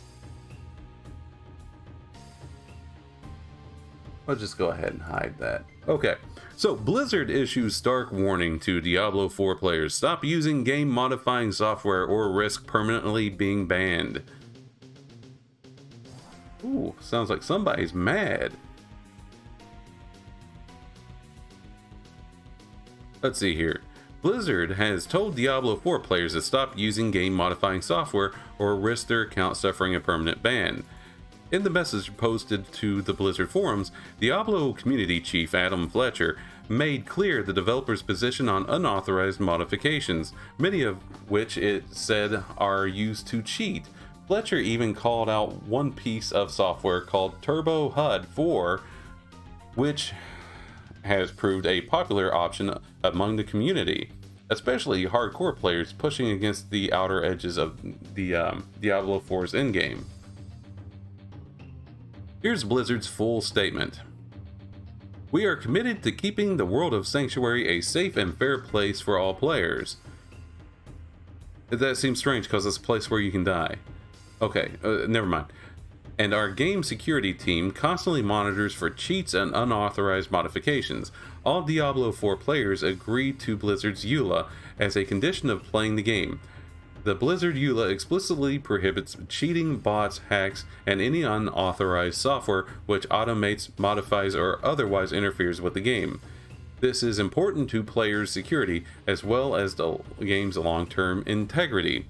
I'll just go ahead and hide that. Okay, so Blizzard issues stark warning to Diablo 4 players. Stop using game modifying software or risk permanently being banned. Ooh, sounds like somebody's mad. Let's see here. Blizzard has told Diablo 4 players to stop using game modifying software or risk their account suffering a permanent ban. In the message posted to the Blizzard forums, Diablo community chief Adam Fletcher made clear the developer's position on unauthorized modifications, many of which it said are used to cheat. Fletcher even called out one piece of software called Turbo HUD 4, which has proved a popular option among the community, especially hardcore players pushing against the outer edges of the Diablo 4's endgame. Here's Blizzard's full statement. We are committed to keeping the world of Sanctuary a safe and fair place for all players. That seems strange because it's a place where you can die. Okay, never mind. And our game security team constantly monitors for cheats and unauthorized modifications. All Diablo 4 players agree to Blizzard's EULA as a condition of playing the game. The Blizzard EULA explicitly prohibits cheating, bots, hacks, and any unauthorized software which automates, modifies, or otherwise interferes with the game. This is important to players' security as well as the game's long-term integrity.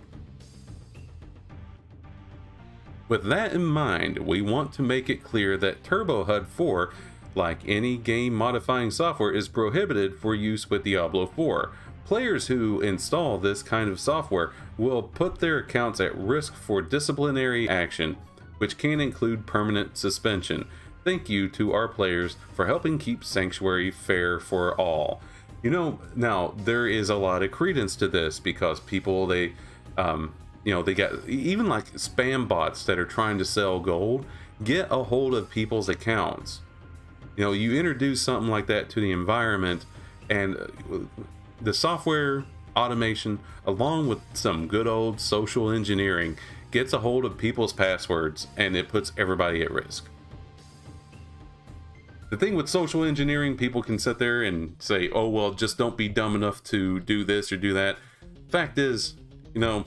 With that in mind, we want to make it clear that Turbo HUD 4, like any game modifying software, is prohibited for use with Diablo 4. Players who install this kind of software will put their accounts at risk for disciplinary action, which can include permanent suspension. Thank you to our players for helping keep Sanctuary fair for all. You know, now there is a lot of credence to this because people, they got even like spam bots that are trying to sell gold, get a hold of people's accounts. You know, you introduce something like that to the environment, and the software automation, along with some good old social engineering, gets a hold of people's passwords, and it puts everybody at risk. The thing with social engineering, people can sit there and say, oh, well, just don't be dumb enough to do this or do that. Fact is, you know,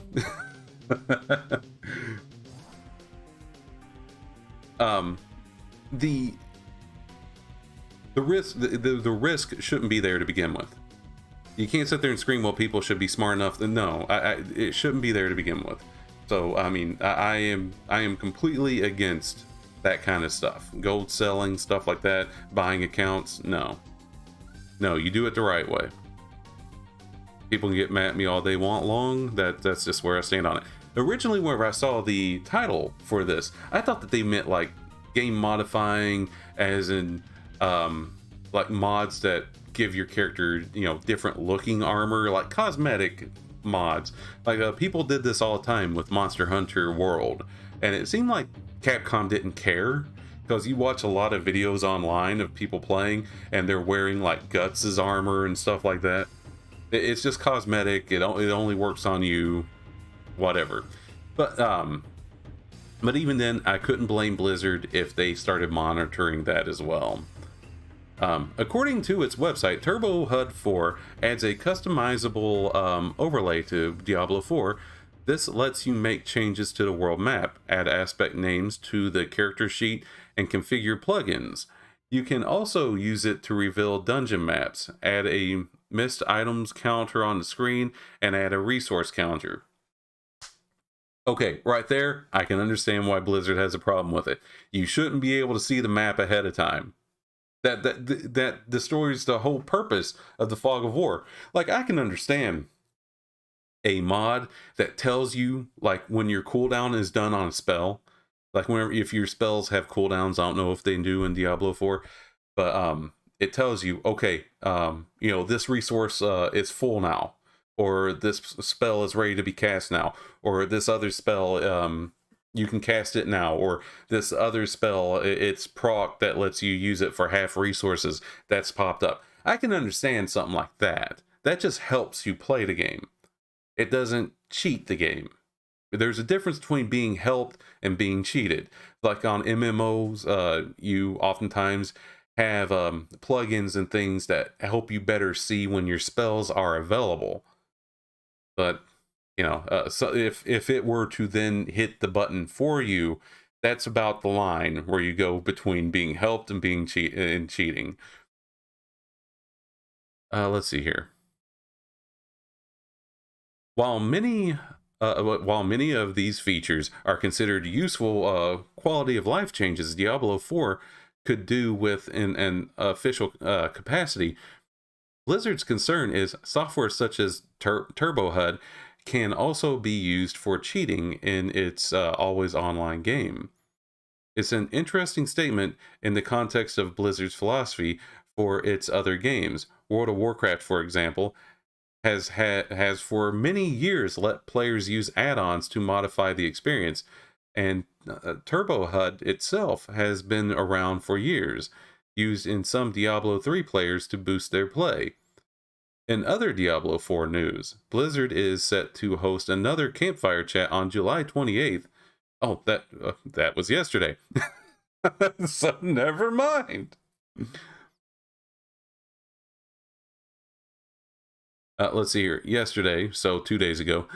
the risk shouldn't be there to begin with. You can't sit there and scream, well, people should be smart enough. No, it shouldn't be there to begin with. So, I mean, I am completely against that kind of stuff. Gold selling, stuff like that, buying accounts. No, you do it the right way. People can get mad at me all they want long. That's just where I stand on it. Originally, whenever I saw the title for this, I thought that they meant like game modifying, as in like mods that give your character, you know, different looking armor, like cosmetic mods. Like people did this all the time with Monster Hunter World, and it seemed like Capcom didn't care, because you watch a lot of videos online of people playing and they're wearing like Guts' armor and stuff like that. It's just cosmetic. It only works on you, whatever. But even then, I couldn't blame Blizzard if they started monitoring that as well. According to its website, Turbo HUD 4 adds a customizable overlay to Diablo 4. This lets you make changes to the world map, add aspect names to the character sheet, and configure plugins. You can also use it to reveal dungeon maps, add a missed items counter on the screen, and add a resource counter. Okay, right there, I can understand why Blizzard has a problem with it. You shouldn't be able to see the map ahead of time. That destroys the whole purpose of the Fog of War. Like, I can understand a mod that tells you, like, when your cooldown is done on a spell. Like, if your spells have cooldowns, I don't know if they do in Diablo 4, but it tells you, okay, this resource is full now, or this spell is ready to be cast now, or this other spell, you can cast it now, or this other spell, it's proc that lets you use it for half resources that's popped up. I can understand something like that. That just helps you play the game. It doesn't cheat the game. There's a difference between being helped and being cheated. Like on MMOs, you oftentimes have plugins and things that help you better see when your spells are available. But so if it were to then hit the button for you, that's about the line where you go between being helped and being cheating. Let's see here. While many of these features are considered useful quality of life changes Diablo 4 could do with an official capacity, Blizzard's concern is software such as Turbo HUD can also be used for cheating in its always online game. It's an interesting statement in the context of Blizzard's philosophy for its other games. World of Warcraft, for example, has for many years let players use add-ons to modify the experience, and Turbo HUD itself has been around for years, used in some Diablo 3 players to boost their play. In other Diablo 4 news, Blizzard is set to host another campfire chat on July 28th. Oh, that was yesterday. So never mind. Let's see here. Yesterday, so 2 days ago,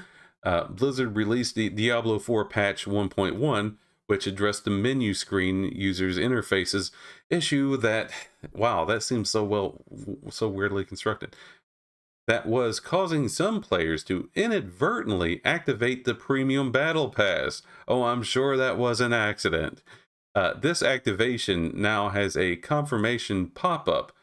Blizzard released the Diablo 4 patch 1.1, which addressed the menu screen users' interfaces issue that, wow, that seems so weirdly constructed, that was causing some players to inadvertently activate the premium battle pass. Oh, I'm sure that was an accident. This activation now has a confirmation pop-up,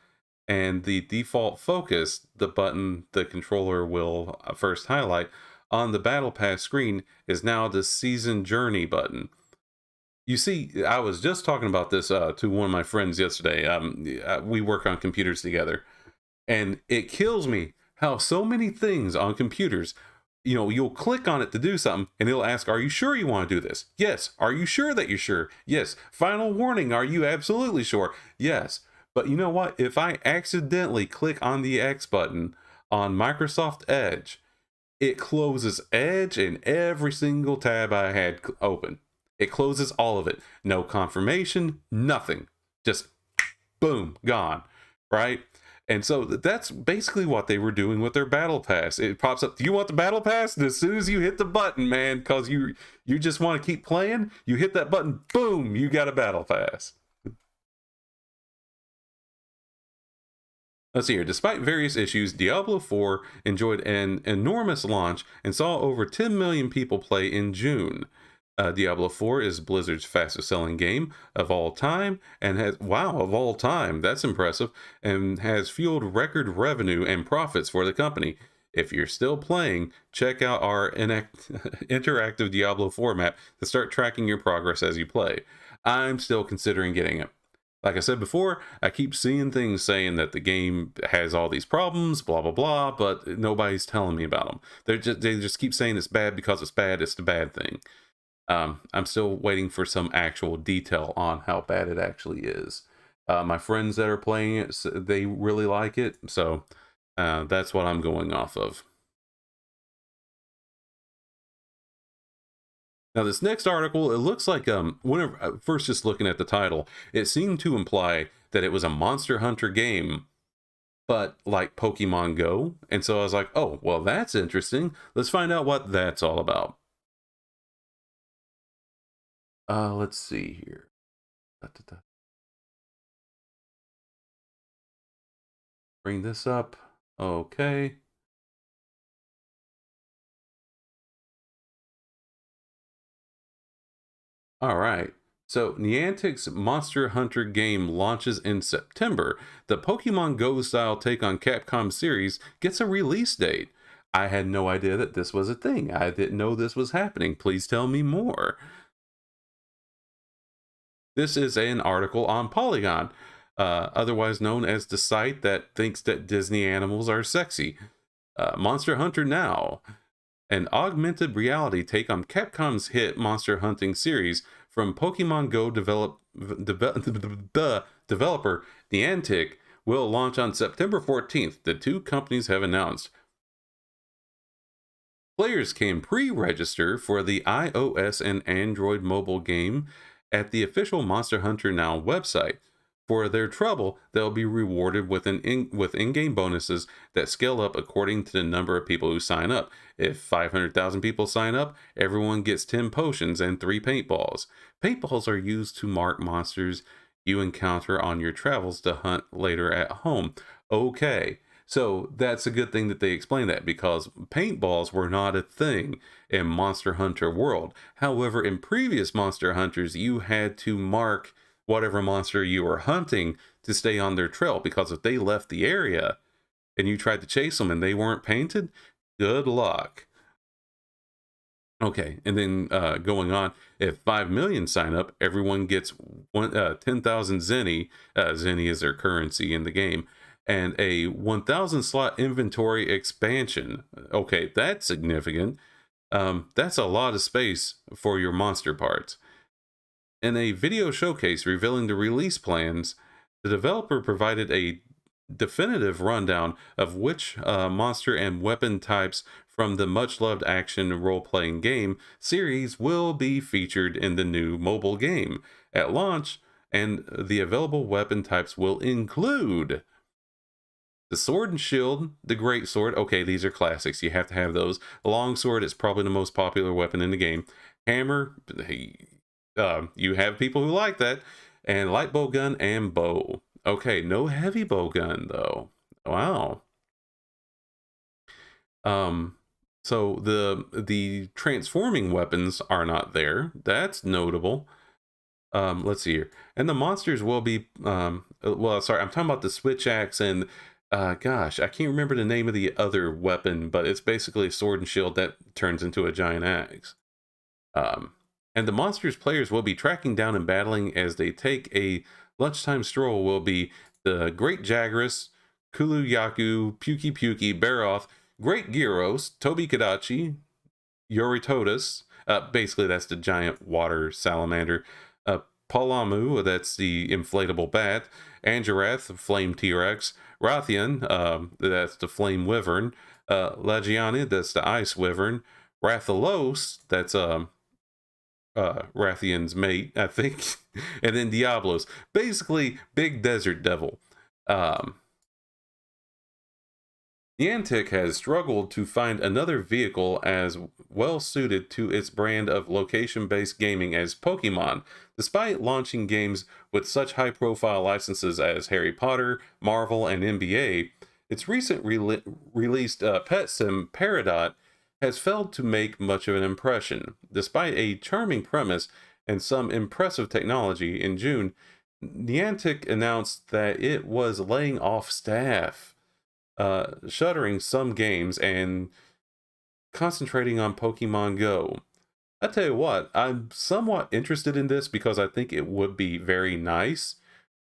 and the default focus, the button the controller will first highlight on the battle pass screen, is now the season journey button. You see, I was just talking about this to one of my friends yesterday. We work on computers together, and it kills me how so many things on computers, you'll click on it to do something and it'll ask, are you sure you want to do this? Yes. Are you sure that you're sure? Yes. Final warning, are you absolutely sure? Yes. But you know what? If I accidentally click on the X button on Microsoft Edge, it closes Edge and every single tab I had open. It closes all of it. No confirmation, nothing. Just boom, gone, right? And so that's basically what they were doing with their battle pass. It pops up, do you want the battle pass? And as soon as you hit the button, man, because you just want to keep playing, you hit that button, boom, you got a battle pass. Let's see here. Despite various issues, Diablo 4 enjoyed an enormous launch and saw over 10 million people play in June. Diablo 4 is Blizzard's fastest selling game of all time and of all time, that's impressive, and has fueled record revenue and profits for the company. If you're still playing, check out our interactive Diablo 4 map to start tracking your progress as you play. I'm still considering getting it. Like I said before, I keep seeing things saying that the game has all these problems, blah blah blah, but nobody's telling me about them. They just keep saying it's bad because it's bad. It's the bad thing. I'm still waiting for some actual detail on how bad it actually is. My friends that are playing it, they really like it, so that's what I'm going off of. Now, this next article, it looks like whenever first just looking at the title, it seemed to imply that it was a Monster Hunter game, but like Pokemon Go. And so I was like, oh, well, that's interesting. Let's find out what that's all about. Let's see here. Da, da, da. Bring this up. Okay. All right. So, Niantic's Monster Hunter game launches in September. The Pokemon Go style take on Capcom series gets a release date. I had no idea that this was a thing. I didn't know this was happening. Please tell me more. This is an article on Polygon, otherwise known as the site that thinks that Disney animals are sexy. Monster Hunter Now, an augmented reality take on Capcom's hit monster hunting series from Pokemon Go the developer Niantic, will launch on September 14th, the two companies have announced. Players can pre-register for the iOS and Android mobile game at the official Monster Hunter Now website. For their trouble, they'll be rewarded with in-game bonuses that scale up according to the number of people who sign up. If 500,000 people sign up, everyone gets 10 potions and 3 paintballs. Paintballs are used to mark monsters you encounter on your travels to hunt later at home. Okay, so that's a good thing that they explain that, because paintballs were not a thing in Monster Hunter World. However, in previous Monster Hunters, you had to mark whatever monster you were hunting to stay on their trail, because if they left the area and you tried to chase them and they weren't painted, good luck. Okay, and then going on, if 5 million sign up, everyone gets 10,000 zenny. Zenny is their currency in the game, and a 1,000 slot inventory expansion. Okay, that's significant. That's a lot of space for your monster parts. In a video showcase revealing the release plans, the developer provided a definitive rundown of which monster and weapon types from the much-loved action role-playing game series will be featured in the new mobile game at launch, and the available weapon types will include the sword and shield, the great sword. Okay, these are classics. You have to have those. The long sword is probably the most popular weapon in the game. Hammer, you have people who like that. And light bow gun and bow. Okay, no heavy bow gun though. Wow. So the transforming weapons are not there. That's notable. Let's see here. And the monsters will be well, sorry, I'm talking about the switch axe and gosh, I can't remember the name of the other weapon, but it's basically a sword and shield that turns into a giant axe. And the monsters players will be tracking down and battling as they take a lunchtime stroll will be the Great Jagras, Kuluyaku, Puki, Baroth, Great Gyros, Tobi Kadachi, Yoritotus, basically that's the giant water salamander, Palamu, that's the inflatable bat, Angerath, flame T-Rex, Rathian, that's the flame wyvern, Lagiani, that's the ice wyvern, Rathalos, that's Rathian's mate, I think, and then Diablos, basically big desert devil. Niantic has struggled to find another vehicle as well suited to its brand of location-based gaming as Pokemon, despite launching games with such high-profile licenses as Harry Potter, Marvel, and NBA. Its recent released pet sim Peridot has failed to make much of an impression. Despite a charming premise and some impressive technology, in June, Niantic announced that it was laying off staff, shuttering some games and concentrating on Pokemon Go. I tell you what, I'm somewhat interested in this because I think it would be very nice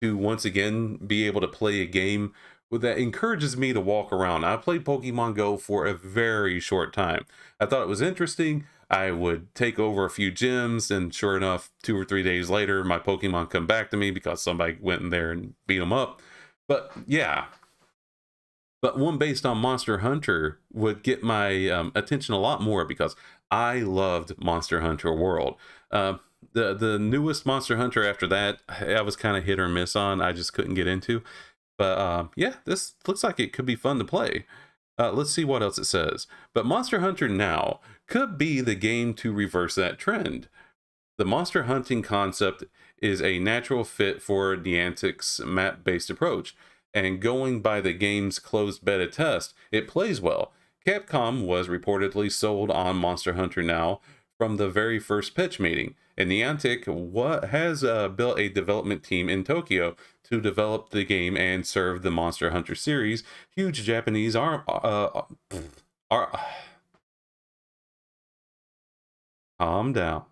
to once again be able to play a game that encourages me to walk around. I played Pokemon Go for a very short time. I thought it was interesting. I would take over a few gyms, and sure enough, 2 or 3 days later, my Pokemon come back to me because somebody went in there and beat them up. But yeah. But one based on Monster Hunter would get my attention a lot more because I loved Monster Hunter World. The newest Monster Hunter after that, I was kind of hit or miss on. I just couldn't get into. But yeah, this looks like it could be fun to play. Let's see what else it says. But Monster Hunter Now could be the game to reverse that trend. The monster hunting concept is a natural fit for Niantic's map-based approach. And going by the game's closed beta test, it plays well. Capcom was reportedly sold on Monster Hunter Now from the very first pitch meeting, and Niantic has built a development team in Tokyo to develop the game and serve the Monster Hunter series. Huge Japanese calm down,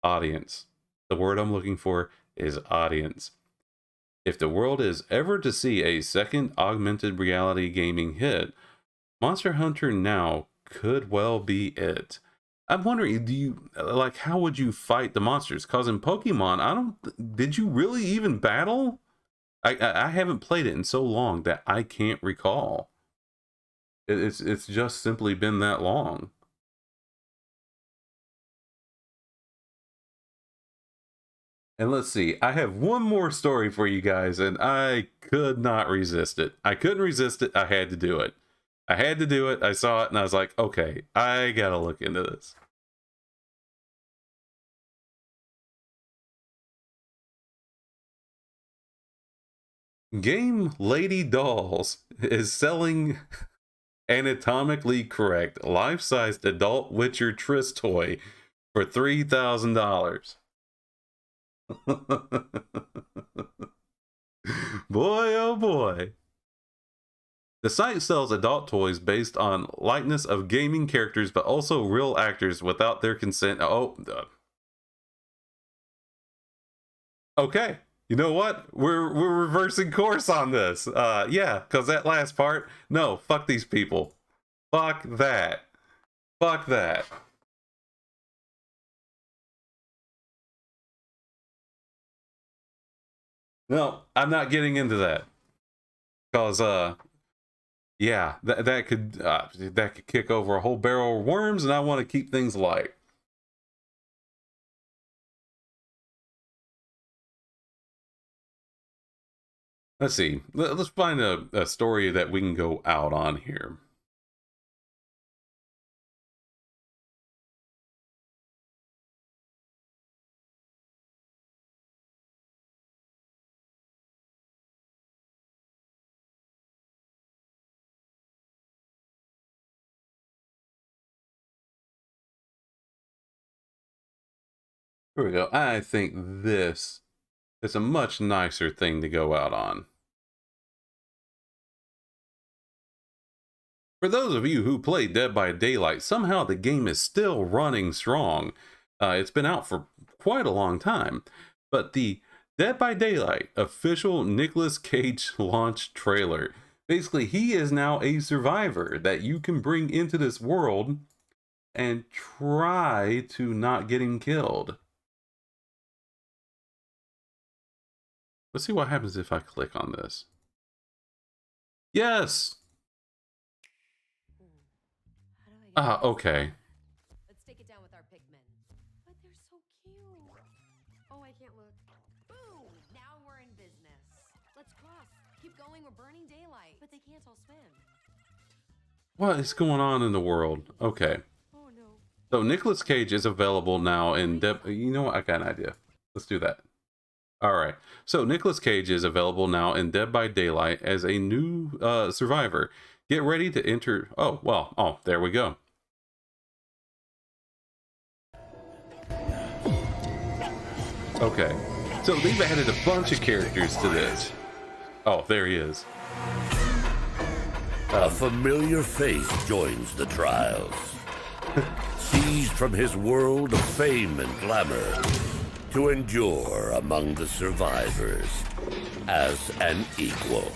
audience. The word I'm looking for is audience. If the world is ever to see a second augmented reality gaming hit, Monster Hunter Now could well be it. I'm wondering, how would you fight the monsters? Cause in Pokemon, did you really even battle? I haven't played it in so long that I can't recall. It's just simply been that long. And let's see, I have one more story for you guys, and I could not resist it. I couldn't resist it. I had to do it. I had to do it. I saw it, and I was like, okay, I gotta look into this. Game Lady Dolls is selling anatomically correct, life-sized adult Witcher Triss toy for $3,000. Boy, oh boy. The site sells adult toys based on likeness of gaming characters, but also real actors without their consent. Okay. You know what? We're reversing course on this. Yeah, because that last part, no, fuck these people. Fuck that. Fuck that. No, I'm not getting into that. Because, yeah, that could kick over a whole barrel of worms, and I want to keep things light. Let's see. Let's find a story that we can go out on here. Here we go. I think this is a much nicer thing to go out on. For those of you who play Dead by Daylight, somehow the game is still running strong. It's been out for quite a long time. But the Dead by Daylight official Nicolas Cage launch trailer. Basically, he is now a survivor that you can bring into this world and try to not get him killed. Let's see what happens if I click on this. Yes! Okay. Let's take it down with our Pikmin. But they're so cute. Oh, I can't look. Boom! Now we're in business. Let's cross. Keep going, we're burning daylight. But they can't all swim. What is going on in the world? Okay. Oh, no. So Nicolas Cage is available now in You know what? I got an idea. Let's do that. All right. So Nicolas Cage is available now in Dead by Daylight as a new survivor. Get ready to enter. Oh, there we go. Okay. So they've added a bunch of characters to this. Oh, there he is. A familiar face joins the trials. Seized from his world of fame and glamour to endure among the survivors. as an equal.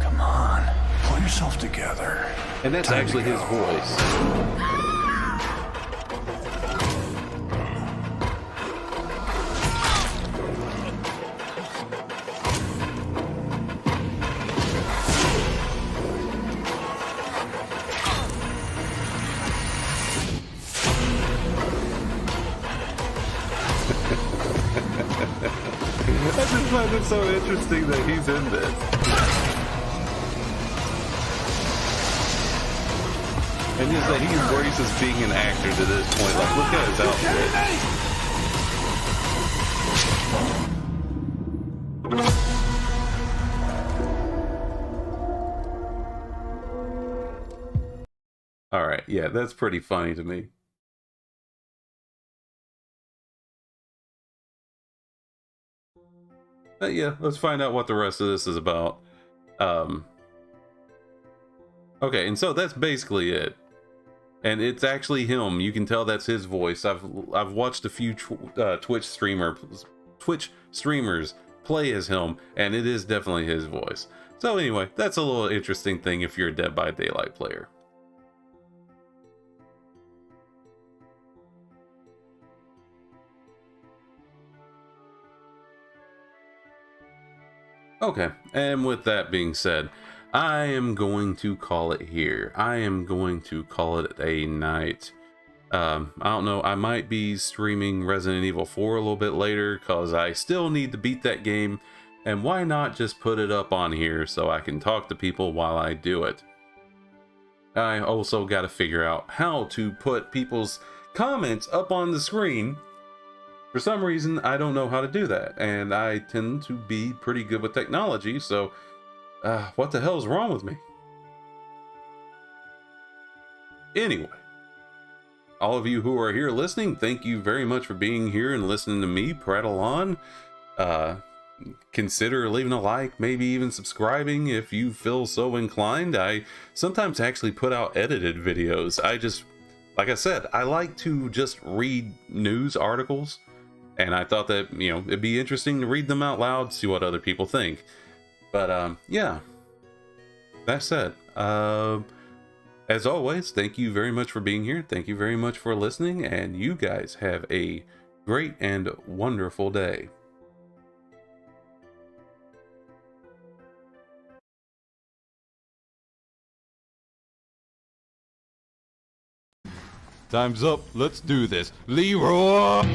Come on, pull yourself together. And that's actually his voice. I just find it so interesting that he's in this. And just that he embraces being an actor to this point. Like, look at his outfit. Alright, yeah, that's pretty funny to me. But yeah, let's find out what the rest of this is about. Okay, and so that's basically it. And it's actually him. You can tell that's his voice. I've watched a few Twitch streamers play as him, and it is definitely his voice. So anyway, that's a little interesting thing if you're a Dead by Daylight player. Okay, and with that being said, I am going to call it here. I am going to call it a night. I don't know, I might be streaming Resident Evil 4 a little bit later because I still need to beat that game, and why not just put it up on here so I can talk to people while I do it. I also got to figure out how to put people's comments up on the screen. For some reason, I don't know how to do that, and I tend to be pretty good with technology, so what the hell is wrong with me? Anyway, all of you who are here listening, thank you very much for being here and listening to me prattle on. Consider leaving a like, maybe even subscribing if you feel so inclined. I sometimes actually put out edited videos. Like I said, I like to just read news articles. And I thought that, you know, it'd be interesting to read them out loud, see what other people think. But, yeah. That said, as always, thank you very much for being here. Thank you very much for listening. And you guys have a great and wonderful day. Time's up. Let's do this. Leroy!